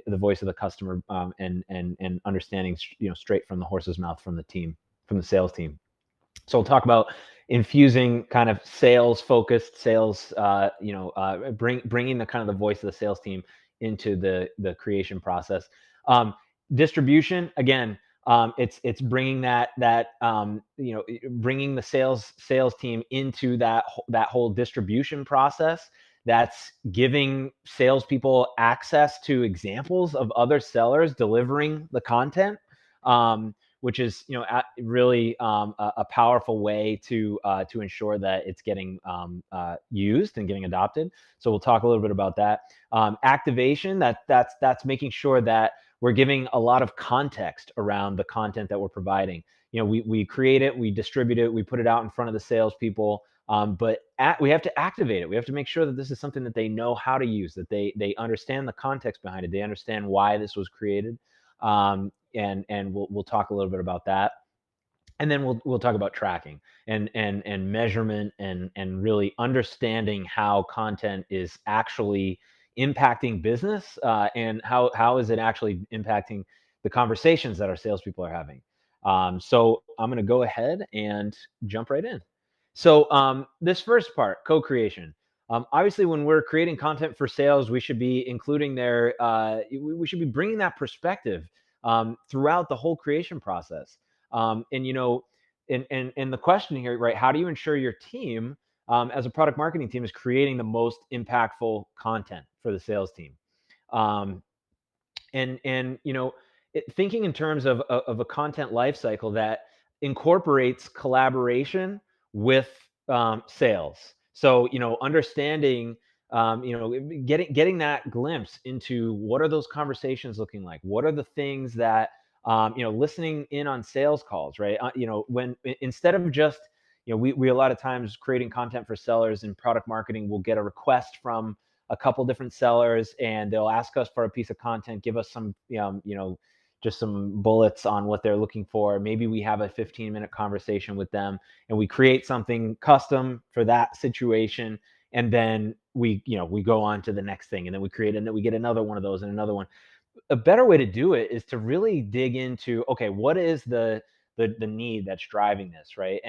the voice of the customer, and understanding straight from the horse's mouth from the sales team. So we'll talk about infusing kind of sales focused sales, bringing the kind of the voice of the sales team into the creation process. Distribution, again. It's bringing bringing the sales team into that whole distribution process. That's giving salespeople access to examples of other sellers delivering the content, which is really a powerful way to ensure that it's getting used and getting adopted. So we'll talk a little bit about that. Activation, that's making sure that we're giving a lot of context around the content that we're providing. We create it, we distribute it, we put it out in front of the salespeople, but we have to activate it. We have to make sure that this is something that they know how to use, that they understand the context behind it, they understand why this was created, and we'll talk a little bit about that. And then we'll talk about tracking and measurement and really understanding how content is actually impacting business and how is it actually impacting the conversations that our salespeople are having. So I'm going to go ahead and jump right in. So this first part, co-creation. Obviously, when we're creating content for sales, we should be including we should be bringing that perspective throughout the whole creation process. And the question here, right? How do you ensure your team, as a product marketing team, is creating the most impactful content for the sales team? Thinking in terms of a content lifecycle that incorporates collaboration with sales. So understanding, getting that glimpse into what are those conversations looking like? What are the things that listening in on sales calls, right? When instead of just we a lot of times creating content for sellers in product marketing, we'll get a request from a couple different sellers and they'll ask us for a piece of content, give us some just some bullets on what they're looking for. Maybe we have a 15-minute conversation with them and we create something custom for that situation. And then we go on to the next thing, and then we create, and then we get another one of those and another one. A better way to do it is to really dig into, okay, what is the need that's driving this, right?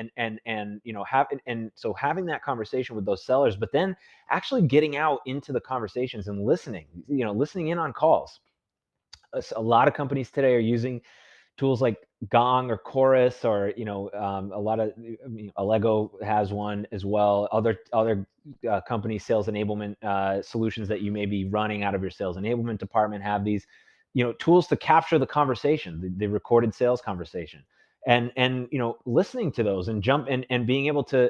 So having that conversation with those sellers, but then actually getting out into the conversations and listening in on calls. A lot of companies today are using tools like Gong or Chorus, or a lot of Allego has one as well. Other company sales enablement solutions that you may be running out of your sales enablement department have these tools to capture the conversation, the recorded sales conversation, and listening to those and being able to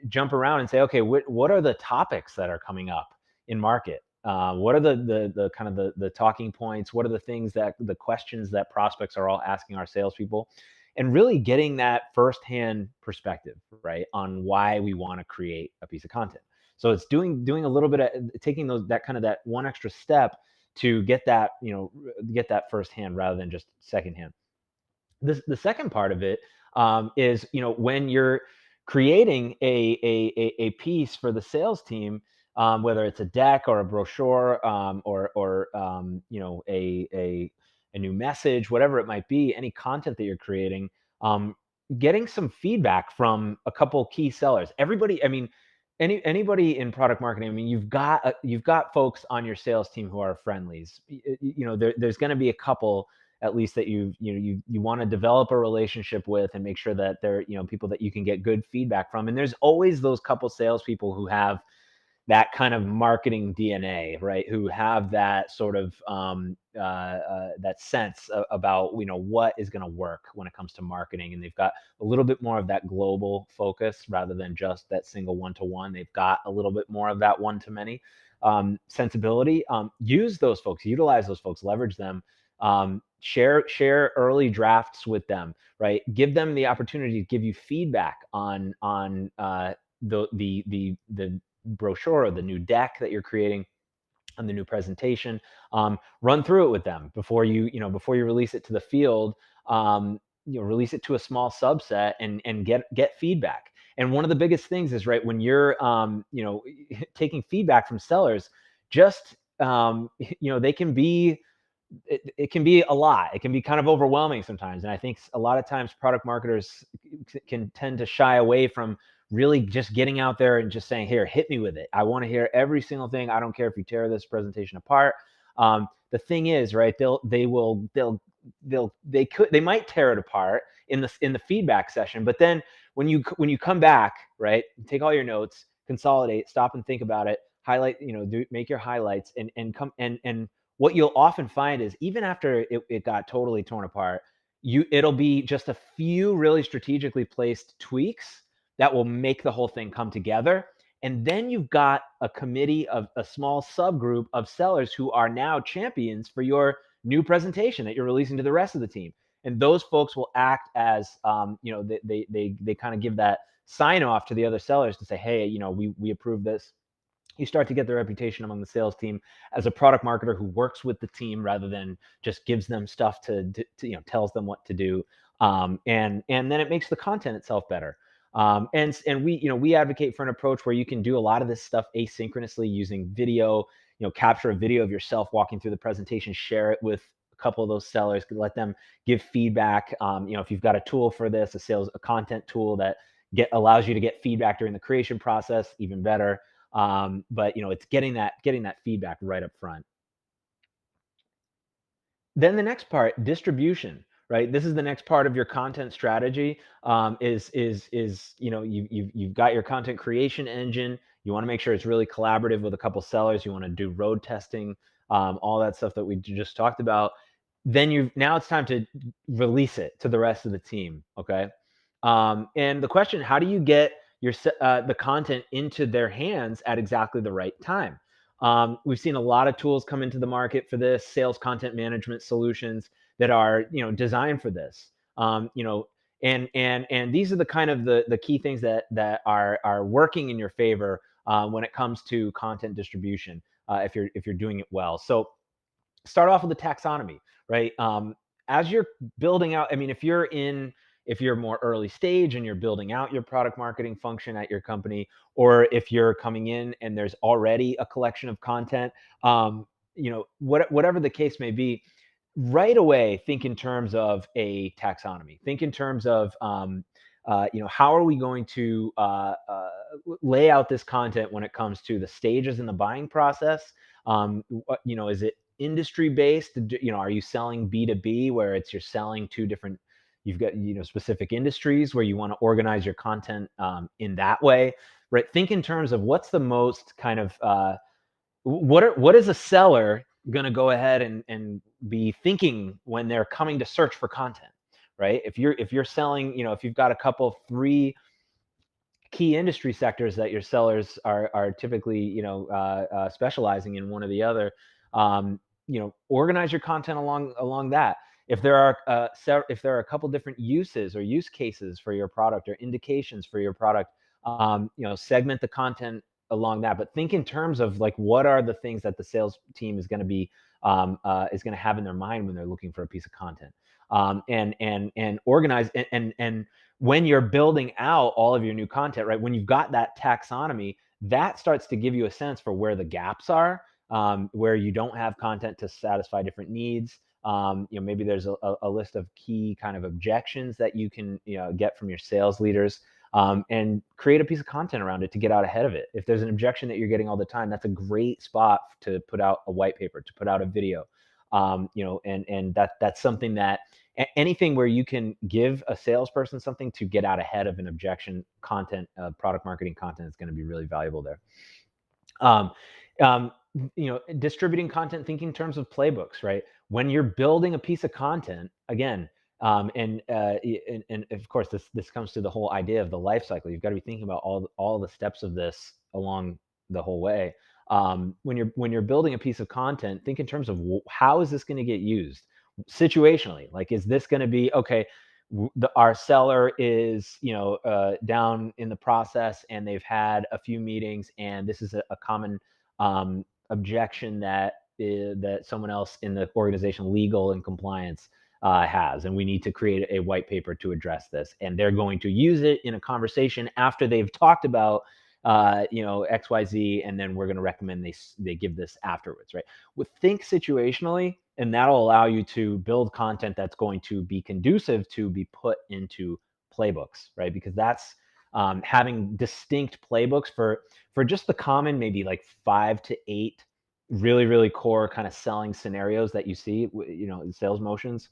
jump around and say, okay, what are the topics that are coming up in market? What are the kind of the talking points? What are the things the questions that prospects are all asking our salespeople, and really getting that firsthand perspective, right, on why we want to create a piece of content. So it's doing a little bit of taking that one extra step to get that firsthand rather than just secondhand. The second part of it is when you're creating a piece for the sales team, whether it's a deck or a brochure, or a new message, whatever it might be, any content that you're creating, getting some feedback from a couple key sellers. Everybody, I mean, anybody in product marketing, I mean, you've got folks on your sales team who are friendlies. There's going to be a couple at least that you want to develop a relationship with and make sure that they're people that you can get good feedback from. And there's always those couple salespeople who have that kind of marketing DNA, right? Who have that sort of that sense about what is going to work when it comes to marketing, and they've got a little bit more of that global focus rather than just that single one-to-one. They've got a little bit more of that one-to-many sensibility. Use those folks, utilize those folks, leverage them. Share early drafts with them, right? Give them the opportunity to give you feedback on the brochure or the new deck that you're creating, on the new presentation. Run through it with them before you release it to the field. Release it to a small subset and get feedback. And one of the biggest things is, right, when you're taking feedback from sellers, just they can be it can be a lot. It can be kind of overwhelming sometimes. And I think a lot of times product marketers can tend to shy away from really just getting out there and just saying, here, hit me with it. I want to hear every single thing. I don't care if you tear this presentation apart. The thing is, right, they might tear it apart in the feedback session, but then when you come back, right, take all your notes, consolidate, stop and think about it, highlight, make your highlights, and what you'll often find is, even after it got totally torn apart, it'll be just a few really strategically placed tweaks that will make the whole thing come together. And then you've got a committee of a small subgroup of sellers who are now champions for your new presentation that you're releasing to the rest of the team. And those folks will act as, they kind of give that sign off to the other sellers to say, hey, we approve this. You start to get the reputation among the sales team as a product marketer who works with the team rather than just gives them stuff to tells them what to do. And then it makes the content itself better. And we advocate for an approach where you can do a lot of this stuff asynchronously using video. Capture a video of yourself walking through the presentation, share it with a couple of those sellers, let them give feedback. If you've got a tool for this, a content tool that allows you to get feedback during the creation process, even better. But it's getting that feedback right up front. Then the next part, distribution, right? This is the next part of your content strategy. You've got your content creation engine. You want to make sure it's really collaborative with a couple sellers. You want to do road testing, all that stuff that we just talked about. Then now it's time to release it to the rest of the team. Okay. And the question, how do you get the content into their hands at exactly the right time? We've seen a lot of tools come into the market for this, sales content management solutions that are designed for this. And these are the kind of the key things that are working in your favor when it comes to content distribution, if you're doing it well. So start off with the taxonomy, right? As you're building out, I mean, if you're more early stage and you're building out your product marketing function at your company, or if you're coming in and there's already a collection of content, whatever the case may be, right away, think in terms of a taxonomy. Think in terms of, how are we going to lay out this content when it comes to the stages in the buying process? Is it industry based? Are you selling B2B where you're selling to different, you've got, specific industries where you want to organize your content in that way, right? Think in terms of what's the most kind of, what is a seller going to go ahead and be thinking when they're coming to search for content, right? If you're selling, if you've got three key industry sectors that your sellers are typically, specializing in one or the other, organize your content along that. If there are a couple different uses or use cases for your product or indications for your product, segment the content along that. But think in terms of like, what are the things that the sales team is going to be is going to have in their mind when they're looking for a piece of content, and organize and when you're building out all of your new content, right? When you've got that taxonomy, that starts to give you a sense for where the gaps are, where you don't have content to satisfy different needs. Maybe there's a list of key kind of objections that you can get from your sales leaders, and create a piece of content around it to get out ahead of it. If there's an objection that you're getting all the time, that's a great spot to put out a white paper, to put out a video, and that's something that anything where you can give a salesperson something to get out ahead of an objection, content, product marketing content is going to be really valuable there. Distributing content, thinking in terms of playbooks, right? When you're building a piece of content, again, and of course, this comes to the whole idea of the life cycle. You've got to be thinking about all the steps of this along the whole way. When you're building a piece of content, think in terms of how is this going to get used situationally. Like, is this going to be okay? Our seller is down in the process, and they've had a few meetings, and this is a common objection that someone else in the organization, legal and compliance, has, and we need to create a white paper to address this. And they're going to use it in a conversation after they've talked about XYZ, and then we're going to recommend they give this afterwards, right? Think situationally, and that'll allow you to build content that's going to be conducive to be put into playbooks, right? Because that's having distinct playbooks for just the common, maybe like 5 to 8 really, really core kind of selling scenarios that you see, in sales motions.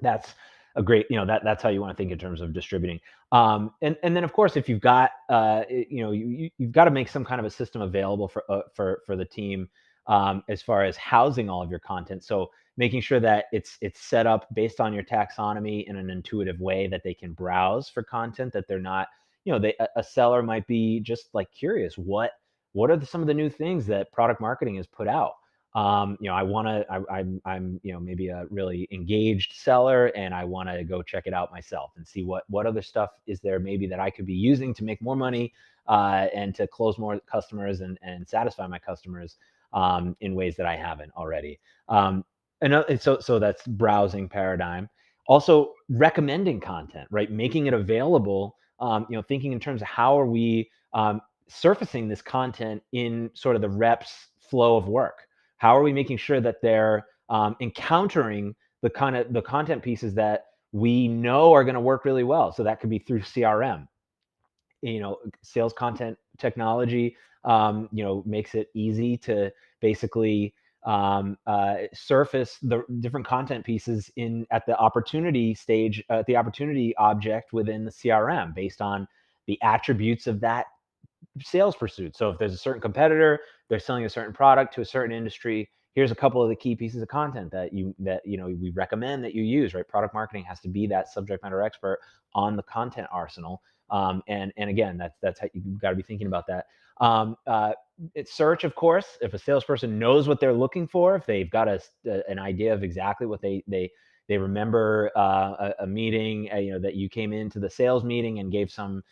That's a great, that's how you want to think in terms of distributing. And then of course, if you've got, you've got to make some kind of a system available for the team, as far as housing all of your content. So making sure that it's set up based on your taxonomy in an intuitive way that they can browse for content, that they're not, a seller might be just like curious, what are some of the new things that product marketing has put out? I'm maybe a really engaged seller, and I want to go check it out myself and see what other stuff is there maybe that I could be using to make more money, and to close more customers and satisfy my customers, in ways that I haven't already. And so that's browsing paradigm. Also recommending content, right? Making it available, thinking in terms of how are we surfacing this content in sort of the reps flow of work. How are we making sure that they're encountering the content pieces that we know are going to work really well? So that could be through CRM. Sales content technology, makes it easy to basically surface the different content pieces at the opportunity stage, at the opportunity object within the CRM, based on the attributes of that sales pursuit. So if there's a certain competitor, they're selling a certain product to a certain industry, here's a couple of the key pieces of content that we recommend that you use, right? Product marketing has to be that subject matter expert on the content arsenal. And again, that's how you've got to be thinking about that. It's search, of course. If a salesperson knows what they're looking for, if they've got an idea of exactly what they remember, a meeting, that you came into the sales meeting and gave some,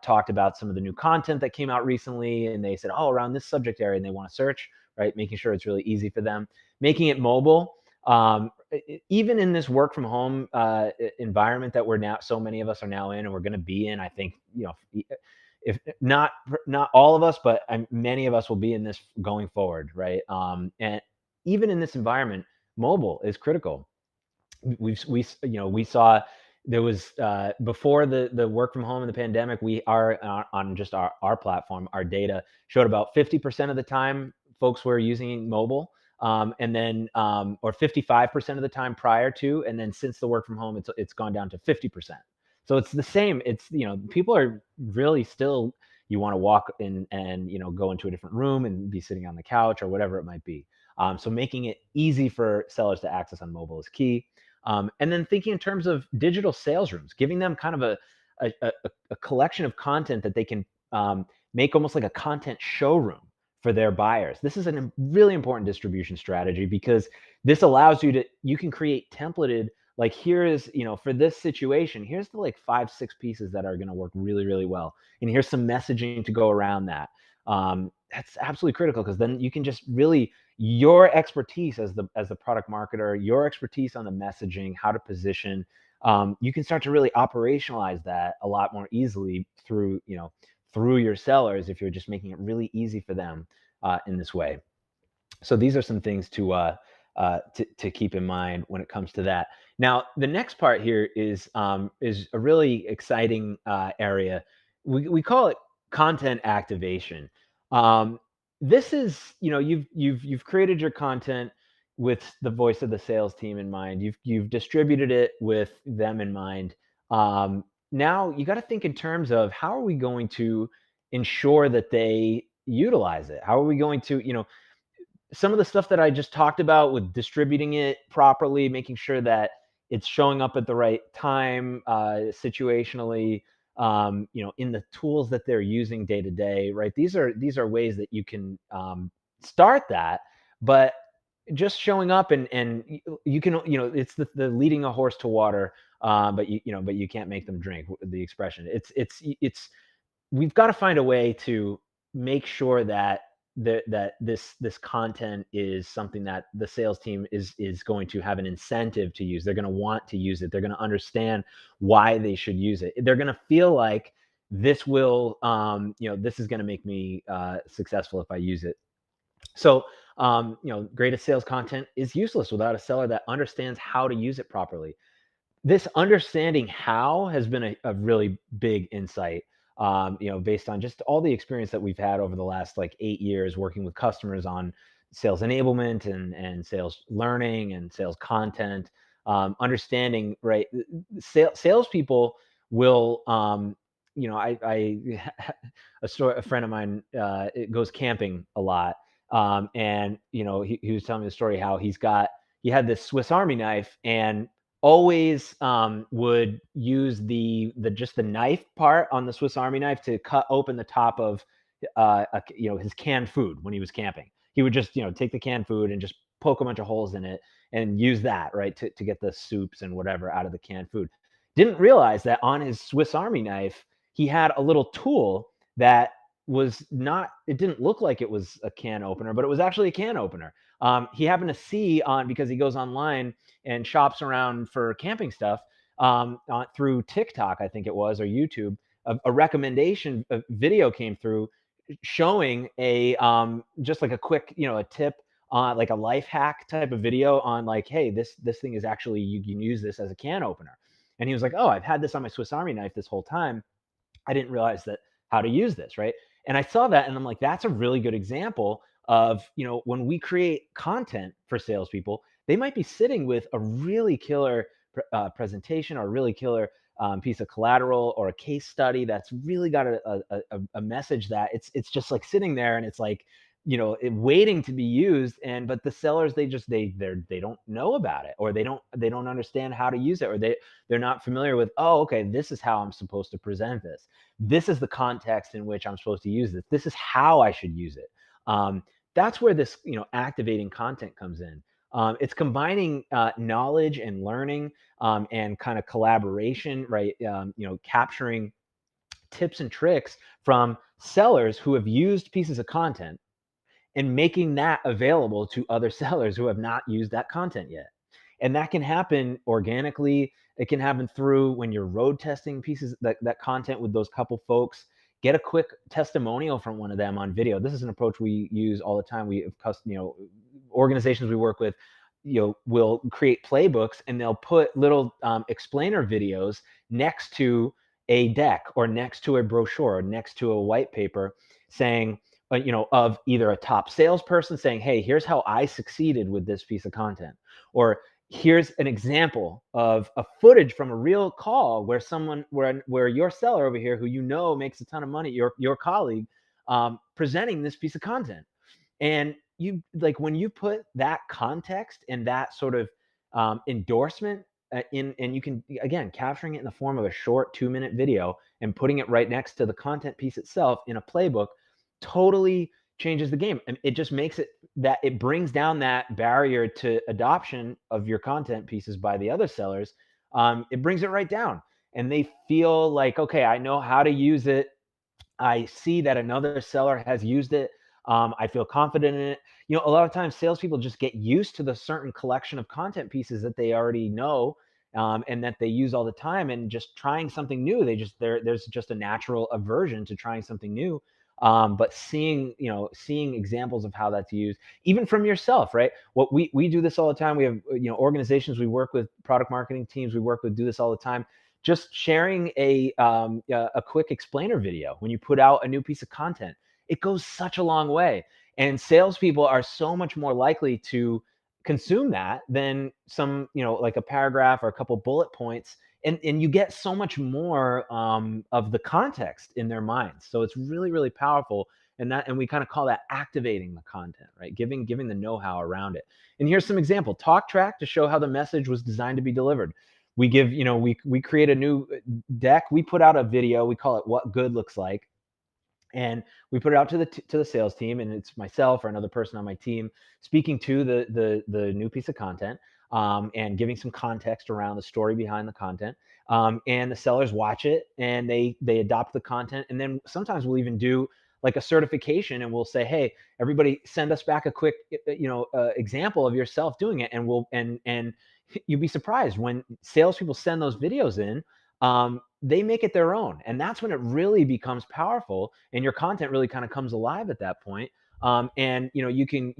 talked about some of the new content that came out recently, and they said, oh, around this subject area, and they want to search, right? Making sure it's really easy for them. Making it mobile. Even in this work from home environment that so many of us are now in, and we're going to be in, I think, if not all of us, but many of us will be in this going forward, right? And even in this environment, mobile is critical. We saw there was before the work from home and the pandemic, we are on just our platform, our data showed about 50% of the time folks were using mobile. and then or 55% of the time prior to, and then since the work from home, it's gone down to 50%. So it's the same. It's, people are really still, you want to walk in and, go into a different room and be sitting on the couch or whatever it might be. So making it easy for sellers to access on mobile is key. And then thinking in terms of digital sales rooms, giving them kind of a collection of content that they can make almost like a content showroom for their buyers. This is a really important distribution strategy because this allows you can create templated, like here is, for this situation, here's the like 5-6 pieces that are going to work really, really well. And here's some messaging to go around that. That's absolutely critical because then you can just really, your expertise as the product marketer, your expertise on the messaging, how to position, you can start to really operationalize that a lot more easily through your sellers if you're just making it really easy for them in this way. So these are some things to keep in mind when it comes to that. Now, the next part here is a really exciting area. We call it content activation. This is, you've created your content with the voice of the sales team in mind. You've distributed it with them in mind. Now you got to think in terms of how are we going to ensure that they utilize it? How are we going to, some of the stuff that I just talked about with distributing it properly, making sure that it's showing up at the right time, situationally, in the tools that they're using day to day, right? These are ways that you can start that, but just showing up and you can, it's the leading a horse to water, but you can't make them drink, the expression. It's we've got to find a way to make sure that this content is something that the sales team is going to have an incentive to use. They're going to want to use it. They're going to understand why they should use it. They're going to feel like this will, this is going to make me successful if I use it. So, greatest sales content is useless without a seller that understands how to use it properly. This understanding how has been a really big insight, based on just all the experience that we've had over the last like 8 years working with customers on sales enablement and sales learning and sales content, understanding, right? Salespeople will, a friend of mine goes camping a lot. And he was telling me the story how he had this Swiss Army knife and always would use the knife part on the Swiss Army knife to cut open the top of his canned food when he was camping. He would just take the canned food and just poke a bunch of holes in it and use that, right, to get the soups and whatever out of the canned food. Didn't realize that on his Swiss Army knife he had a little tool that was not, it didn't look like it was a can opener, but it was actually a can opener. He happened to see because he goes online and shops around for camping stuff through TikTok, I think it was, or YouTube. A recommendation video came through showing just like a quick, a tip on like a life hack type of video on like, hey, this thing is actually, you can use this as a can opener. And he was like, oh, I've had this on my Swiss Army knife this whole time. I didn't realize how to use this, right? And I saw that and I'm like, that's a really good example of, when we create content for salespeople, they might be sitting with a really killer presentation or a really killer piece of collateral or a case study that's really got a message that it's just like sitting there and it's like, waiting to be used. But the sellers, they don't know about it, or they don't understand how to use it, or they're not familiar with, oh, okay, this is how I'm supposed to present this. This is the context in which I'm supposed to use this. This is how I should use it. That's where this, activating content comes in. It's combining knowledge and learning and kind of collaboration, right? Capturing tips and tricks from sellers who have used pieces of content and making that available to other sellers who have not used that content yet. And that can happen organically. It can happen through when you're road testing pieces, that content with those couple folks. Get a quick testimonial from one of them on video. This is an approach we use all the time. We have, organizations we work with, will create playbooks and they'll put little explainer videos next to a deck or next to a brochure or next to a white paper saying, of either a top salesperson saying, hey, here's how I succeeded with this piece of content, or here's an example of a footage from a real call where your seller over here, who makes a ton of money, your colleague, presenting this piece of content. And you, like, when you put that context and that sort of endorsement in, and you can, again, capturing it in the form of a short 2-minute video and putting it right next to the content piece itself in a playbook, totally changes the game. And it just makes it that it brings down that barrier to adoption of your content pieces by the other sellers. It brings it right down, and they feel like, okay, I know how to use it. I see that another seller has used it. I feel confident in it. A lot of times salespeople just get used to the certain collection of content pieces that they already know, and that they use all the time, and just trying something new, there's just a natural aversion to trying something new. But seeing examples of how that's used, even from yourself, right? What we do this all the time. We have, organizations we work with, product marketing teams we work with, do this all the time. Just sharing a quick explainer video when you put out a new piece of content, it goes such a long way. And salespeople are so much more likely to consume that than some, like a paragraph or a couple bullet points. And you get so much more of the context in their minds. So it's really, really powerful. And we kind of call that activating the content, right? Giving the know-how around it. And here's some example: talk track to show how the message was designed to be delivered. We give, we create a new deck. We put out a video. We call it "What Good Looks Like," and we put it out to the sales team, and it's myself or another person on my team speaking to the new piece of content, and giving some context around the story behind the content. And the sellers watch it, and they adopt the content. And then sometimes we'll even do like a certification, and we'll say, hey, everybody, send us back a quick example of yourself doing it, and and you'd be surprised when salespeople send those videos in. They make it their own, and that's when it really becomes powerful, and your content really kind of comes alive at that point. And you can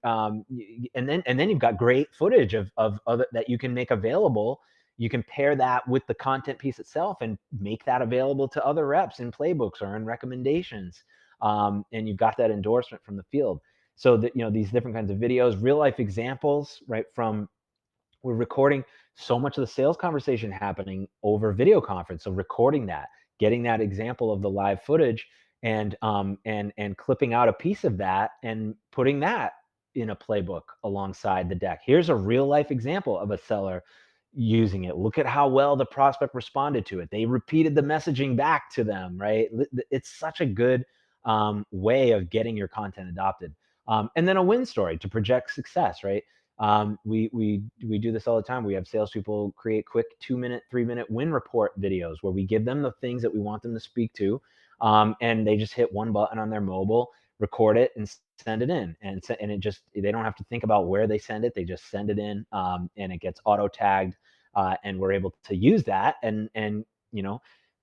and then you've got great footage of other that you can make available. You can pair that with the content piece itself and make that available to other reps in playbooks or in recommendations. And you've got that endorsement from the field. So that, these different kinds of videos, real life examples, right? We're recording so much of the sales conversation happening over video conference. So recording that, getting that example of the live footage, and clipping out a piece of that and putting that in a playbook alongside the deck. Here's a real life example of a seller using it. Look at how well the prospect responded to it. They repeated the messaging back to them, right? It's such a good way of getting your content adopted. And then a win story to project success, right? We do this all the time. We have salespeople create quick 2-minute, 3-minute win report videos where we give them the things that we want them to speak to, and they just hit one button on their mobile, record it, and send it in. And it just, they don't have to think about where they send it. They just send it in, and it gets auto tagged, and we're able to use that. And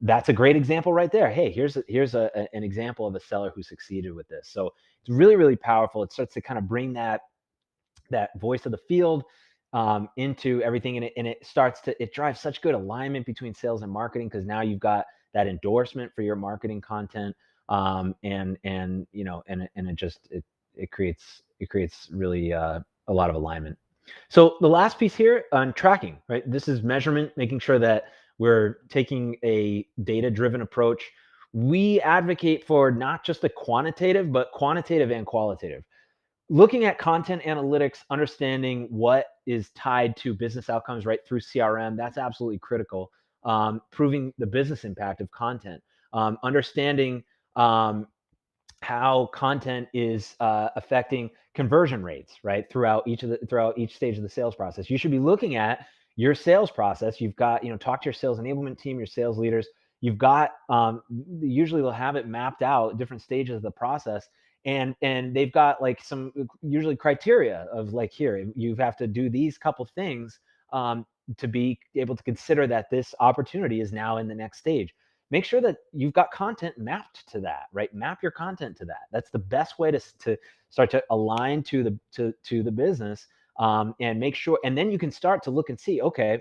that's a great example right there. Hey, here's an example of a seller who succeeded with this. So it's really, really powerful. It starts to kind of bring that voice of the field into everything, and it drives such good alignment between sales and marketing, because now you've got that endorsement for your marketing content, and it creates really a lot of alignment. So the last piece here on tracking, right? This is measurement, making sure that we're taking a data-driven approach. We advocate for not just the quantitative, but quantitative and qualitative. Looking at content analytics, understanding what is tied to business outcomes right through CRM, that's absolutely critical. Proving the business impact of content, understanding how content is affecting conversion rates, right, throughout each stage of the sales process. You should be looking at your sales process. You've got, talk to your sales enablement team, your sales leaders. You've got, usually they'll have it mapped out, different stages of the process. And they've got like some usually criteria of like, here, you have to do these couple things to be able to consider that this opportunity is now in the next stage. Make sure that you've got content mapped to that, right? Map your content to that. That's the best way to start to align to the business, and make sure. And then you can start to look and see, okay,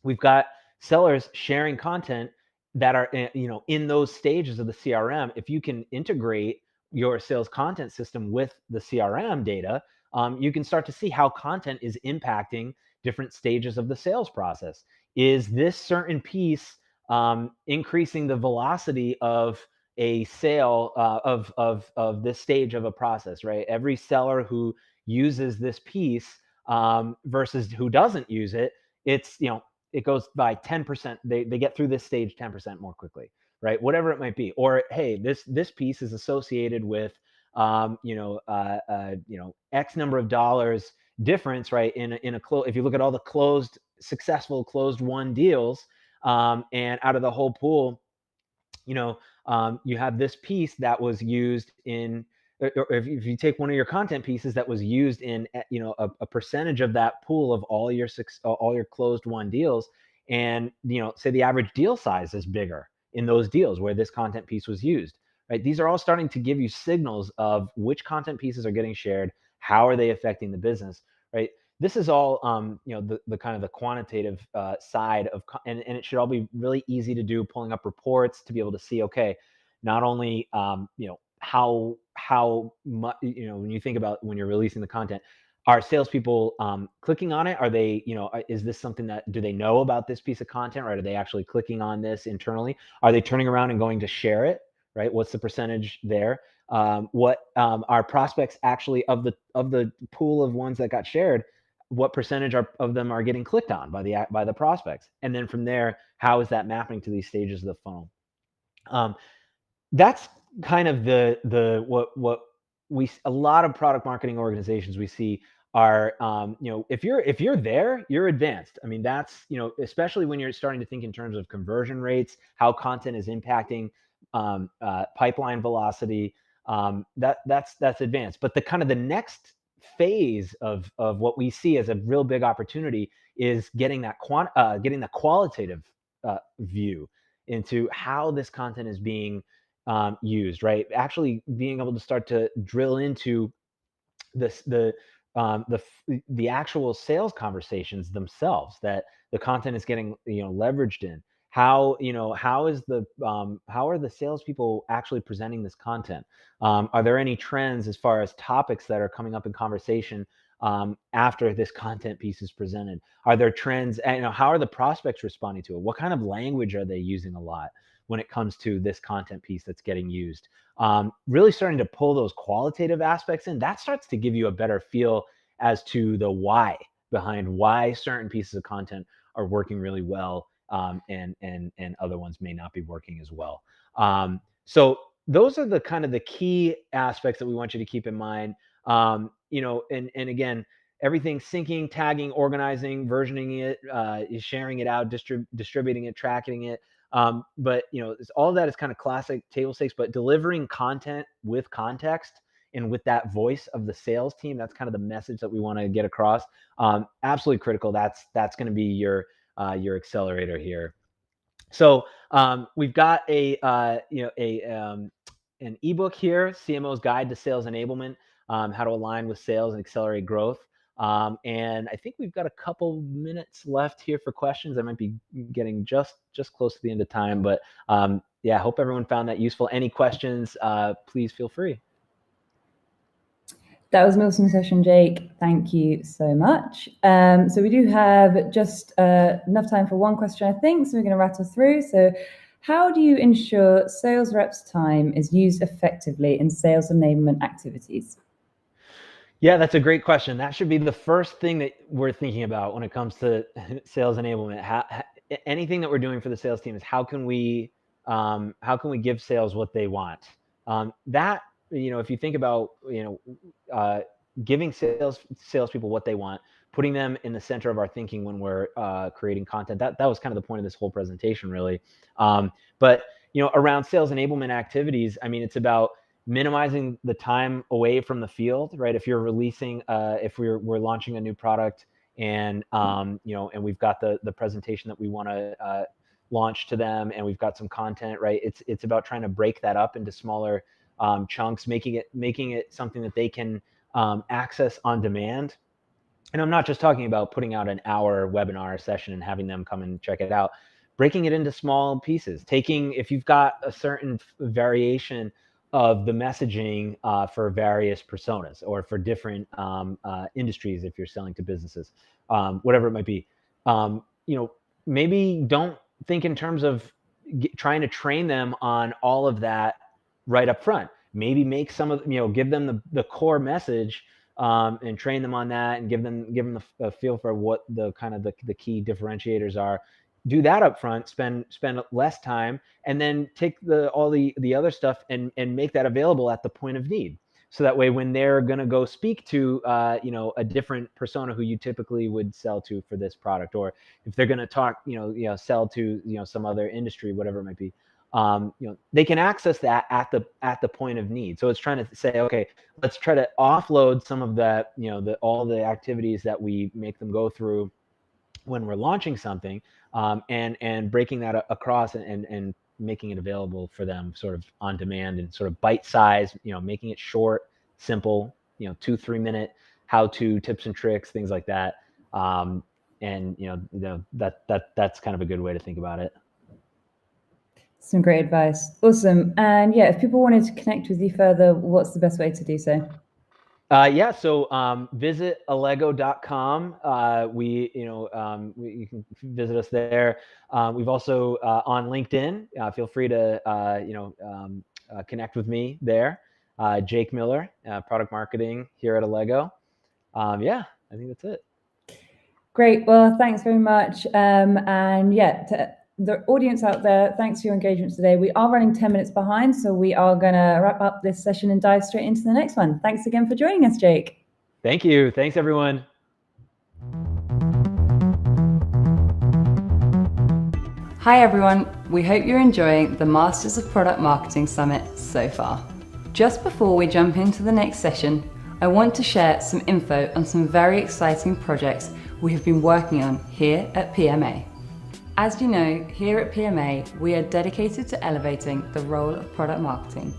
we've got sellers sharing content that are in those stages of the CRM. If you can integrate your sales content system with the CRM data, you can start to see how content is impacting different stages of the sales process. Is this certain piece increasing the velocity of a sale of this stage of a process, right? Every seller who uses this piece versus who doesn't use it, it's, it goes by 10%. They get through this stage 10% more quickly, right? Whatever it might be. Or, hey, this piece is associated with, X number of dollars difference, right? If you look at all the successful closed won deals, and out of the whole pool, you have this piece that was used in, or if you take one of your content pieces that was used in, a percentage of that pool of all your closed won deals, and say the average deal size is bigger in those deals where this content piece was used, right? These are all starting to give you signals of which content pieces are getting shared, how are they affecting the business, right? This is all, the kind of the quantitative side of, and it should all be really easy to do, pulling up reports to be able to see, okay, not only, how much, when you think about when you're releasing the content, are salespeople clicking on it? Are they, is this something that, do they know about this piece of content, right? Are they actually clicking on this internally? Are they turning around and going to share it, right? What's the percentage there? What are prospects actually of the pool of ones that got shared? What percentage of them are getting clicked on by the prospects? And then from there, how is that mapping to these stages of the funnel? That's kind of what a lot of product marketing organizations we see are, if you're there, you're advanced. I mean, that's, especially when you're starting to think in terms of conversion rates, how content is impacting pipeline velocity, that's advanced. But the next phase of what we see as a real big opportunity is getting that qualitative view into how this content is being used, right? Actually being able to start to drill into the actual sales conversations themselves that the content is getting leveraged in. How how are the salespeople actually presenting this content? Are there any trends as far as topics that are coming up in conversation after this content piece is presented? Are there trends? And, how are the prospects responding to it? What kind of language are they using a lot when it comes to this content piece that's getting used? Really starting to pull those qualitative aspects in, that starts to give you a better feel as to the why behind why certain pieces of content are working really well, and other ones may not be working as well. So those are the kind of the key aspects that we want you to keep in mind. And again, everything syncing, tagging, organizing, versioning it, sharing it out, distributing it, tracking it. But all of that is kind of classic table stakes, but delivering content with context and with that voice of the sales team, that's kind of the message that we want to get across. Absolutely critical. That's going to be your accelerator here. So we've got an ebook here, CMO's Guide to Sales Enablement, how to align with sales and accelerate growth. And I think we've got a couple minutes left here for questions. I might be getting just close to the end of time, but yeah, I hope everyone found that useful. Any questions, please feel free. That was an awesome session, Jake. Thank you so much. So we do have just enough time for one question, I think, so we're going to rattle through. So how do you ensure sales reps' time is used effectively in sales enablement activities? Yeah, that's a great question. That should be the first thing that we're thinking about when it comes to sales enablement. Anything that we're doing for the sales team is how can we give sales what they want? If you think about giving salespeople what they want, putting them in the center of our thinking when we're creating content, that was kind of the point of this whole presentation, really. But around sales enablement activities, I mean, it's about minimizing the time away from the field, right? If you're releasing, if we're launching a new product, and and we've got the presentation that we want to launch to them, and we've got some content, right? It's about trying to break that up into smaller chunks, making it something that they can access on demand. And I'm not just talking about putting out an hour webinar session and having them come and check it out. Breaking it into small pieces. If you've got a certain variation of the messaging for various personas or for different industries if you're selling to businesses, whatever it might be. Maybe don't think in terms of trying to train them on all of that right up front. Maybe make some of, give them the core message and train them on that, and give them a feel for what the kind of the key differentiators are. Do that up front, spend less time, and then take all the other stuff and make that available at the point of need. So that way, when they're going to go speak to a different persona who you typically would sell to for this product, or if they're going to talk sell to some other industry, whatever it might be, they can access that at the point of need. So it's trying to say, okay, let's try to offload some of that, all the activities that we make them go through when we're launching something, and breaking that across and making it available for them sort of on demand and sort of bite size, making it short, simple, 2-3 minute how-to tips and tricks, things like that. And that's kind of a good way to think about it. Some great advice. Awesome. And yeah, if people wanted to connect with you further, what's the best way to do so? So visit allego.com. You can visit us there. We've also on LinkedIn. Feel free to connect with me there. Jake Miller, product marketing here at Allego. I think that's it. Great. Well, thanks very much. And yeah, to the audience out there, thanks for your engagement today. We are running 10 minutes behind, so we are going to wrap up this session and dive straight into the next one. Thanks again for joining us, Jake. Thank you. Thanks, everyone. Hi, everyone. We hope you're enjoying the Masters of Product Marketing Summit so far. Just before we jump into the next session, I want to share some info on some very exciting projects we have been working on here at PMA. As you know, here at PMA, we are dedicated to elevating the role of product marketing.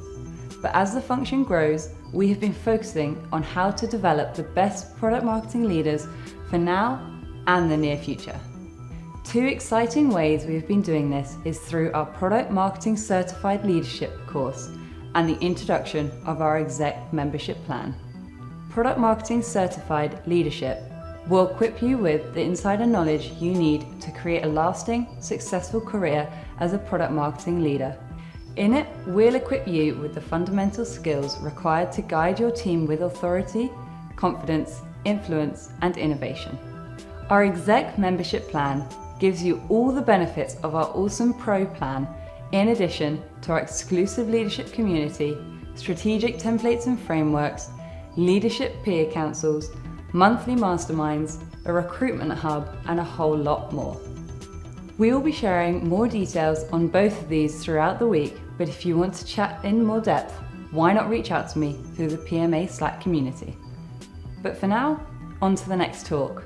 But as the function grows, we have been focusing on how to develop the best product marketing leaders for now and the near future. 2 exciting ways we have been doing this is through our Product Marketing Certified Leadership course and the introduction of our exec membership plan. Product Marketing Certified Leadership will equip you with the insider knowledge you need to create a lasting, successful career as a product marketing leader. In it, we'll equip you with the fundamental skills required to guide your team with authority, confidence, influence, and innovation. Our exec membership plan gives you all the benefits of our awesome Pro plan, in addition to our exclusive leadership community, strategic templates and frameworks, leadership peer councils, monthly masterminds, a recruitment hub, and a whole lot more. We will be sharing more details on both of these throughout the week, but if you want to chat in more depth, why not reach out to me through the PMA Slack community. But for now, on to the next talk.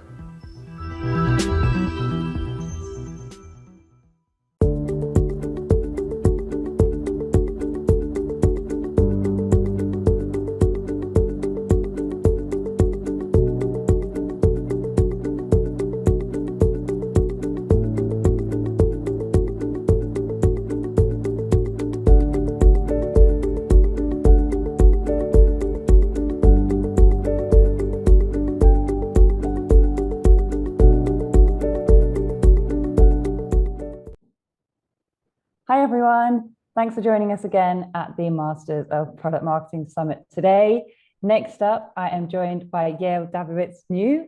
Hi everyone, thanks for joining us again at the Masters of Product Marketing Summit today. Next up, I am joined by Yael Davowitz-New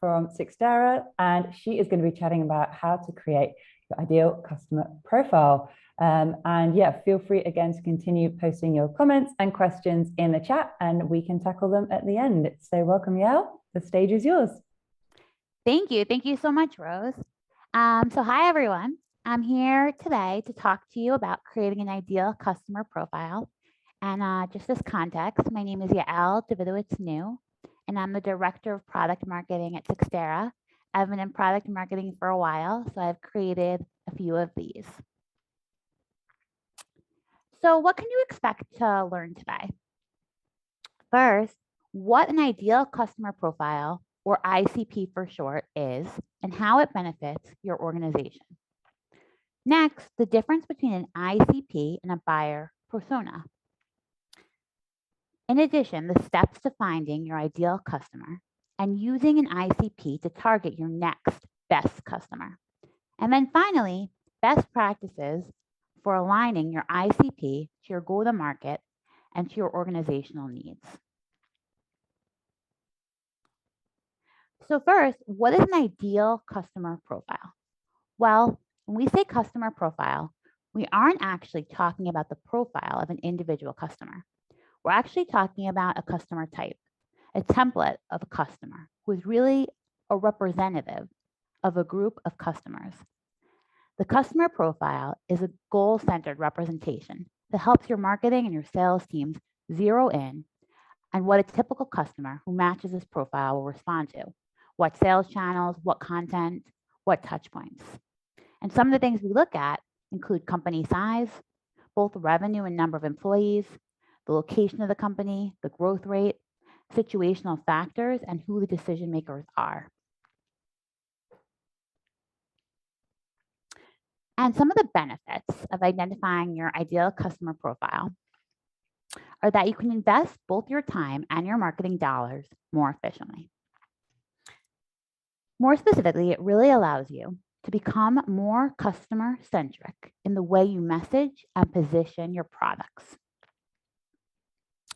from Cyxtera, and she is going to be chatting about how to create your ideal customer profile. And yeah, feel free again to continue posting your comments and questions in the chat, and we can tackle them at the end. So welcome, Yael. The stage is yours. Thank you. Thank you so much, Rose. So hi, everyone. I'm here today to talk to you about creating an ideal customer profile. And just as context, my name is Yael Davowitz-New, and I'm the Director of Product Marketing at Cyxtera. I've been in product marketing for a while, so I've created a few of these. So what can you expect to learn today? First, what an ideal customer profile, or ICP for short, is and how it benefits your organization. Next, the difference between an ICP and a buyer persona. In addition, the steps to finding your ideal customer and using an ICP to target your next best customer. And then finally, best practices for aligning your ICP to your go-to-market and to your organizational needs. So first, what is an ideal customer profile? Well, when we say customer profile, we aren't actually talking about the profile of an individual customer. We're actually talking about a customer type, a template of a customer who is really a representative of a group of customers. The customer profile is a goal-centered representation that helps your marketing and your sales teams zero in on what a typical customer who matches this profile will respond to, what sales channels, what content, what touch points. And some of the things we look at include company size, both revenue and number of employees, the location of the company, the growth rate, situational factors, and who the decision makers are. And some of the benefits of identifying your ideal customer profile are that you can invest both your time and your marketing dollars more efficiently. More specifically, it really allows you to become more customer-centric in the way you message and position your products.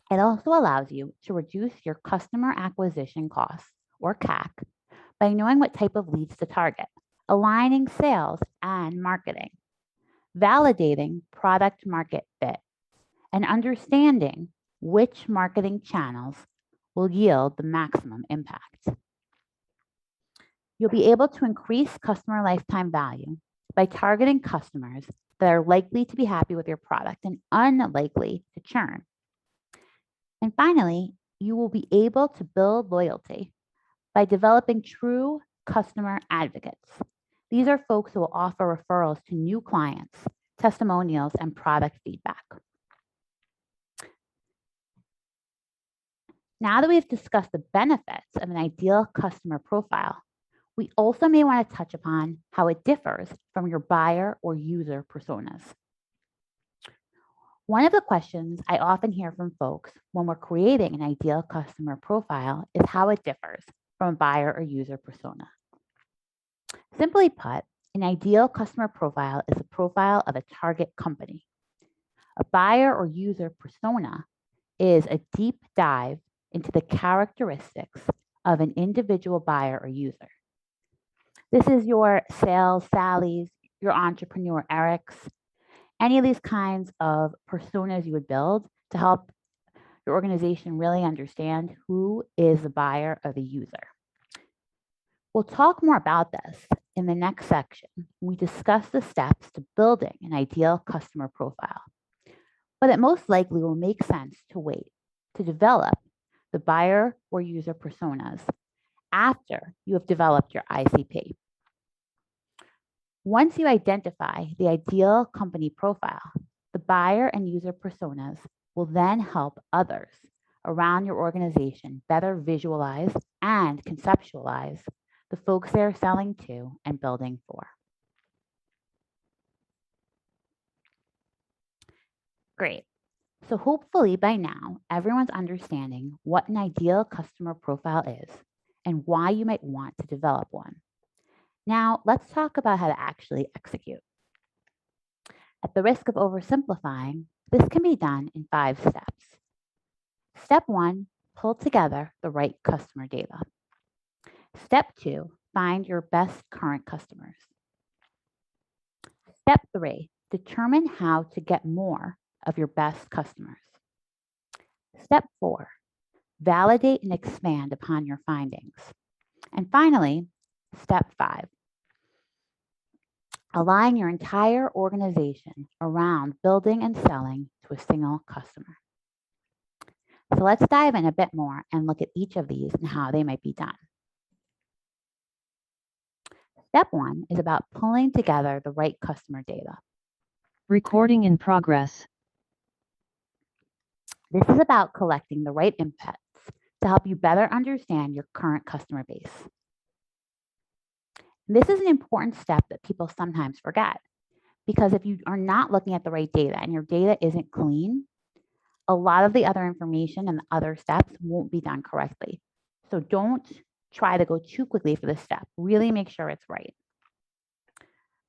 It also allows you to reduce your customer acquisition costs, or CAC, by knowing what type of leads to target, aligning sales and marketing, validating product market fit, and understanding which marketing channels will yield the maximum impact. You'll be able to increase customer lifetime value by targeting customers that are likely to be happy with your product and unlikely to churn. And finally, you will be able to build loyalty by developing true customer advocates. These are folks who will offer referrals to new clients, testimonials, and product feedback. Now that we've discussed the benefits of an ideal customer profile, we also may want to touch upon how it differs from your buyer or user personas. One of the questions I often hear from folks when we're creating an ideal customer profile is how it differs from a buyer or user persona. Simply put, an ideal customer profile is a profile of a target company. A buyer or user persona is a deep dive into the characteristics of an individual buyer or user. This is your sales Sallys, your entrepreneur Erics, any of these kinds of personas you would build to help your organization really understand who is the buyer or the user. We'll talk more about this in the next section. We discuss the steps to building an ideal customer profile, but it most likely will make sense to wait to develop the buyer or user personas after you have developed your ICP. Once you identify the ideal company profile, the buyer and user personas will then help others around your organization better visualize and conceptualize the folks they're selling to and building for. Great. So hopefully by now, everyone's understanding what an ideal customer profile is and why you might want to develop one. Now, let's talk about how to actually execute. At the risk of oversimplifying, this can be done in 5 steps. Step 1, pull together the right customer data. Step 2, find your best current customers. Step 3, determine how to get more of your best customers. Step 4, validate and expand upon your findings. And finally, step 5, align your entire organization around building and selling to a single customer. So let's dive in a bit more and look at each of these and how they might be done. Step 1 is about pulling together the right customer data. Recording in progress. This is about collecting the right inputs to help you better understand your current customer base. This is an important step that people sometimes forget, because if you are not looking at the right data and your data isn't clean, a lot of the other information and the other steps won't be done correctly. So don't try to go too quickly for this step. Really make sure it's right.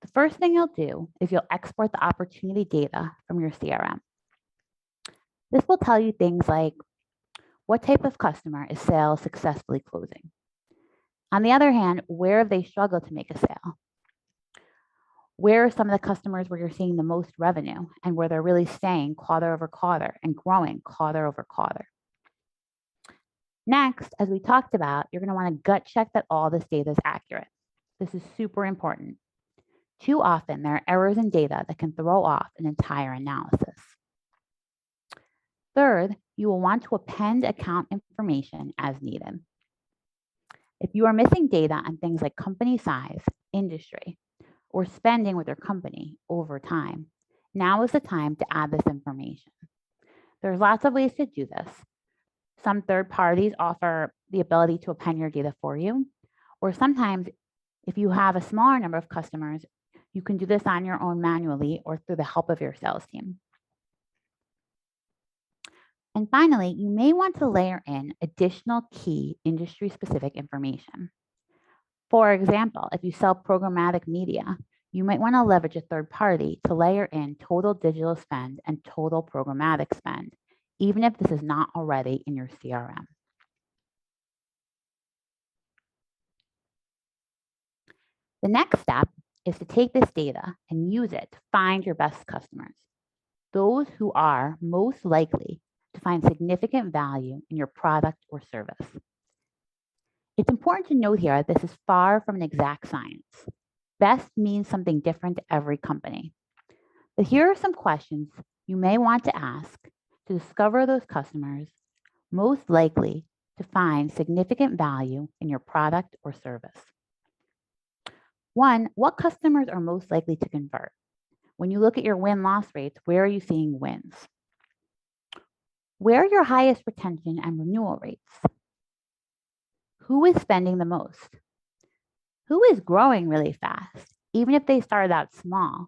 The first thing you'll do is you'll export the opportunity data from your CRM. This will tell you things like what type of customer is sales successfully closing. On the other hand, where have they struggled to make a sale? Where are some of the customers where you're seeing the most revenue and where they're really staying quarter over quarter and growing quarter over quarter? Next, as we talked about, you're going to want to gut check that all this data is accurate. This is super important. Too often, there are errors in data that can throw off an entire analysis. Third, you will want to append account information as needed. If you are missing data on things like company size, industry, or spending with your company over time, now is the time to add this information. There's lots of ways to do this. Some third parties offer the ability to append your data for you, or sometimes if you have a smaller number of customers, you can do this on your own manually or through the help of your sales team. And finally, you may want to layer in additional key industry-specific information. For example, if you sell programmatic media, you might want to leverage a third party to layer in total digital spend and total programmatic spend, even if this is not already in your CRM. The next step is to take this data and use it to find your best customers, those who are most likely to find significant value in your product or service. It's important to note here that this is far from an exact science. Best means something different to every company. But here are some questions you may want to ask to discover those customers most likely to find significant value in your product or service. 1, what customers are most likely to convert? When you look at your win-loss rates, where are you seeing wins? Where are your highest retention and renewal rates? Who is spending the most? Who is growing really fast? Even if they started out small,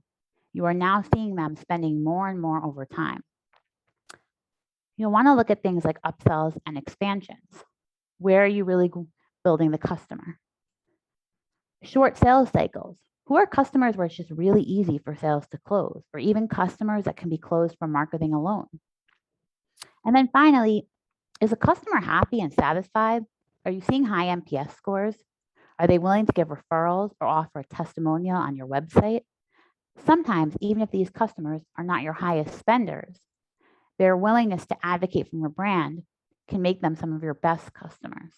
you are now seeing them spending more and more over time. You'll want to look at things like upsells and expansions. Where are you really building the customer? Short sales cycles. Who are customers where it's just really easy for sales to close, or even customers that can be closed from marketing alone? And then finally, is a customer happy and satisfied? Are you seeing high NPS scores? Are they willing to give referrals or offer a testimonial on your website? Sometimes, even if these customers are not your highest spenders, their willingness to advocate for your brand can make them some of your best customers.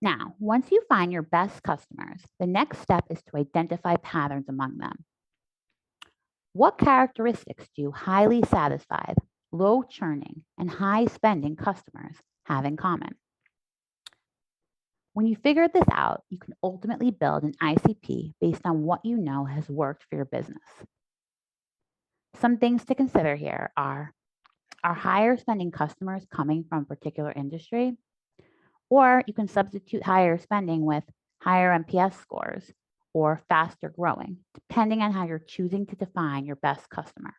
Now, once you find your best customers, the next step is to identify patterns among them. What characteristics do highly satisfied, low churning, and high spending customers have in common? When you figure this out, you can ultimately build an ICP based on what you know has worked for your business. Some things to consider here are higher spending customers coming from a particular industry? Or you can substitute higher spending with higher NPS scores or faster growing, depending on how you're choosing to define your best customer.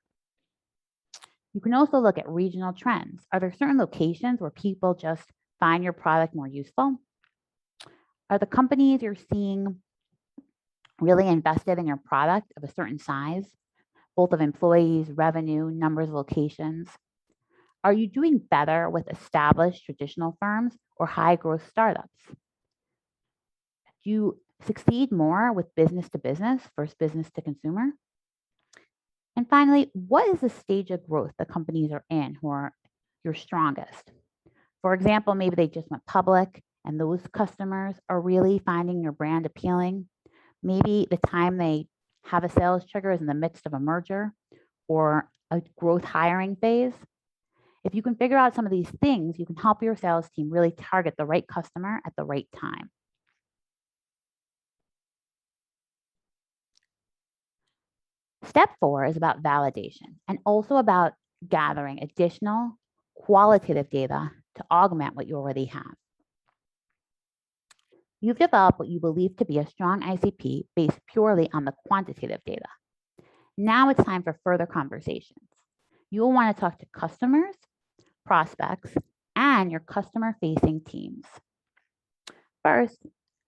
You can also look at regional trends. Are there certain locations where people just find your product more useful? Are the companies you're seeing really invested in your product of a certain size, both of employees, revenue, numbers of locations? Are you doing better with established traditional firms or high growth startups? Do you succeed more with business to business versus business to consumer? And finally, what is the stage of growth the companies are in who are your strongest? For example, maybe they just went public and those customers are really finding your brand appealing. Maybe the time they have a sales trigger is in the midst of a merger or a growth hiring phase. If you can figure out some of these things, you can help your sales team really target the right customer at the right time. Step 4 is about validation and also about gathering additional qualitative data to augment what you already have. You've developed what you believe to be a strong ICP based purely on the quantitative data. Now it's time for further conversations. You'll want to talk to customers, prospects, and your customer-facing teams. First,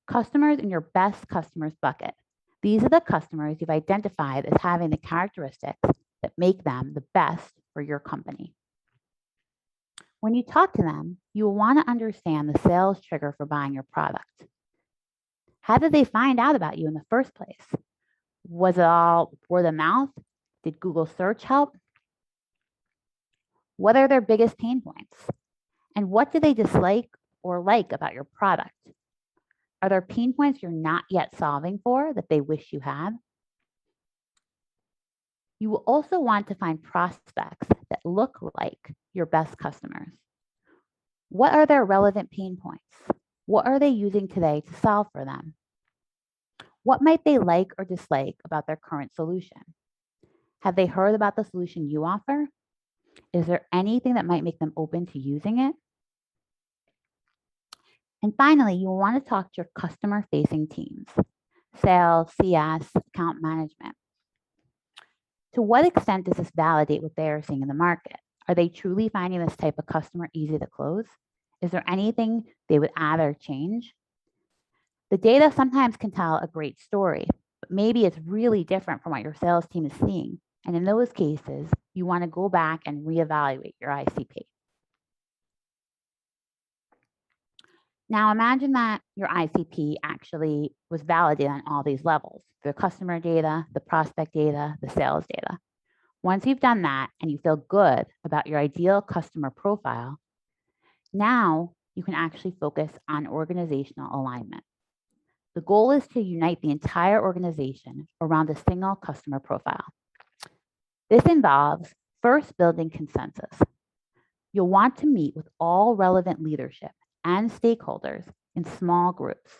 customers in your best customers bucket. These are the customers you've identified as having the characteristics that make them the best for your company. When you talk to them, you will want to understand the sales trigger for buying your product. How did they find out about you in the first place? Was it all word of mouth? Did Google search help? What are their biggest pain points? And what do they dislike or like about your product? Are there pain points you're not yet solving for that they wish you had? You will also want to find prospects that look like your best customers. What are their relevant pain points? What are they using today to solve for them? What might they like or dislike about their current solution? Have they heard about the solution you offer? Is there anything that might make them open to using it? And finally, you'll want to talk to your customer-facing teams, sales, CS, account management. To what extent does this validate what they are seeing in the market? Are they truly finding this type of customer easy to close? Is there anything they would add or change? The data sometimes can tell a great story, but maybe it's really different from what your sales team is seeing. And in those cases, you want to go back and reevaluate your ICP. Now imagine that your ICP actually was validated on all these levels: the customer data, the prospect data, the sales data. Once you've done that and you feel good about your ideal customer profile, now you can actually focus on organizational alignment. The goal is to unite the entire organization around a single customer profile. This involves first building consensus. You'll want to meet with all relevant leadership and stakeholders in small groups.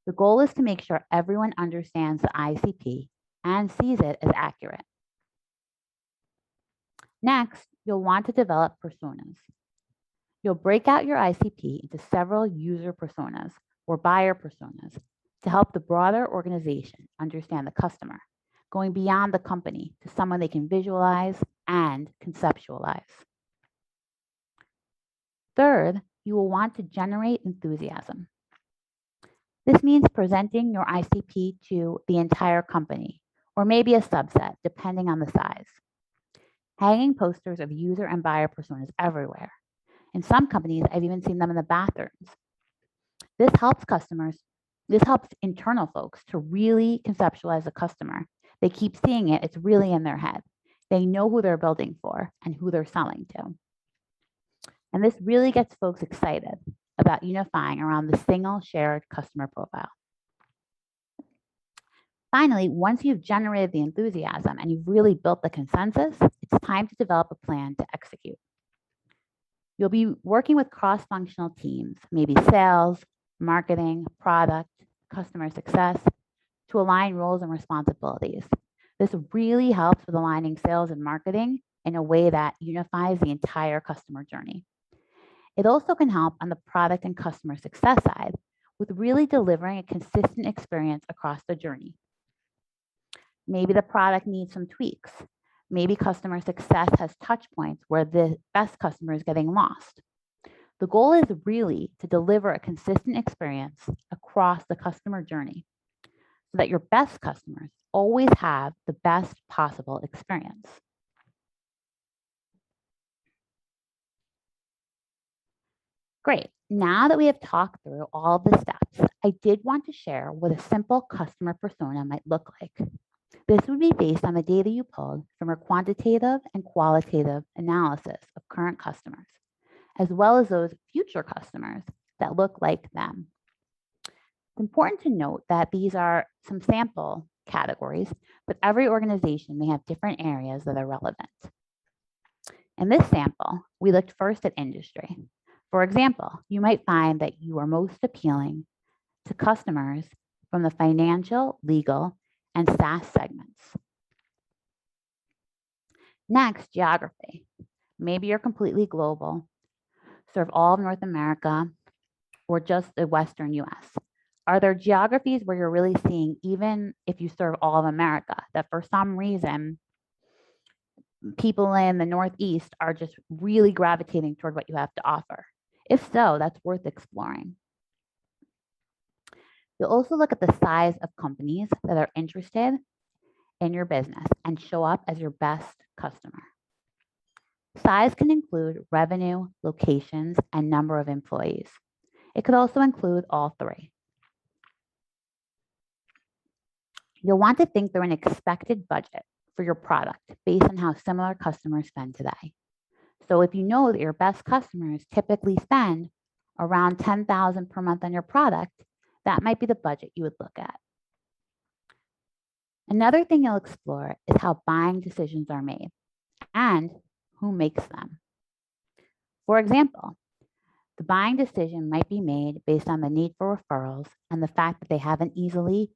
The goal is to make sure everyone understands the ICP and sees it as accurate. Next, you'll want to develop personas. You'll break out your ICP into several user personas or buyer personas to help the broader organization understand the customer, going beyond the company to someone they can visualize and conceptualize. Third, you will want to generate enthusiasm. This means presenting your ICP to the entire company, or maybe a subset, depending on the size. Hanging posters of user and buyer personas everywhere. In some companies, I've even seen them in the bathrooms. This helps internal folks to really conceptualize the customer. They keep seeing it, it's really in their head. They know who they're building for and who they're selling to. And this really gets folks excited about unifying around the single shared customer profile. Finally, once you've generated the enthusiasm and you've really built the consensus, it's time to develop a plan to execute. You'll be working with cross-functional teams, maybe sales, marketing, product, customer success, to align roles and responsibilities. This really helps with aligning sales and marketing in a way that unifies the entire customer journey. It also can help on the product and customer success side with really delivering a consistent experience across the journey. Maybe the product needs some tweaks. Maybe customer success has touch points where the best customer is getting lost. The goal is really to deliver a consistent experience across the customer journey so that your best customers always have the best possible experience. Great. Now that we have talked through all the steps, I did want to share what a simple customer persona might look like. This would be based on the data you pulled from our quantitative and qualitative analysis of current customers, as well as those future customers that look like them. It's important to note that these are some sample categories, but every organization may have different areas that are relevant. In this sample, we looked first at industry. For example, you might find that you are most appealing to customers from the financial, legal, and SaaS segments. Next, geography. Maybe you're completely global, serve all of North America, or just the Western US? Are there geographies where you're really seeing, even if you serve all of America, that for some reason people in the Northeast are just really gravitating toward what you have to offer? If so, that's worth exploring. You'll also look at the size of companies that are interested in your business and show up as your best customer. Size can include revenue, locations, and number of employees. It could also include all three. You'll want to think through an expected budget for your product based on how similar customers spend today. So if you know that your best customers typically spend around $10,000 per month on your product, that might be the budget you would look at. Another thing you'll explore is how buying decisions are made and who makes them. For example, the buying decision might be made based on the need for referrals and the fact that they haven't easily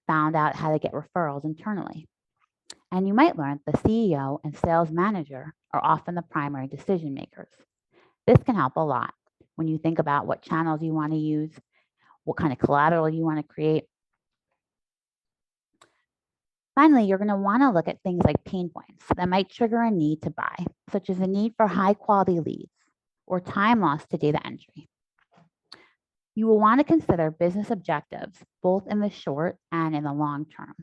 found out how to get referrals internally. And you might learn the CEO and sales manager are often the primary decision makers. This can help a lot when you think about what channels you want to use, what kind of collateral you want to create. Finally, you're going to want to look at things like pain points that might trigger a need to buy, such as a need for high quality leads or time lost to data entry. You will want to consider business objectives, both in the short and in the long term.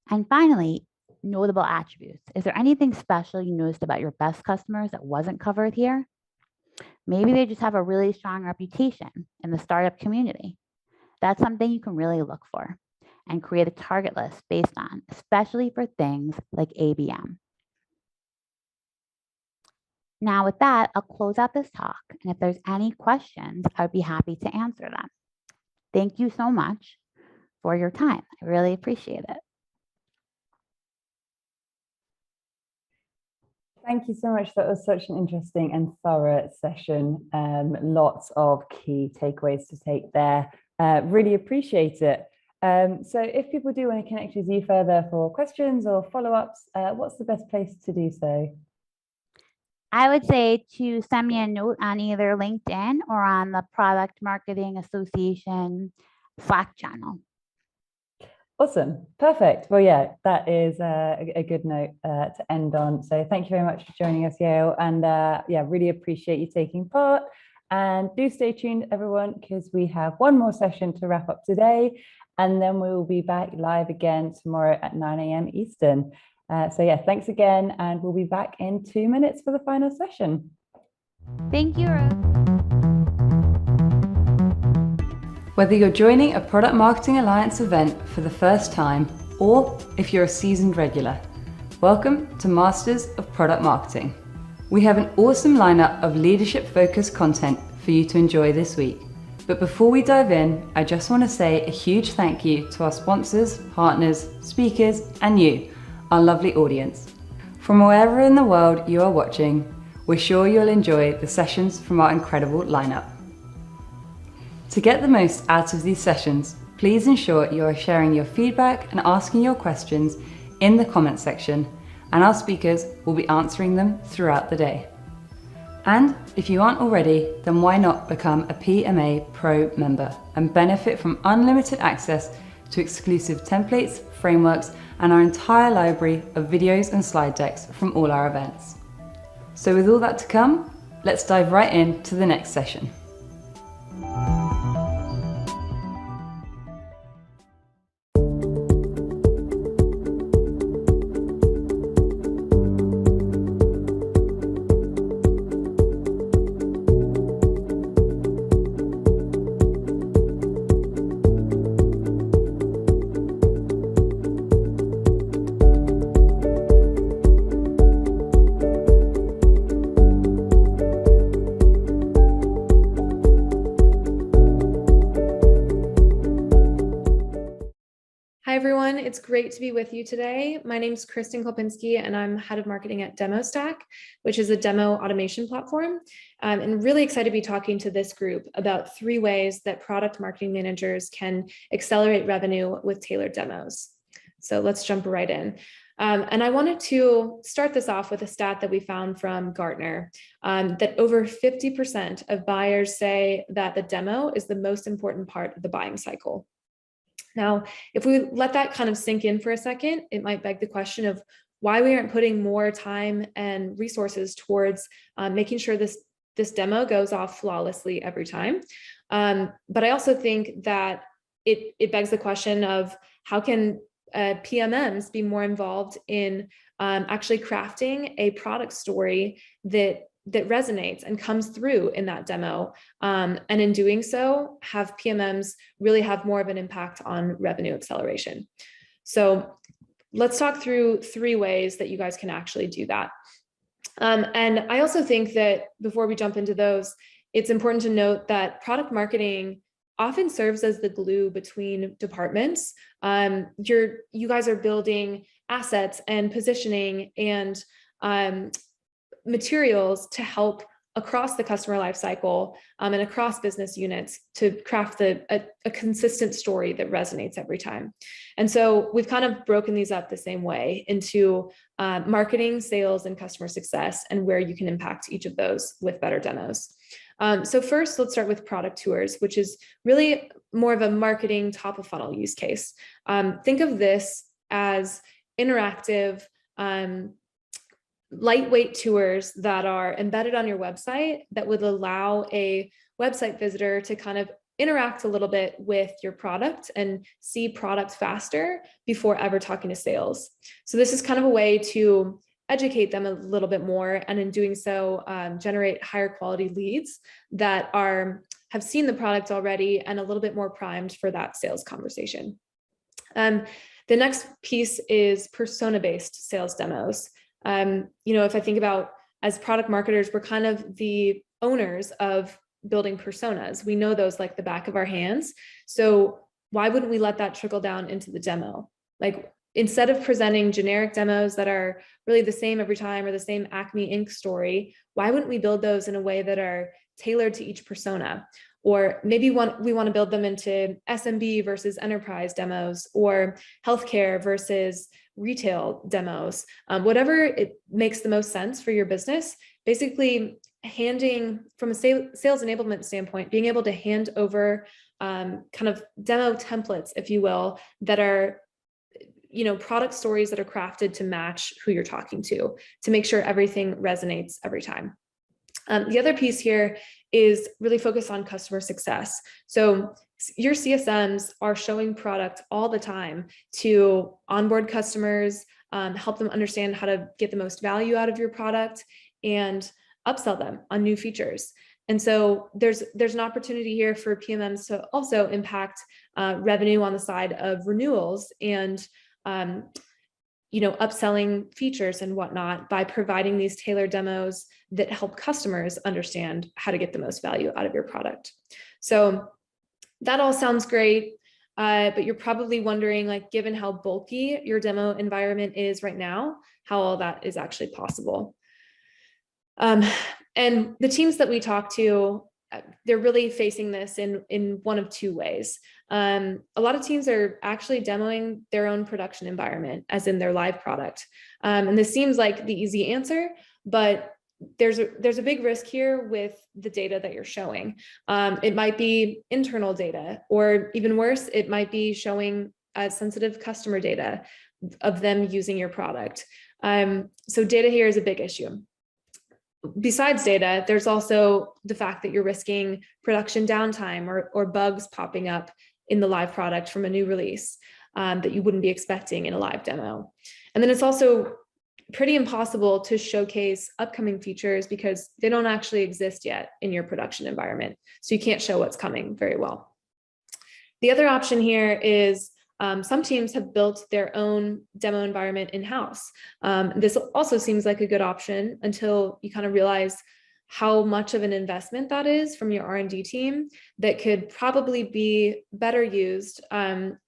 And finally, notable attributes. Is there anything special you noticed about your best customers that wasn't covered here? Maybe they just have a really strong reputation in the startup community. That's something you can really look for and create a target list based on, especially for things like ABM. Now with that, I'll close out this talk, and if there's any questions, I'd be happy to answer them. Thank you so much for your time. I really appreciate it. Thank you so much. That was such an interesting and thorough session. Lots of key takeaways to take there. Really appreciate it. So if people do want to connect with you further for questions or follow-ups, what's the best place to do so? I would say to send me a note on either LinkedIn or on the Product Marketing Association Slack channel. Awesome. Perfect. Well, yeah, that is a good note to end on. So thank you very much for joining us, Yale. And yeah, really appreciate you taking part. And do stay tuned, everyone, because we have one more session to wrap up today. And then we will be back live again tomorrow at 9 a.m. Eastern. So yeah, thanks again. And we'll be back in 2 minutes for the final session. Thank you, Rose. Whether you're joining a Product Marketing Alliance event for the first time, or if you're a seasoned regular, welcome to Masters of Product Marketing. We have an awesome lineup of leadership-focused content for you to enjoy this week. But before we dive in, I just want to say a huge thank you to our sponsors, partners, speakers, and you, our lovely audience. From wherever in the world you are watching, we're sure you'll enjoy the sessions from our incredible lineup. To get the most out of these sessions, please ensure you are sharing your feedback and asking your questions in the comment section, and our speakers will be answering them throughout the day. And if you aren't already, then why not become a PMA Pro member and benefit from unlimited access to exclusive templates, frameworks, and our entire library of videos and slide decks from all our events. So with all that to come, let's dive right into the next session. Hi, everyone. It's great to be with you today. My name is Kristen Klopinski, and I'm head of marketing at DemoStack, which is a demo automation platform. And really excited to be talking to this group about 3 ways that product marketing managers can accelerate revenue with tailored demos. So let's jump right in. And I wanted to start this off with a stat that we found from Gartner, that over 50% of buyers say that the demo is the most important part of the buying cycle. Now, if we let that kind of sink in for a second, it might beg the question of why we aren't putting more time and resources towards making sure this demo goes off flawlessly every time. But I also think that it begs the question of how can PMMs be more involved in actually crafting a product story that resonates and comes through in that demo. And in doing so, have PMMs really have more of an impact on revenue acceleration. So let's talk through 3 ways that you guys can actually do that. And I also think that before we jump into those, it's important to note that product marketing often serves as the glue between departments. You guys are building assets and positioning and materials to help across the customer lifecycle and across business units to craft a consistent story that resonates every time. And so we've kind of broken these up the same way into marketing, sales, and customer success, and where you can impact each of those with better demos. So first, let's start with product tours, which is really more of a marketing top of funnel use case. Think of this as interactive, lightweight tours that are embedded on your website that would allow a website visitor to kind of interact a little bit with your product and see product faster before ever talking to sales. So this is kind of a way to educate them a little bit more, and in doing so, generate higher quality leads that have seen the product already and a little bit more primed for that sales conversation. The next piece is persona-based sales demos. If I think about, as product marketers, we're kind of the owners of building personas. We know those like the back of our hands. So why wouldn't we let that trickle down into the demo? Like, instead of presenting generic demos that are really the same every time or the same Acme Inc. story, why wouldn't we build those in a way that are tailored to each persona? Or maybe we want to build them into SMB versus enterprise demos, or healthcare versus retail demos, whatever it makes the most sense for your business. Basically, handing, from a sales enablement standpoint, being able to hand over kind of demo templates, if you will, that are product stories that are crafted to match who you're talking to make sure everything resonates every time. The other piece here is really focused on customer success. So your CSMs are showing product all the time to onboard customers, help them understand how to get the most value out of your product, and upsell them on new features. And so there's an opportunity here for PMMs to also impact revenue on the side of renewals and upselling features and whatnot by providing these tailored demos that help customers understand how to get the most value out of your product. So that all sounds great, but you're probably wondering, like, given how bulky your demo environment is right now, how all that is actually possible. And the teams that we talk to, they're really facing this in one of 2 ways. A lot of teams are actually demoing their own production environment, as in their live product. And this seems like the easy answer, but there's a big risk here with the data that you're showing. It might be internal data, or even worse, it might be showing sensitive customer data of them using your product. So data here is a big issue. Besides data, there's also the fact that you're risking production downtime or bugs popping up in the live product from a new release that you wouldn't be expecting in a live demo. And then it's also pretty impossible to showcase upcoming features because they don't actually exist yet in your production environment. So you can't show what's coming very well. The other option here is some teams have built their own demo environment in-house. This also seems like a good option until you kind of realize how much of an investment that is from your R&D team that could probably be better used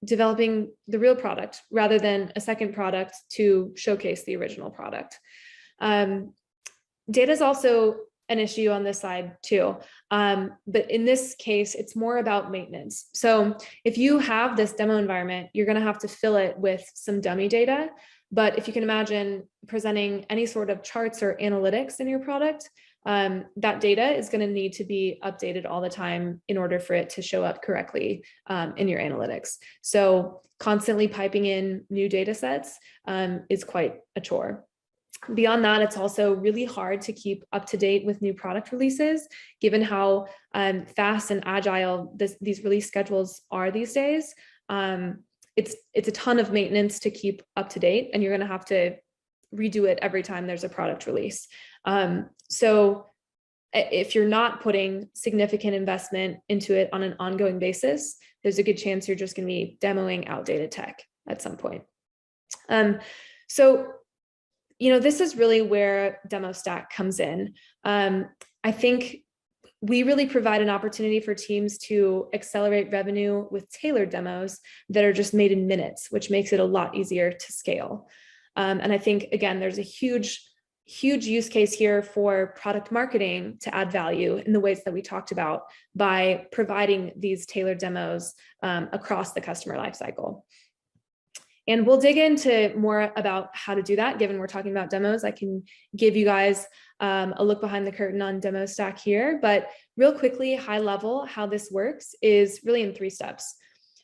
developing the real product rather than a second product to showcase the original product. Data is also an issue on this side too. But in this case, it's more about maintenance. So if you have this demo environment, you're going to have to fill it with some dummy data. But if you can imagine presenting any sort of charts or analytics in your product, that data is going to need to be updated all the time in order for it to show up correctly in your analytics. So constantly piping in new data sets is quite a chore. Beyond that, it's also really hard to keep up to date with new product releases, given how fast and agile these release schedules are these days. It's a ton of maintenance to keep up to date, and you're going to have to redo it every time there's a product release. So if you're not putting significant investment into it on an ongoing basis, there's a good chance you're just going to be demoing outdated tech at some point. So this is really where DemoStack comes in. I think we really provide an opportunity for teams to accelerate revenue with tailored demos that are just made in minutes, which makes it a lot easier to scale. And I think, again, there's a huge use case here for product marketing to add value in the ways that we talked about by providing these tailored demos across the customer lifecycle. And we'll dig into more about how to do that, given we're talking about demos. I can give you guys a look behind the curtain on DemoStack here, but real quickly, high level, how this works is really in 3 steps.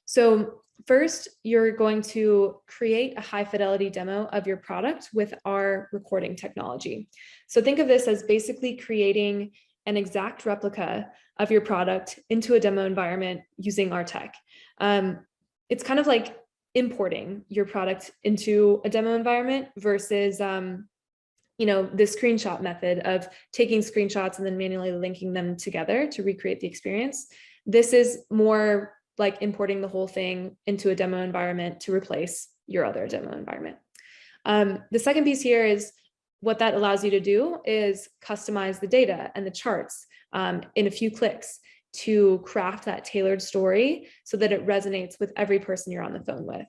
So first, you're going to create a high fidelity demo of your product with our recording technology. So think of this as basically creating an exact replica of your product into a demo environment using our tech. It's kind of like importing your product into a demo environment versus the screenshot method of taking screenshots and then manually linking them together to recreate the experience. This is more like importing the whole thing into a demo environment to replace your other demo environment. The second piece here is what that allows you to do is customize the data and the charts in a few clicks to craft that tailored story so that it resonates with every person you're on the phone with.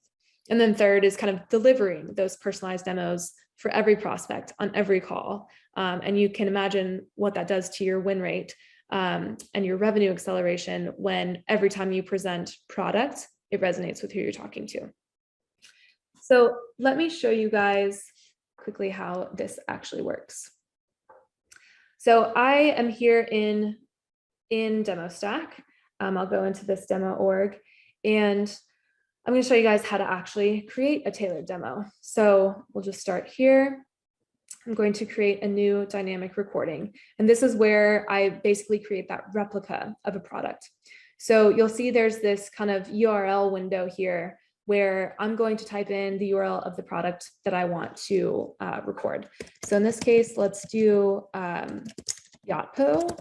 And then third is kind of delivering those personalized demos for every prospect on every call. And you can imagine what that does to your win rate and your revenue acceleration when every time you present product, it resonates with who you're talking to. So let me show you guys quickly how this actually works. So I am here in DemoStack. I'll go into this demo org, and I'm going to show you guys how to actually create a tailored demo. So we'll just start here. I'm going to create a new dynamic recording, and this is where I basically create that replica of a product. So you'll see there's this kind of URL window here where I'm going to type in the URL of the product that I want to record. So in this case, let's do Yotpo,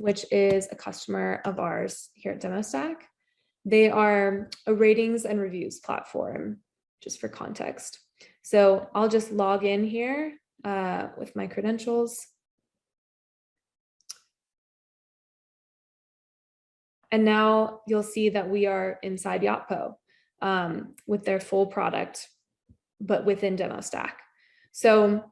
which is a customer of ours here at DemoStack. They are a ratings and reviews platform, just for context. So I'll just log in here with my credentials. And now you'll see that we are inside Yotpo with their full product, but within DemoStack. So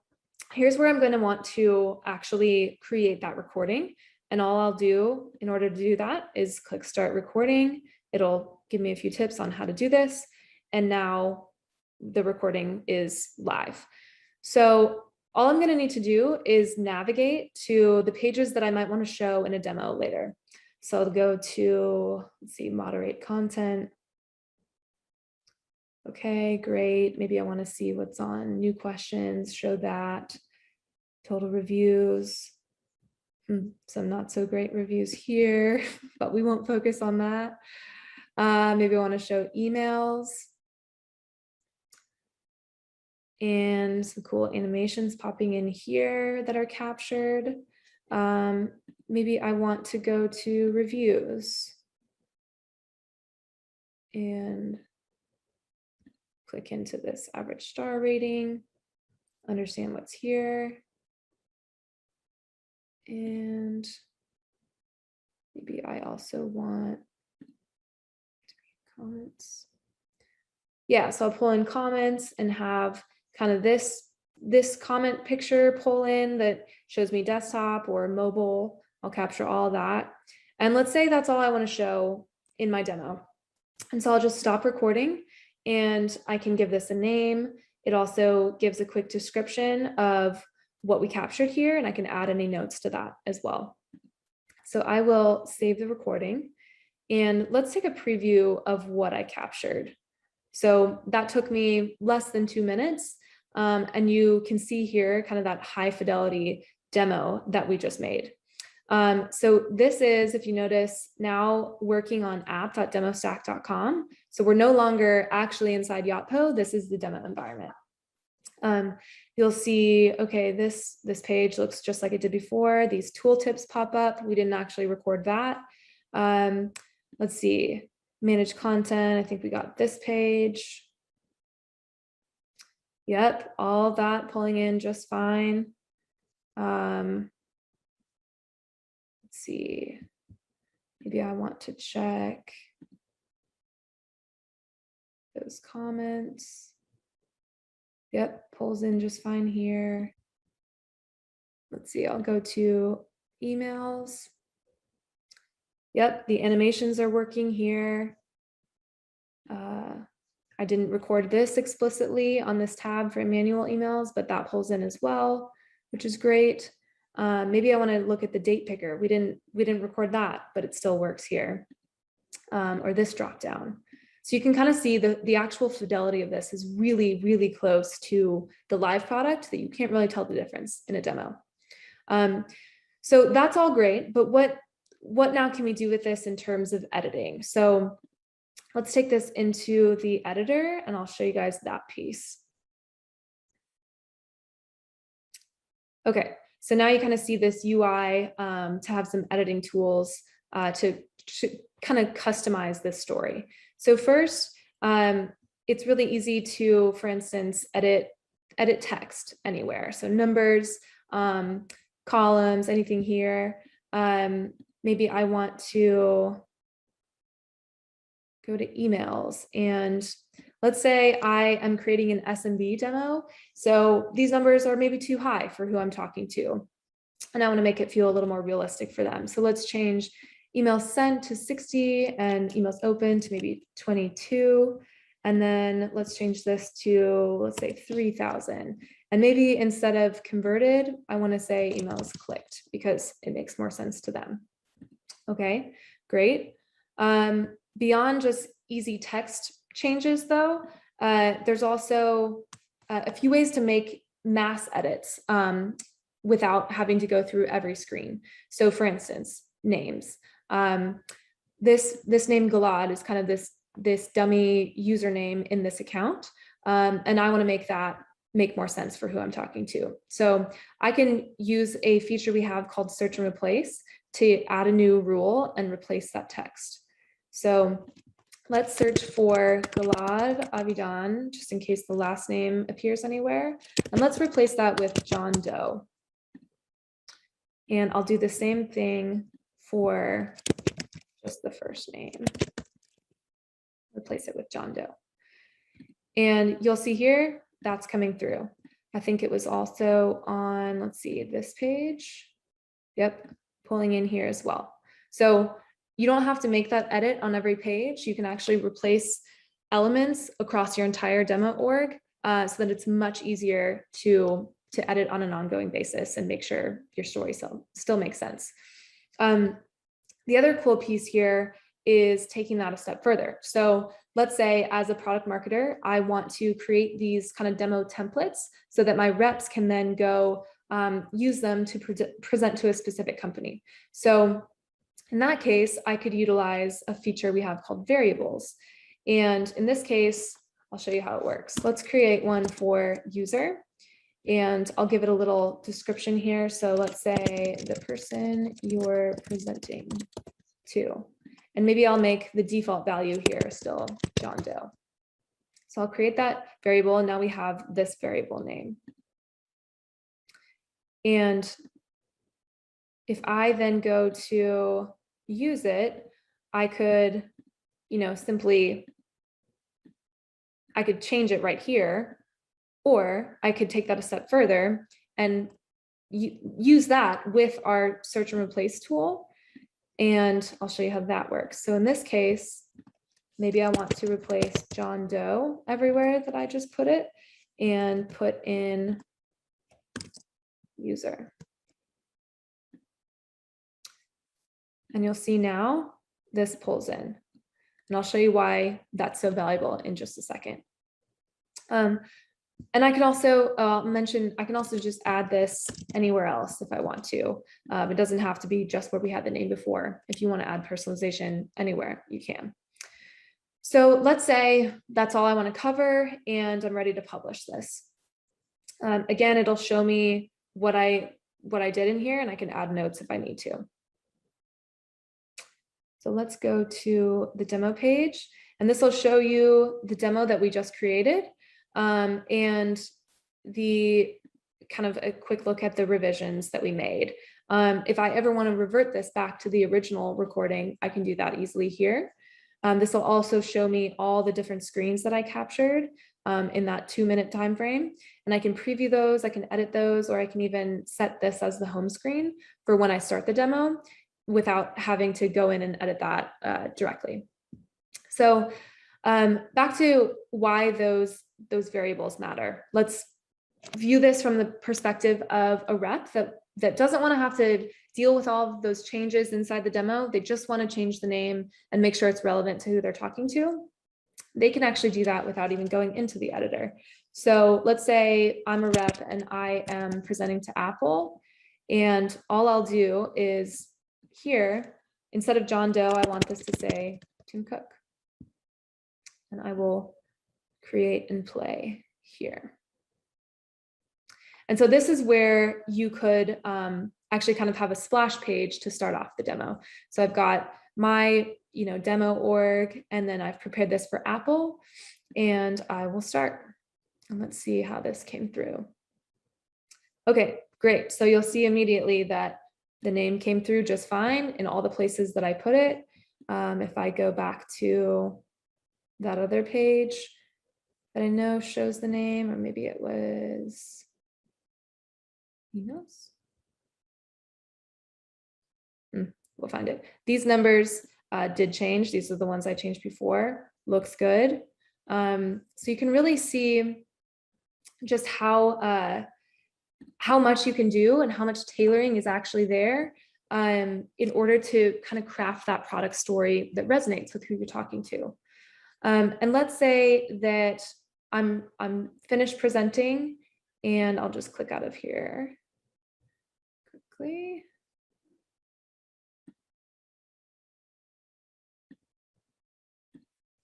here's where I'm going to want to actually create that recording. And all I'll do in order to do that is click Start Recording. It'll give me a few tips on how to do this. And now the recording is live. So all I'm going to need to do is navigate to the pages that I might want to show in a demo later. So I'll go to, let's see, moderate content. Okay, great. Maybe I want to see what's on new questions, show that. Total reviews. Some not so great reviews here, but we won't focus on that. Maybe I want to show emails and some cool animations popping in here that are captured. Maybe I want to go to reviews and click into this average star rating, understand what's here. And maybe I also want comments. Yeah, so I'll pull in comments and have kind of this this comment picture pull in that shows me desktop or mobile. I'll capture all that. And let's say that's all I want to show in my demo. And so I'll just stop recording and I can give this a name. It also gives a quick description of what we captured here, and I can add any notes to that as well. So I will save the recording and let's take a preview of what I captured. So that took me less than 2 minutes. And you can see here kind of that high fidelity demo that we just made. So this is, if you notice, now working on app.demostack.com. So we're no longer actually inside Yotpo. This is the demo environment. You'll see, okay, this page looks just like it did before. These tooltips pop up. We didn't actually record that. Let's see, manage content. I think we got this page. Yep, all that pulling in just fine. Let's see, maybe I want to check those comments. Yep, pulls in just fine here. Let's see, I'll go to emails. Yep, the animations are working here. I didn't record this explicitly on this tab for manual emails, but that pulls in as well, which is great. Maybe I want to look at the date picker. We didn't record that, but it still works here. Or this drop down. So you can kind of see the actual fidelity of this is really, really close to the live product that you can't really tell the difference in a demo. So that's all great, but what now can we do with this in terms of editing? So let's take this into the editor and I'll show you guys that piece. Okay, so now you kind of see this UI to have some editing tools to kind of customize this story. So first, it's really easy to, for instance, edit text anywhere. So numbers, columns, anything here. Maybe I want to go to emails and let's say I am creating an SMB demo. So these numbers are maybe too high for who I'm talking to. And I want to make it feel a little more realistic for them. So let's change emails sent to 60 and emails open to maybe 22. And then let's change this to, let's say 3,000. And maybe instead of converted, I want to say emails clicked because it makes more sense to them. Okay, great. Beyond just easy text changes though, there's also a few ways to make mass edits without having to go through every screen. So for instance, names. This name Gilad is kind of this dummy username in this account. And I want to make that make more sense for who I'm talking to. So I can use a feature we have called search and replace to add a new rule and replace that text. So let's search for Gilad Avidan, just in case the last name appears anywhere. And let's replace that with John Doe. And I'll do the same thing for just the first name. Replace it with John Doe. And you'll see here, that's coming through. I think it was also on, let's see, this page. Yep, pulling in here as well. So you don't have to make that edit on every page. You can actually replace elements across your entire demo org so that it's much easier to edit on an ongoing basis and make sure your story still makes sense. The other cool piece here is taking that a step further. So let's say as a product marketer, I want to create these kind of demo templates so that my reps can then go use them to present to a specific company. So in that case, I could utilize a feature we have called variables. And in this case, I'll show you how it works. Let's create one for user. And I'll give it a little description here. So let's say the person you're presenting to. And maybe I'll make the default value here still John Doe. So I'll create that variable. And now we have this variable name. And if I then go to use it, I could, simply, I could change it right here. Or I could take that a step further and use that with our search and replace tool. And I'll show you how that works. So in this case, maybe I want to replace John Doe everywhere that I just put it and put in user. And you'll see now this pulls in. And I'll show you why that's so valuable in just a second. And I can also mention, I can also just add this anywhere else if I want to. It doesn't have to be just where we had the name before. If you want to add personalization anywhere, you can. So let's say that's all I want to cover and I'm ready to publish this. Again, it'll show me what I did in here, and I can add notes if I need to. So let's go to the demo page, and this will show you the demo that we just created, and the kind of a quick look at the revisions that we made. If I ever want to revert this back to the original recording, I can do that easily here. This will also show me all the different screens that I captured in that 2-minute time frame, and I can preview those, I can edit those, or I can even set this as the home screen for when I start the demo without having to go in and edit that directly. So back to why those variables matter. Let's view this from the perspective of a rep that doesn't want to have to deal with all of those changes inside the demo. They just want to change the name and make sure it's relevant to who they're talking to. They can actually do that without even going into the editor. So let's say I'm a rep and I am presenting to Apple, and all I'll do is here, instead of John Doe, I want this to say Tim Cook. And I will create and play here. And so this is where you could actually kind of have a splash page to start off the demo. So I've got my demo org, and then I've prepared this for Apple, and I will start. And let's see how this came through. Okay, great. So you'll see immediately that the name came through just fine in all the places that I put it. If I go back to that other page that I know shows the name, or maybe it was emails. We'll find it. These numbers did change. These are the ones I changed before. Looks good. So you can really see just how much you can do and how much tailoring is actually there in order to kind of craft that product story that resonates with who you're talking to. And let's say that I'm finished presenting, and I'll just click out of here quickly.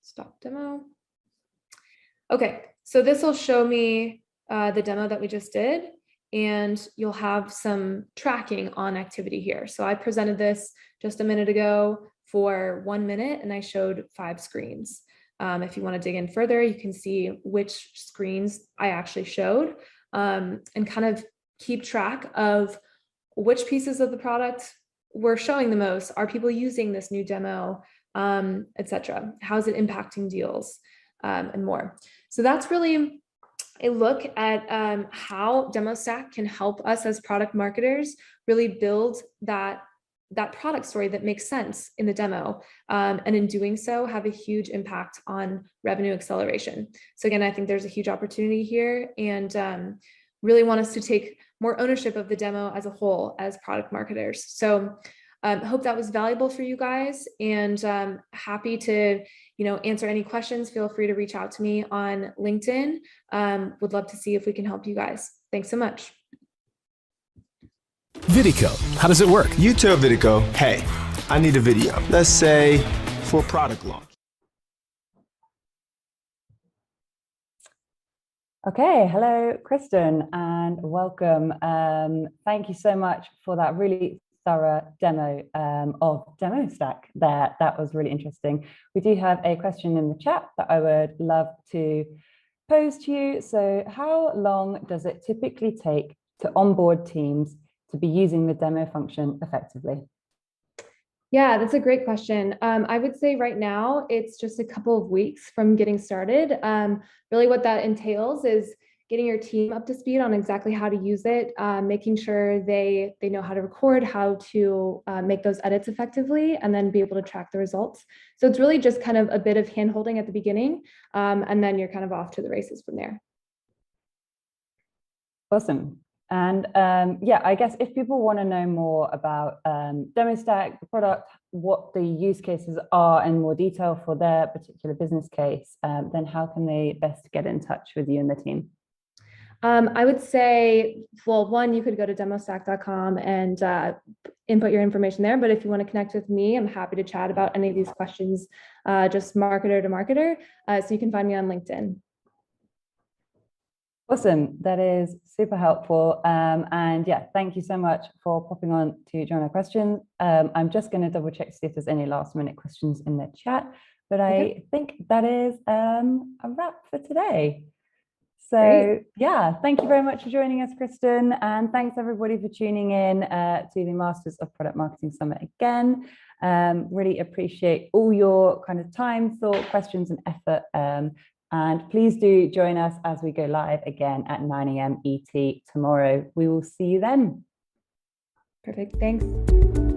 Stop demo. Okay, so this will show me the demo that we just did, and you'll have some tracking on activity here. So I presented this just a minute ago for 1 minute, and I showed 5 screens. If you want to dig in further, you can see which screens I actually showed, and kind of keep track of which pieces of the product were showing the most. Are people using this new demo, etc.? How is it impacting deals, and more? So that's really a look at how DemoStack can help us as product marketers really build that product story that makes sense in the demo, and in doing so have a huge impact on revenue acceleration. So again, I think there's a huge opportunity here, and really want us to take more ownership of the demo as a whole as product marketers. So hope that was valuable for you guys, and happy to answer any questions. Feel free to reach out to me on LinkedIn. Would love to see if we can help you guys. Thanks so much. Vidico, how does it work? You tell Vidico, hey, I need a video. Let's say for product launch. Okay, hello, Kristen, and welcome. Thank you so much for that really thorough demo of DemoStack there. That was really interesting. We do have a question in the chat that I would love to pose to you. So how long does it typically take to onboard teams to be using the demo function effectively? Yeah, that's a great question. I would say right now it's just a couple of weeks from getting started. Really what that entails is getting your team up to speed on exactly how to use it, making sure they know how to record, how to make those edits effectively, and then be able to track the results. So it's really just kind of a bit of hand-holding at the beginning, and then you're kind of off to the races from there. Awesome. And yeah, I guess if people want to know more about DemoStack, the product, what the use cases are in more detail for their particular business case, then how can they best get in touch with you and the team? I would say, well, one, you could go to demostack.com and input your information there. But if you want to connect with me, I'm happy to chat about any of these questions, just marketer to marketer. So you can find me on LinkedIn. Awesome. That is super helpful. And yeah, thank you so much for popping on to join our questions. I'm just going to double check to see if there's any last minute questions in the chat, but I think that is a wrap for today. So Great. yeah, thank you very much for joining us, Kristen. And thanks everybody for tuning in to the Masters of Product Marketing Summit again. Really appreciate all your kind of time, thought, questions and effort. And please do join us as we go live again at 9 a.m. ET tomorrow. We will see you then. Perfect. Thanks.